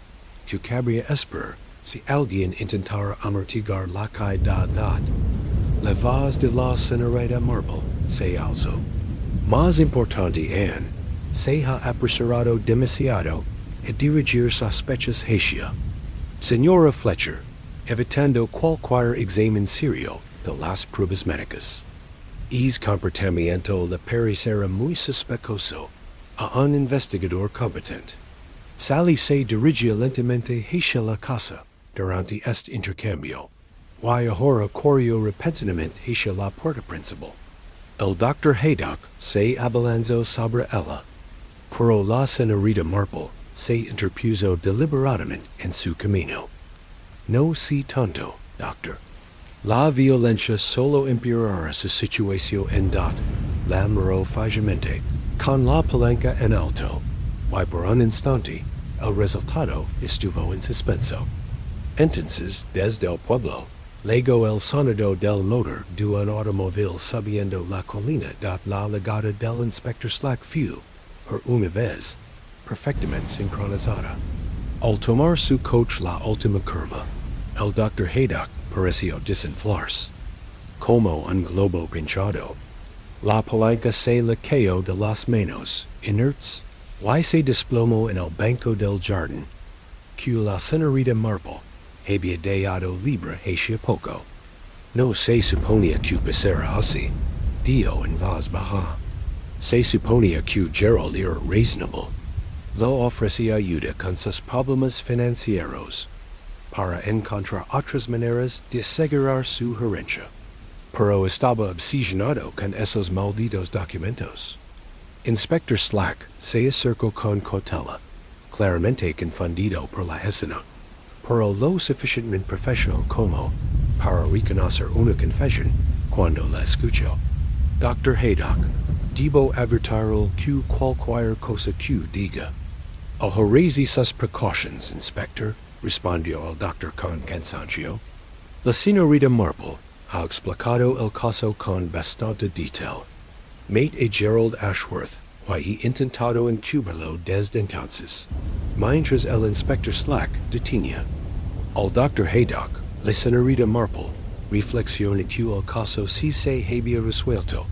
que cabría esperar si alguien intentara amortiguar la caída, la voz de la señorita Marple se alzó. Más importante aún, se ha apresurado demasiado a dirigir sospechas hacia Señora Fletcher, evitando cualquier examen serio de las pruebas médicas. Es comportamiento le parecerá muy sospechoso a un investigador competente. Sally se dirigió lentamente hacia la casa durante este intercambio, y ahora corrió repentinamente hacia la puerta principal. El Dr. Haydock se abalanzó sobre ella, pero la señorita Marple se interpuso deliberadamente en su camino. No si tanto, doctor. La violencia solo empeorará su situación en dot, la miró fijamente, con la palanca en alto, y por un instante, el resultado estuvo en suspenso. Entonces, desde el pueblo, llegó el sonido del motor de un automóvil subiendo la colina dot la llegada del inspector Slack fue, por una vez, perfectamente sincronizada. Al tomar su coche la última curva, el Dr. Haydock pareció desinflarse. Como un globo pinchado, la palanca se le cayó de las manos, inerts, y se desplomó en el banco del jardín, que la señorita Marple había dejado libre hacia poco. No se suponía que pasara así, dijo en voz baja. Se suponía que Gerald era razonable. Lo ofrecía ayuda con sus problemas financieros, para encontrar otras maneras de asegurar su herencia. Pero estaba obsesionado con esos malditos documentos. Inspector Slack se acercó con cautela, claramente confundido por la escena, pero lo suficientemente profesional como para reconocer una confesión cuando la escuchó. Dr. Haydock, debo advertirlo que cualquier cosa que diga. Ahorrese sus precautions, Inspector, respondió el doctor con cansancio. La señorita Marple ha explicado el caso con bastante detalle. Mate a Gerald Ashworth, y he intentado encubrirlo desde entonces, mientras el Inspector Slack detenía. Al Dr. Haydock, la señorita Marple reflexiona que el caso sí se había resuelto,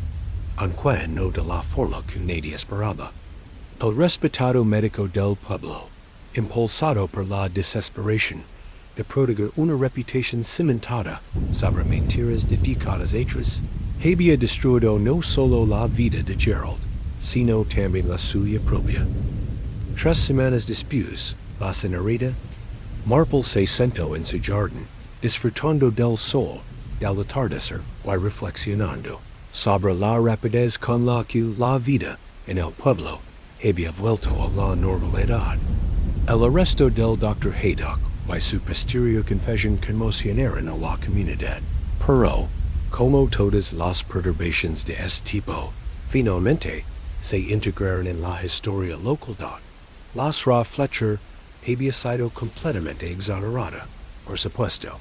aunque no de la forma que nadie esperaba. El respetado médico del pueblo, impulsado por la desesperación de proteger una reputación cimentada sobre mentiras dedicadas hechas, había destruido no solo la vida de Gerald, sino también la suya propia. 3 semanas después, la señorita Marple se sentó en su jardín, disfrutando del sol, del atardecer y reflexionando sobre la rapidez con la que la vida en el pueblo había vuelto a la normalidad. El arresto del Dr. Haydock y su posterior confesión conmocionaron a la comunidad, pero, como todas las perturbaciones de este tipo, finalmente se integraron en la historia local. La señora Fletcher había sido completamente exonerada, por supuesto,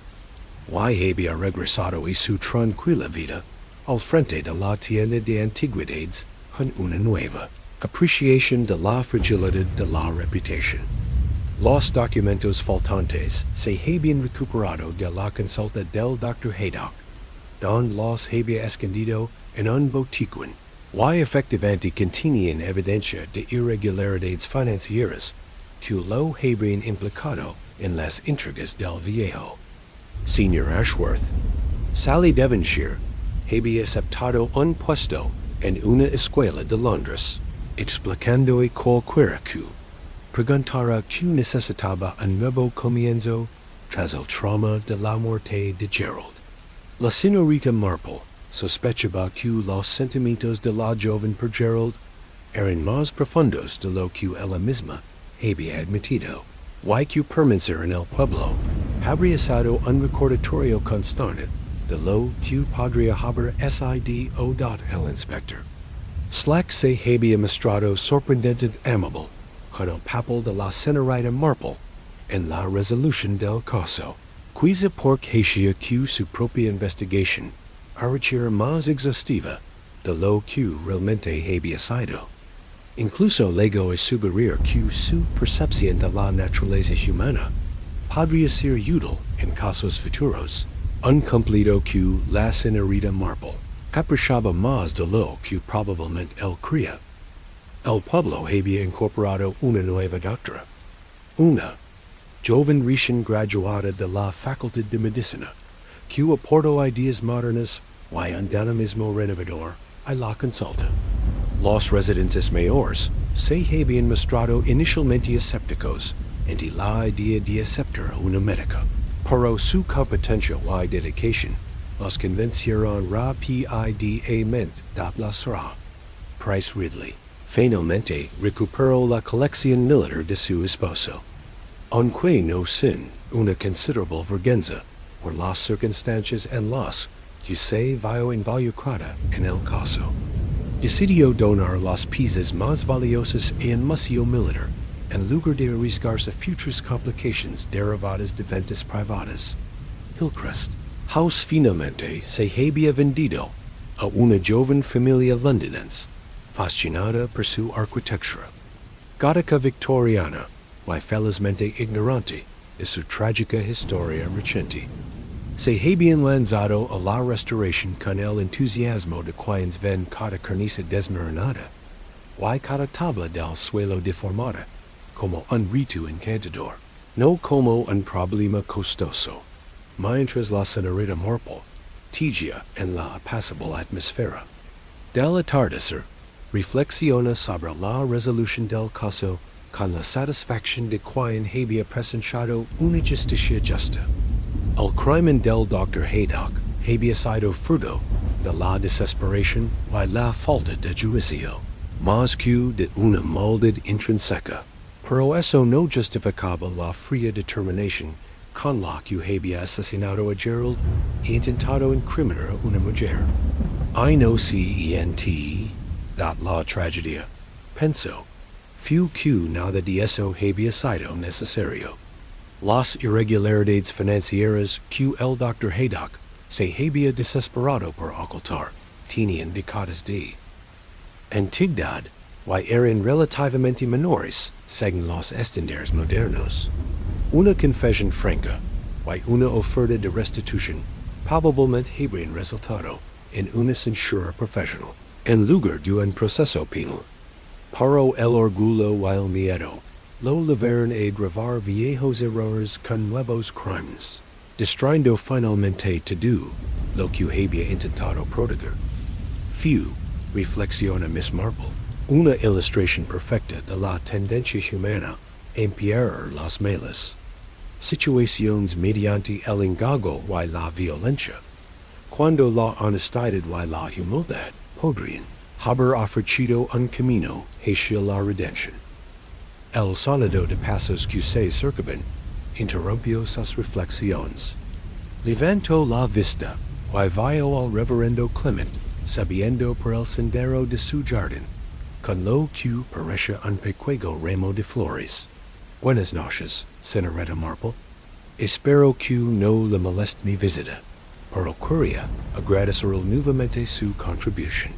y había regresado a su tranquila vida al frente de la tienda de antigüedades con una nueva apreciación de la fragilidad de la reputación. Los documentos faltantes se habían recuperado de la consulta del Dr. Haydock, donde los había escondido en un botiquín, y efectivamente contenían evidencia de irregularidades financieras que lo habían implicado en las intrigas del viejo. Señor Ashworth, Sally Devonshire había aceptado un puesto en una escuela de Londres, explicando a cualquiera que preguntara que necesitaba un nuevo comienzo tras el trauma de la muerte de Gerald. La señorita Marple sospechaba que los sentimientos de la joven por Gerald eran más profundos de lo que ella misma había admitido, y que permanecer en el pueblo habría sido un recordatorio constante de lo que podría haber sido el inspector. Slack se había mostrado sorprendentemente amable con el papel de la señorita Marple en la resolución del caso, quizá porque hacía que su propia investigación pareciera más exhaustiva de lo que realmente había sido. Incluso llegó a sugerir que su percepción de la naturaleza humana podría ser útil en casos futuros. Un completo que la señorita Marple caprichaba más de lo que probablemente él creía. El pueblo había incorporado una nueva doctora. Una joven recién graduada de la Facultad de Medicina, que aportó ideas modernas y un dinamismo renovador a la consulta. Los residentes mayores se habían mostrado inicialmente escépticos ante la idea de aceptar una médica, pero su competencia y dedicación los convencieron rápidamente de la Price Ridley finalmente recuperó la colección militar de su esposo, aunque no sin una considerable vergüenza por las circunstancias en las que se vio involucrada en el caso. Decidió donar las piezas más valiosas en museo militar en lugar de arriesgarse a futuras complications derivadas de ventas privadas. Hillcrest House finalmente se había vendido a una joven familia londinense fascinada por su arquitectura gótica victoriana y felizmente ignorante de su trágica historia reciente. Se habían lanzado a la restauración con el entusiasmo de quienes ven cada cornisa desmoronada y cada tabla del suelo deformada como un rito encantador, no como un problema costoso. Mientras la señorita Marple tibia en la apacible atmósfera del atardecer, reflexiona sobre la resolución del caso con la satisfacción de quien había presenciado una justicia justa. El crimen del Dr. Haydock había sido fruto de la desesperación y la falta de juicio, más que de una maldad intrínseca, pero eso no justificaba la fría determinación con la que había asesinado a Gerald e intentado incriminar a una mujer. Inocente de la tragedia, pensó, few que nada de eso había sido necesario. Las irregularidades financieras que el Dr. Haydock se había desesperado por ocultar tenían décadas de antigüedad y eran relativamente menores según los estándares modernos. Una confesión franca y una oferta de restitución probablemente habrían resultado en una censura profesional en lugar de un proceso penal. Pero el orgullo y el miedo lo llevaron a gravar viejos errores con nuevos crímenes, distrayendo finalmente todo lo que había intentado proteger. Few, reflexiona Miss Marple, una ilustración perfecta de la tendencia humana a empeorar los males. Situaciones mediante el engaño y la violencia, cuando la honestidad y la humildad podrían haber ofrecido un camino hacia la redención. El sonido de pasos que se acercaban interrumpió sus reflexiones. Levantó la vista y vio al reverendo Clement subiendo por el sendero de su jardín, con lo que parece un pequeño ramo de flores. Buenas noches, señorita Marple. Espero que no le moleste mi visita, pero quería agradecer nuevamente su contribución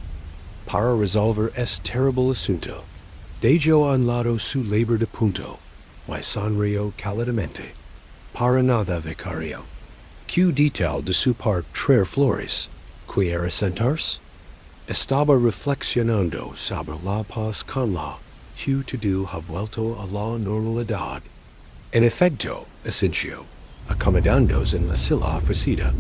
para resolver este terrible asunto. Dejó a un lado su labor de punto y sonrió cálidamente. Para nada, vicario. ¿Qué detalle de su parte traer flores? ¿Quiere sentarse? Estaba reflexionando sobre la paz con la que todo ha vuelto a la normalidad. En efecto, Asensio, acomodándose en la silla ofrecida,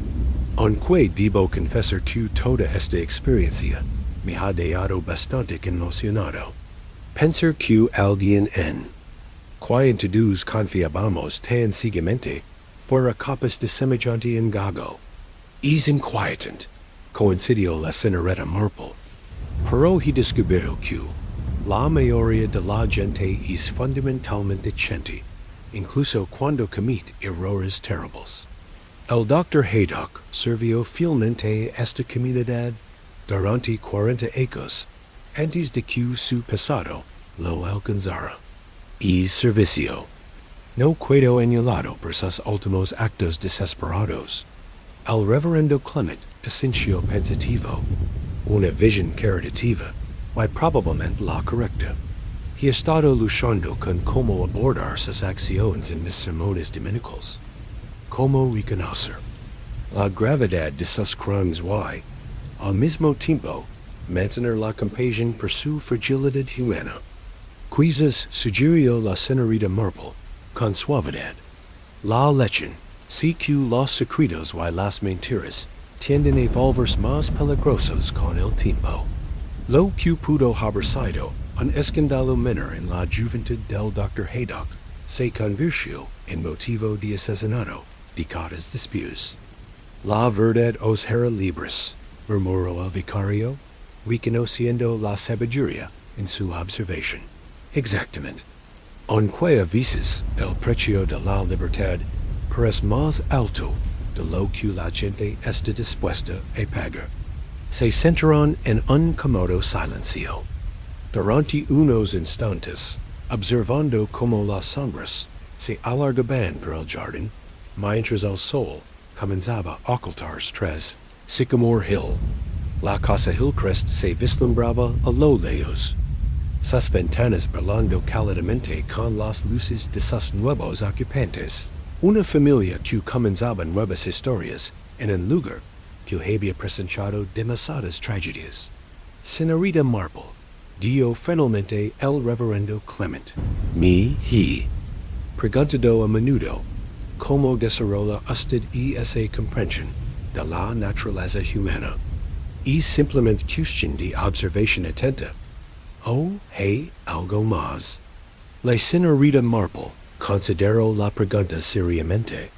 aunque debo confesar que toda esta experiencia me ha dejado bastante conmocionado. Pensar que alguien en quien todos confiábamos tan ciegamente fuera capaz de semejante engaño es inquietante, coincidió la señorita Marple. Pero he descubierto que la mayoría de la gente es fundamentalmente decente, incluso cuando comete errores terribles. El Dr. Haydock sirvió fielmente a esta comunidad durante 40 años antes de que su pasado lo alcanzara. Y servicio no quedó anulado por sus últimos actos desesperados. El reverendo Clement pareció pensativo, una visión caritativa y probablemente la correcta. he estado luchando con cómo abordar sus acciones en mis sermones dominicals. Cómo reconocer la gravedad de sus crimes y, al mismo tiempo, mantener la compasión por su fragilidad humana. Quizás sugirió la señorita Marple, con suavidad. La lechen, si que los secretos y las mentiras tienden a volverse más peligrosos con el tiempo. Lo que pudo haber sido un escándalo menor en la juventud del Dr. Haydock se convirtió en motivo de asesinato de cada después. La verdad os hará libres, murmuró el vicario, reconociendo la sabiduría en su observación. Exactamente. Aunque a veces el precio de la libertad parece más alto de lo que la gente está dispuesta a pagar. Se sentaron en un cómodo silencio. Durante unos instantes, observando cómo las sombras se alargaban por el jardín, mientras el sol comenzaba a ocultar tras Sycamore Hill, la Casa Hillcrest se vislumbraba a lo lejos. Sus ventanas brillando cálidamente con las luces de sus nuevos ocupantes. Una familia que comenzaba nuevas historias en un lugar que había presenciado demasiadas tragedias. Señorita Marple, dio finalmente el reverendo Clement. He preguntado a menudo cómo desarrolla usted esa comprensión de la naturaleza humana. Y simplemente cuestión de observación atenta. Oh, hay algo más. La señorita Marple consideró la pregunta seriamente.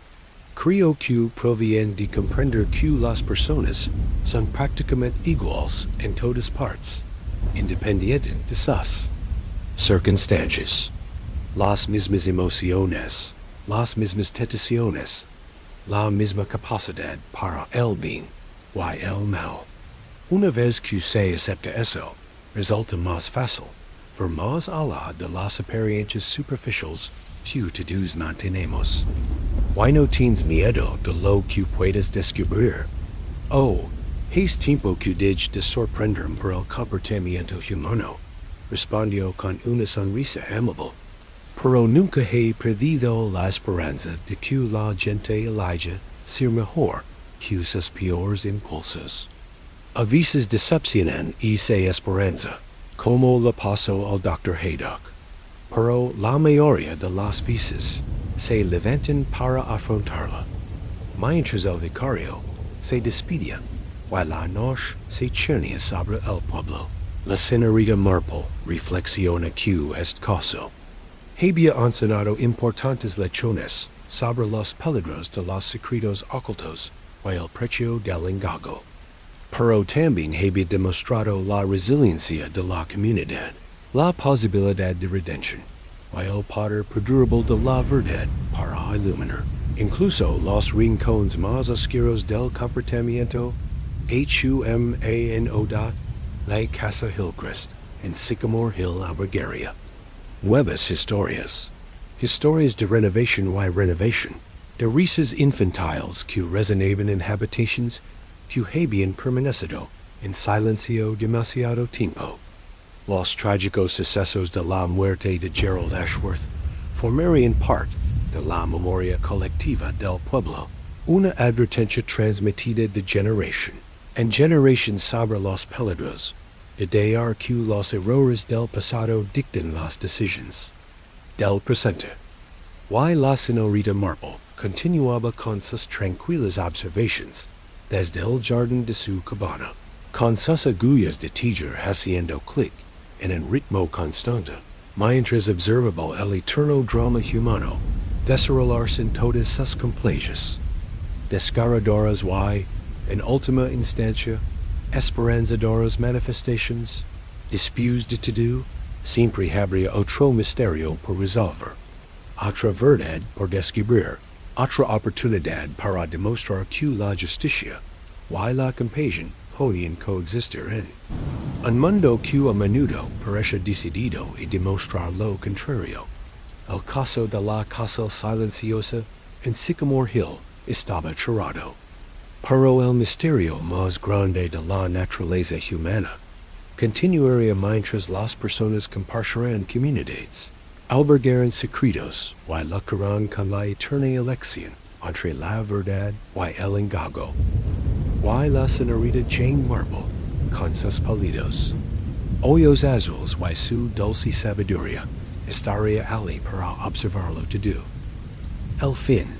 Creo que proviene de comprender que las personas son prácticamente iguales en todas partes, independiente de sus circunstancias. Las mismas emociones, las mismas tentaciones, la misma capacidad para el bien y el mal. Una vez que se acepta eso, resulta más fácil ver más allá de las apariencias superficiales que todos mantenemos. Why no tienes miedo de lo que puedes descubrir? Oh, es tiempo que deje de sorprenderme por el comportamiento humano, respondió con una sonrisa amable. Pero nunca he perdido la esperanza de que la gente elija ser mejor que sus peores impulsos. A veces decepcionan esa esperanza, como le pasó al Dr. Haydock. Pero la mayoría de las veces se levantan para afrontarla. Mientras el vicario se despedía, y la noche se cernía sobre el pueblo. La señorita Marple reflexiona que este caso había enseñado importantes lecciones sobre los peligros de los secretos ocultos y el precio del engaño. Pero también había demostrado la resiliencia de la comunidad, la posibilidad de redención, y el poder perdurable de la verdad para iluminar incluso los rincones más oscuros del comportamiento. HUMANO. La Casa Hillcrest en Sycamore Hill, Bulgaria. Nuevas historias. Historias de renovación y renovación, de risas infantiles que resonaban en habitaciones que habían permanecido en silencio demasiado tiempo. Los trágicos sucesos de la muerte de Gerald Ashworth formarían parte de la memoria colectiva del pueblo, una advertencia transmitida de generación en generación sobre los peligros de dejar que los errores del pasado dicten las decisiones del presente. Y la señorita Marple continuaba con sus tranquilas observaciones desde el jardín de su cabana, con sus agullas de tejer haciendo clic en un ritmo constante, mientras observaba el eterno drama humano desarrollarse en todas sus complacencias, desgarradoras y, en última instancia, esperanzadoras manifestaciones. Después de todo, siempre habría otro misterio por resolver, otra verdad por descubrir, otra oportunidad para demostrar que la justicia y la compasión podían coexistir en un mundo que a menudo parece decidido a demostrar lo contrario. El caso de la Casa Silenciosa en Sycamore Hill estaba cerrado. Pero el misterio más grande de la naturaleza humana continuaria mientras las personas compartirán comunidades, albergarán secretos, y lucharán con la eterna elección entre la verdad y el engaño. Y la señorita Jane Marple, con sus pálidos ojos azules y su dulce sabiduría, estaría allí para observarlo todo. El fin.